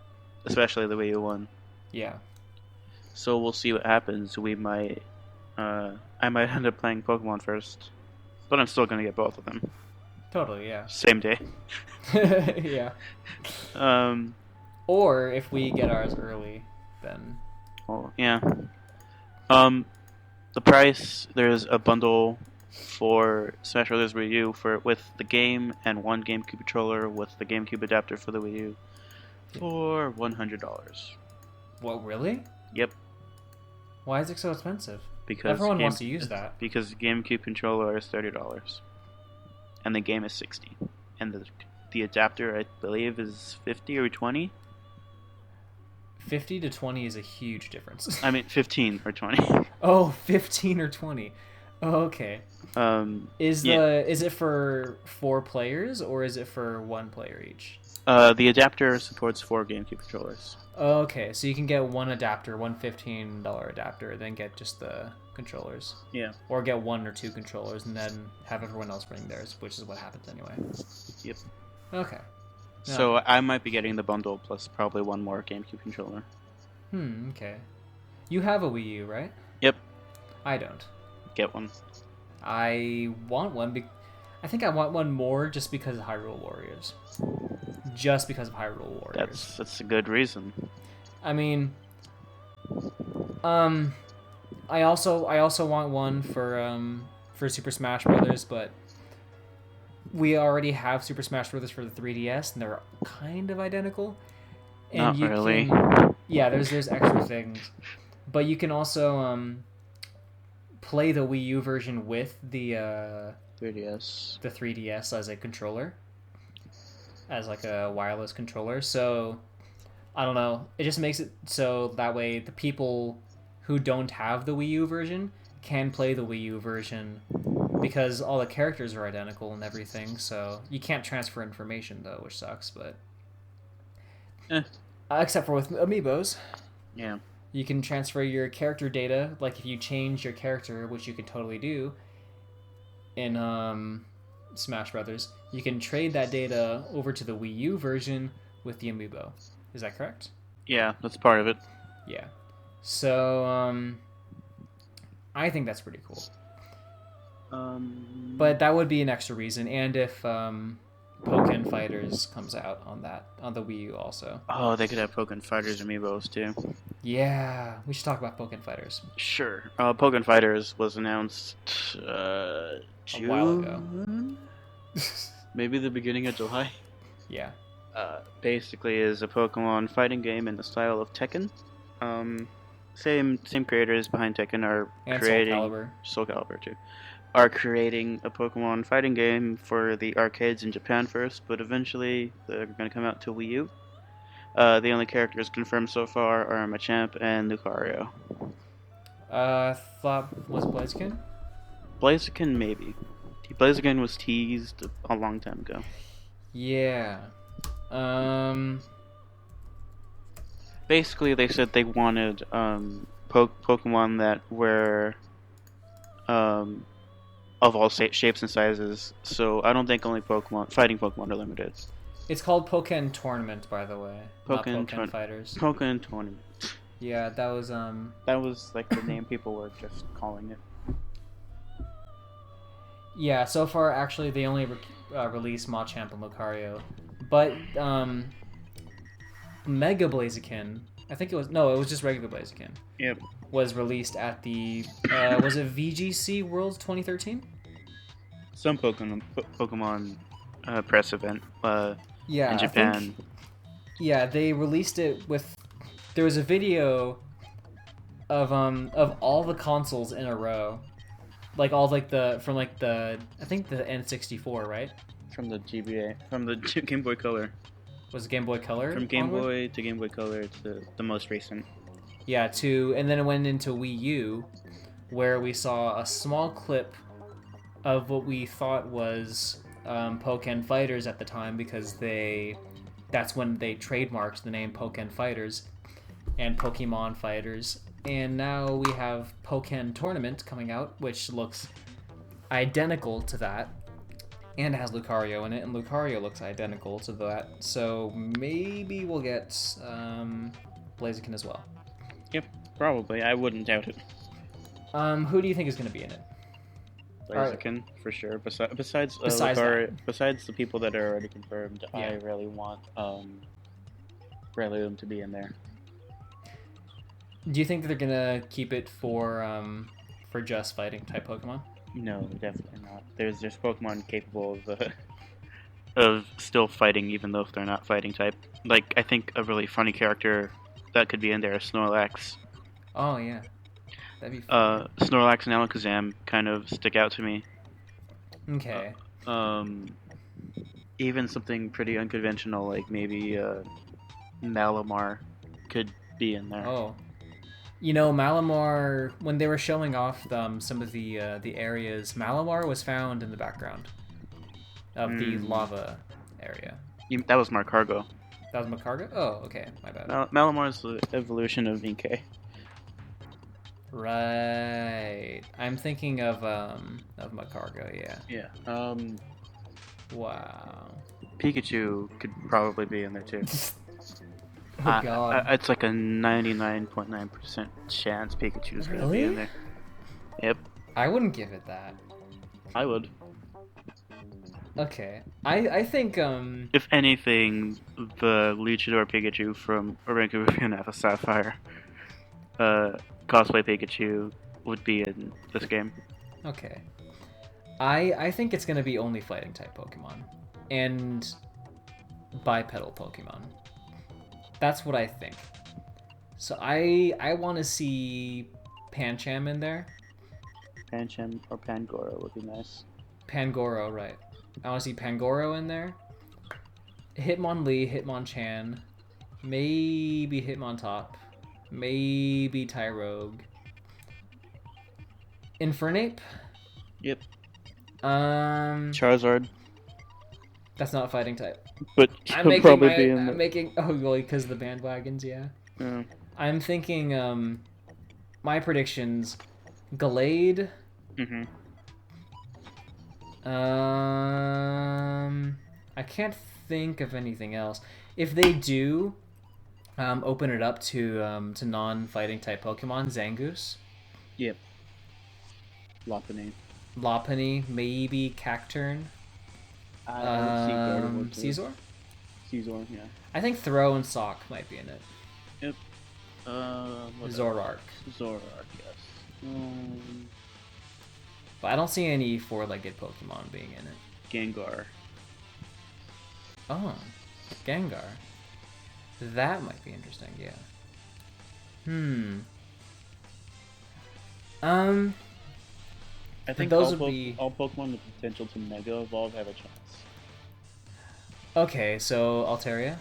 especially the Wii U one. Yeah. So we'll see what happens. I might end up playing Pokemon first, but I'm still gonna get both of them. Totally, yeah. Same day. Yeah. Or if we get ours early, then. Oh yeah. The price, there's a bundle for Smash Bros. Wii U with the game and one GameCube controller with the GameCube adapter for the Wii U for $100. What, really? Yep. Why is it so expensive? Because everyone wants to use that. Because the GameCube controller is $30, and the game is $60, and the adapter, I believe, is $50 or $20. 50 to 20 is a huge difference. I mean, 15 or 20. Oh, 15 or 20. Oh, okay. Is it for 4 players or is it for 1 player each? The adapter supports 4 GameCube controllers. Okay, so you can get one adapter, one $15 adapter, then get just the controllers. Yeah. Or get 1 or 2 controllers and then have everyone else bring theirs, which is what happens anyway. Yep. Okay. So I might be getting the bundle plus probably 1 more GameCube controller. Okay. You have a Wii U, right? Yep. I don't. Get one. I want one. I think I want one more just because of Hyrule Warriors. Just because of Hyrule Warriors. That's a good reason. I mean, I also want one for Super Smash Brothers, but we already have Super Smash Brothers for the 3DS, and they're kind of identical. And Not really. Yeah, there's extra things, but you can also play the Wii U version with the 3DS. The 3DS as a controller, as like a wireless controller. So I don't know. It just makes it so that way the people who don't have the Wii U version can play the Wii U version because all the characters are identical and everything. So you can't transfer information though, which sucks. But except for with amiibos. Yeah. You can transfer your character data, like if you change your character, which you can totally do, in Smash Brothers, you can trade that data over to the Wii U version with the amiibo. Is that correct? Yeah, that's part of it. Yeah. So I think that's pretty cool. But that would be an extra reason, and if Pokken Fighters comes out on the Wii U also. Oh, they could have Pokken Fighters amiibos too. Yeah, we should talk about Pokken Fighters. Sure. Pokken Fighters was announced A June? while ago. Maybe the beginning of July. Yeah. Basically is a Pokemon fighting game in the style of Tekken. Same creators behind Tekken are And creating Soul Calibur too. Are creating a Pokemon fighting game for the arcades in Japan first, but eventually they're going to come out to Wii U. The only characters confirmed so far are Machamp and Lucario. Thought was Blaziken? Blaziken, maybe. Blaziken was teased a long time ago. Yeah. Basically, they said they wanted Pokemon that were of all shapes and sizes. So I don't think only fighting Pokemon are limited. It's called Pokken Tournament, by the way. Not Pokken Pokken Fighters. Pokken Tournament. Yeah, that was That was like the name people were just calling it. Yeah, so far actually they only released Machamp and Lucario, but Mega Blaziken, it was just regular Blaziken. Yep. Was released at the was it VGC Worlds 2013? Some Pokemon press event Yeah, in Japan. Yeah, they released it with. There was a video of all the consoles in a row, like all like the from like the I think the N64, right? From the Game Boy Color. Was it Game Boy Color? From Game onward? Boy to Game Boy Color to the most recent. Yeah, and then it went into Wii U, where we saw a small clip of what we thought was Pokken Fighters at the time, because that's when they trademarked the name Pokken Fighters and Pokemon Fighters. And now we have Pokken Tournament coming out, which looks identical to that, and it has Lucario in it, and Lucario looks identical to that. So maybe we'll get Blaziken as well. Yep, probably. I wouldn't doubt it. Who do you think is going to be in it? Blaziken, for sure. Besides the people that are already confirmed, yeah. I really want Breloom to be in there. Do you think that they're gonna keep it for just fighting type Pokemon? No, definitely not. There's Pokemon capable of still fighting, even though if they're not fighting type. Like, I think a really funny character that could be in there is Snorlax. Oh yeah, that'd be fun. Snorlax and Alakazam kind of stick out to me. Okay. Even something pretty unconventional, like maybe Malamar could be in there. Oh. You know, Malamar, when they were showing off some of the areas, Malamar was found in the background of the lava area. That was Markargo. That was Macargo? Oh, okay, my bad. Malamar is the evolution of Inkay. Right. I'm thinking of Macargo, yeah. Yeah. Wow. Pikachu could probably be in there too. Oh god. It's like a 99.9% chance Pikachu's gonna be in there. Yep. I wouldn't give it that. I would. Okay. I think if anything, the Luchador Pikachu from Orange Ruby Alpha Sapphire cosplay Pikachu would be in this game. Okay. I think it's gonna be only fighting type Pokemon. And bipedal Pokemon. That's what I think. So I want to see Pancham in there. Pancham or Pangoro would be nice. Pangoro, right. I want to see Pangoro in there. Hitmonlee, Hitmonchan. Maybe Hitmontop. Maybe Tyrogue. Infernape? Yep. Charizard. That's not fighting type. But I'm probably be in because of the bandwagons, yeah. I'm thinking my predictions: Gallade, I can't think of anything else. If they do open it up to non-fighting type Pokemon, Zangoose, Yep. Lopunny. Lopunny, maybe Cacturne, I would see Gardevoir too. Caesar. Caesar, yeah. I think Throw and Sock might be in it. Yep. Zoroark. Zoroark, yes. But I don't see any four-legged Pokemon being in it. Gengar. Oh, Gengar. That might be interesting, yeah. I think those all, would be... all Pokemon with potential to Mega Evolve have a chance. Okay, so Altaria?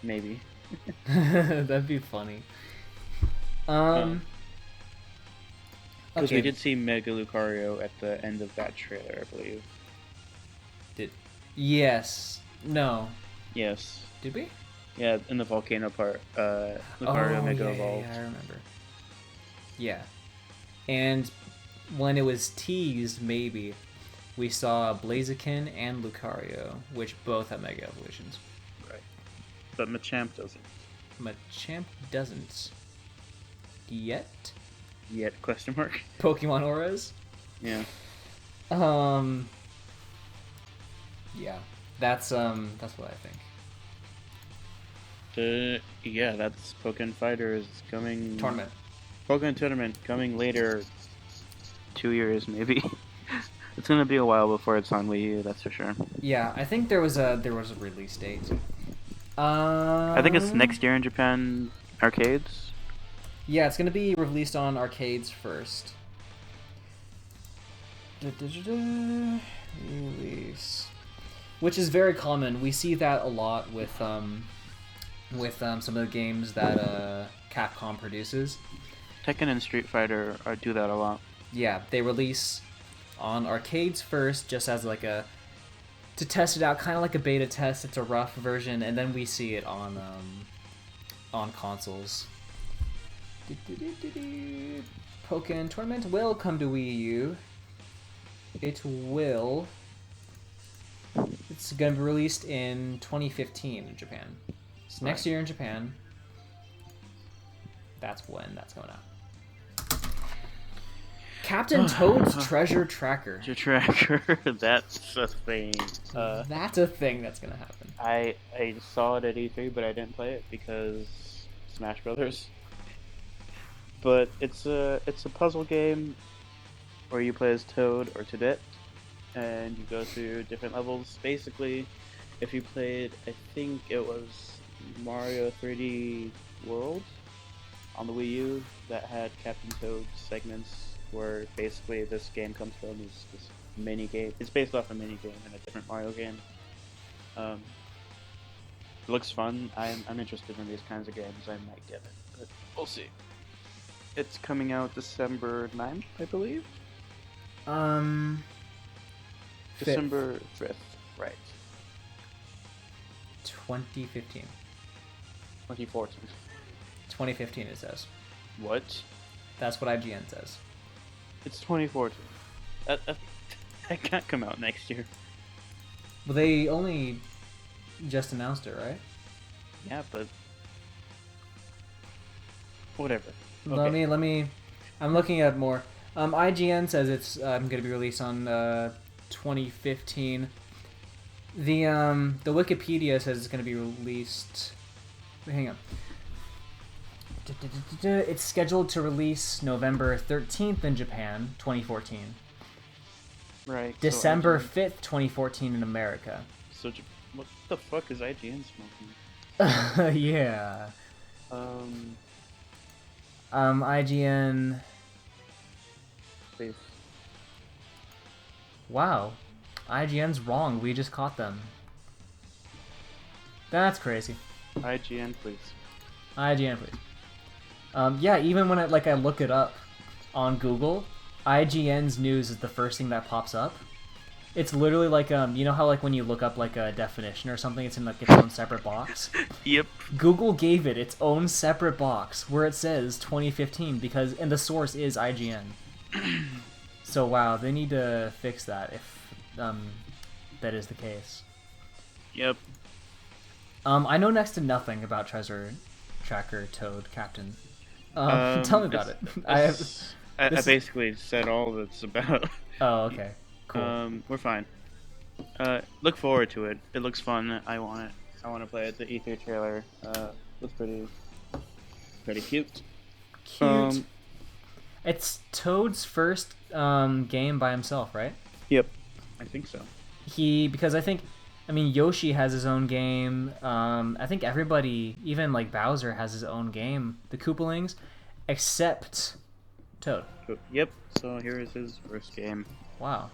Maybe. That'd be funny. Because Okay. we did see Mega Lucario at the end of that trailer, I believe. Yes. No. Yes. Did we? Yeah, in the volcano part, Lucario Mega Evolved. Yeah, I remember. Yeah. And when it was teased, maybe, we saw Blaziken and Lucario, which both have Mega Evolutions. Right. But Machamp doesn't. Machamp doesn't. Yet? Yet, question mark? Pokemon Auras? Yeah. Yeah. That's what I think. Yeah, that's Pokemon Fighters coming... Tournament. Pokemon Tournament coming later. 2 years, maybe. It's gonna be a while before it's on Wii U, that's for sure. Yeah, I think there was a release date. I think it's next year in Japan arcades. Yeah, it's gonna be released on arcades first. Release, which is very common. We see that a lot with some of the games that Capcom produces. Tekken and Street Fighter do that a lot. Yeah, they release on arcades first, just as like to test it out, kind of like a beta test. It's a rough version, and then we see it on consoles. Pokemon Tournament will come to Wii U. It will. It's going to be released in 2015 in Japan. So next year in Japan. That's when that's going out. Captain Toad's Treasure Tracker. Tracker, that's a thing. That's a thing that's going to happen. I saw it at E3, but I didn't play it because Smash Brothers. But it's a puzzle game where you play as Toad or Toadette, and you go through different levels. Basically, if you played, I think it was Mario 3D World on the Wii U that had Captain Toad segments, where basically this game comes from is this mini game. It's based off a mini game in a different Mario game. It looks fun. I'm interested in these kinds of games. I might get it, but we'll see. It's coming out December 9th, I believe. December 5th, right. 2015. 2014. 2015 it says. What? That's what IGN says. It's 2014. That can't come out next year. Well, they only just announced it, right? Yeah, but whatever. Okay. Let me. I'm looking at more. IGN says it's going to be released on 2015. The Wikipedia says it's going to be released. Hang on. It's scheduled to release November 13th in Japan, 2014. Right. December 5th, 2014 in America. So what the fuck is IGN smoking? Yeah. IGN. Space. Wow. IGN's wrong. We just caught them. That's crazy. IGN, please. IGN, please. Yeah, even when I look it up on Google, IGN's news is the first thing that pops up. It's literally like you know how like when you look up like a definition or something, it's in like its own separate box. Yep. Google gave it its own separate box where it says 2015 and the source is IGN. So wow, they need to fix that. that is the case. Yep. I know next to nothing about Treasure Tracker Toad Captain. Tell me about it. I basically said all that's about. Oh, okay. Cool. We're fine. Look forward to it. It looks fun. I want it. I want to play it. The E3 trailer looks pretty cute. Cute. It's Toad's first game by himself, right? Yep. I think so. Because I mean, Yoshi has his own game. I think everybody, even like Bowser, has his own game, the Koopalings, except Toad. Yep. So here is his first game. Wow.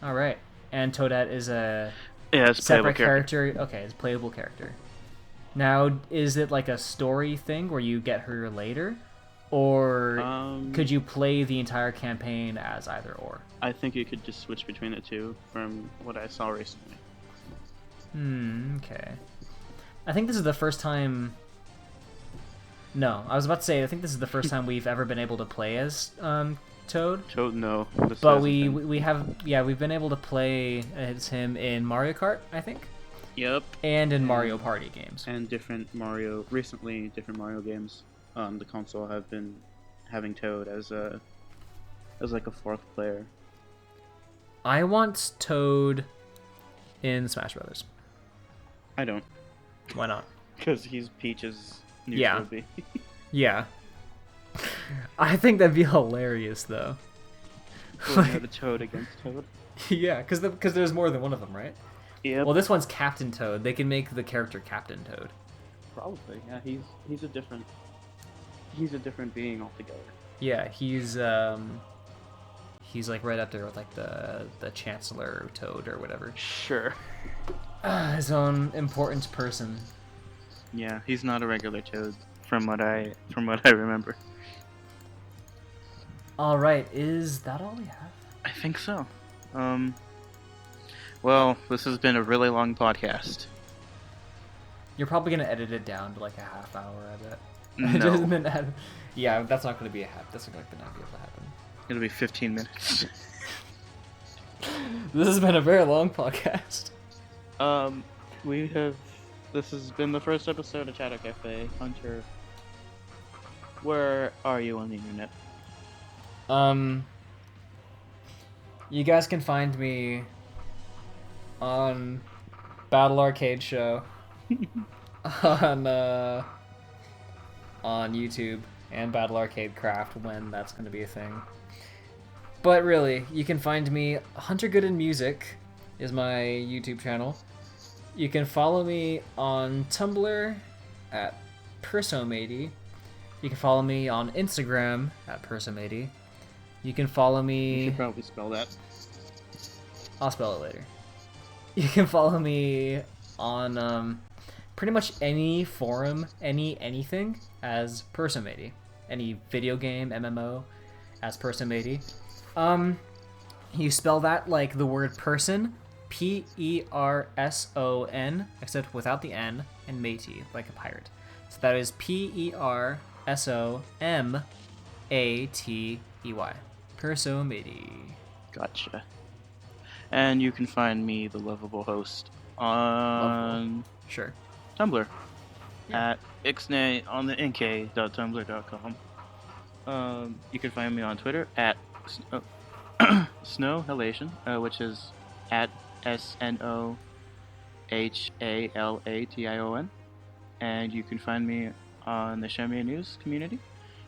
All right. And Toadette is a it's separate character. Okay, it's a playable character. Now, is it like a story thing where you get her later? Or could you play the entire campaign as either or? I think you could just switch between the two from what I saw recently. Okay. I think this is the first time... No, I was about to say, I think this is the first time we've ever been able to play as Toad. Toad, no. But we've been able to play as him in Mario Kart, I think. Yep. And in Mario Party games. And different Mario games on the console have been having Toad as like a fourth player. I want Toad in Smash Brothers. I don't. Why not? Because he's Peach's new trophy. Yeah. I think that'd be hilarious, though. The Toad against Toad. Yeah, because there's more than one of them, right? Yeah. Well, this one's Captain Toad. They can make the character Captain Toad. Probably, yeah. He's a different being altogether. Yeah, he's like right up there with like the Chancellor Toad or whatever. Sure. His own important person. Yeah, he's not a regular Toad, from what I remember. All right, is that all we have? I think so. Well, this has been a really long podcast. You're probably gonna edit it down to like a half hour, I bet. No. Yeah, that's not gonna be That's not gonna be able to happen. It'll be 15 minutes. This has been a very long podcast. This has been the first episode of Chatter Café. Hunter, where are you on the internet? You guys can find me on Battle Arcade Show on YouTube and Battle Arcade Craft when that's going to be a thing. But really, you can find me Hunter Good in Music is my YouTube channel. You can follow me on Tumblr at Persomady. You can follow me on Instagram at Persomady. You can follow me... You should probably spell that. I'll spell it later. You can follow me on pretty much any forum, anything as Persomady. Any video game, MMO, as Persomady. You spell that like the word person, P-E-R-S-O-N, except without the N, and matey, like a pirate. So that is P-E-R-S-O-M-A-T-E-Y. Persomady. Gotcha. And you can find me, the lovable host, on Sure. Tumblr at ixnay on the nk.tumblr.com. You can find me on Twitter at Snowhalation, which is at SNOHALATION. And you can find me on the Shemiya News community,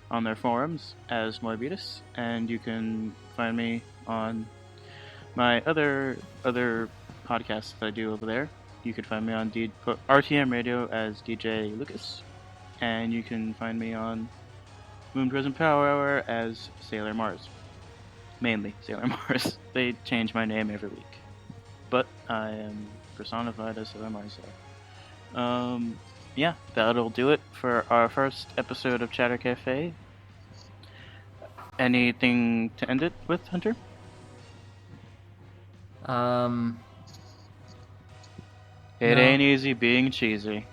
on their forums as Morbitus, and you can find me on my other podcasts that I do over there. You can find me on RTM Radio as DJ Lucas, and you can find me on Moon Prison Power Hour as Sailor Mars. Mainly Sailor Mars. They change my name every week, but I am personified as Sailor Mars. Yeah, that'll do it for our first episode of Chatter Café. Anything to end it with, Hunter? No. It ain't easy being cheesy.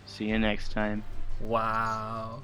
See you next time. Wow.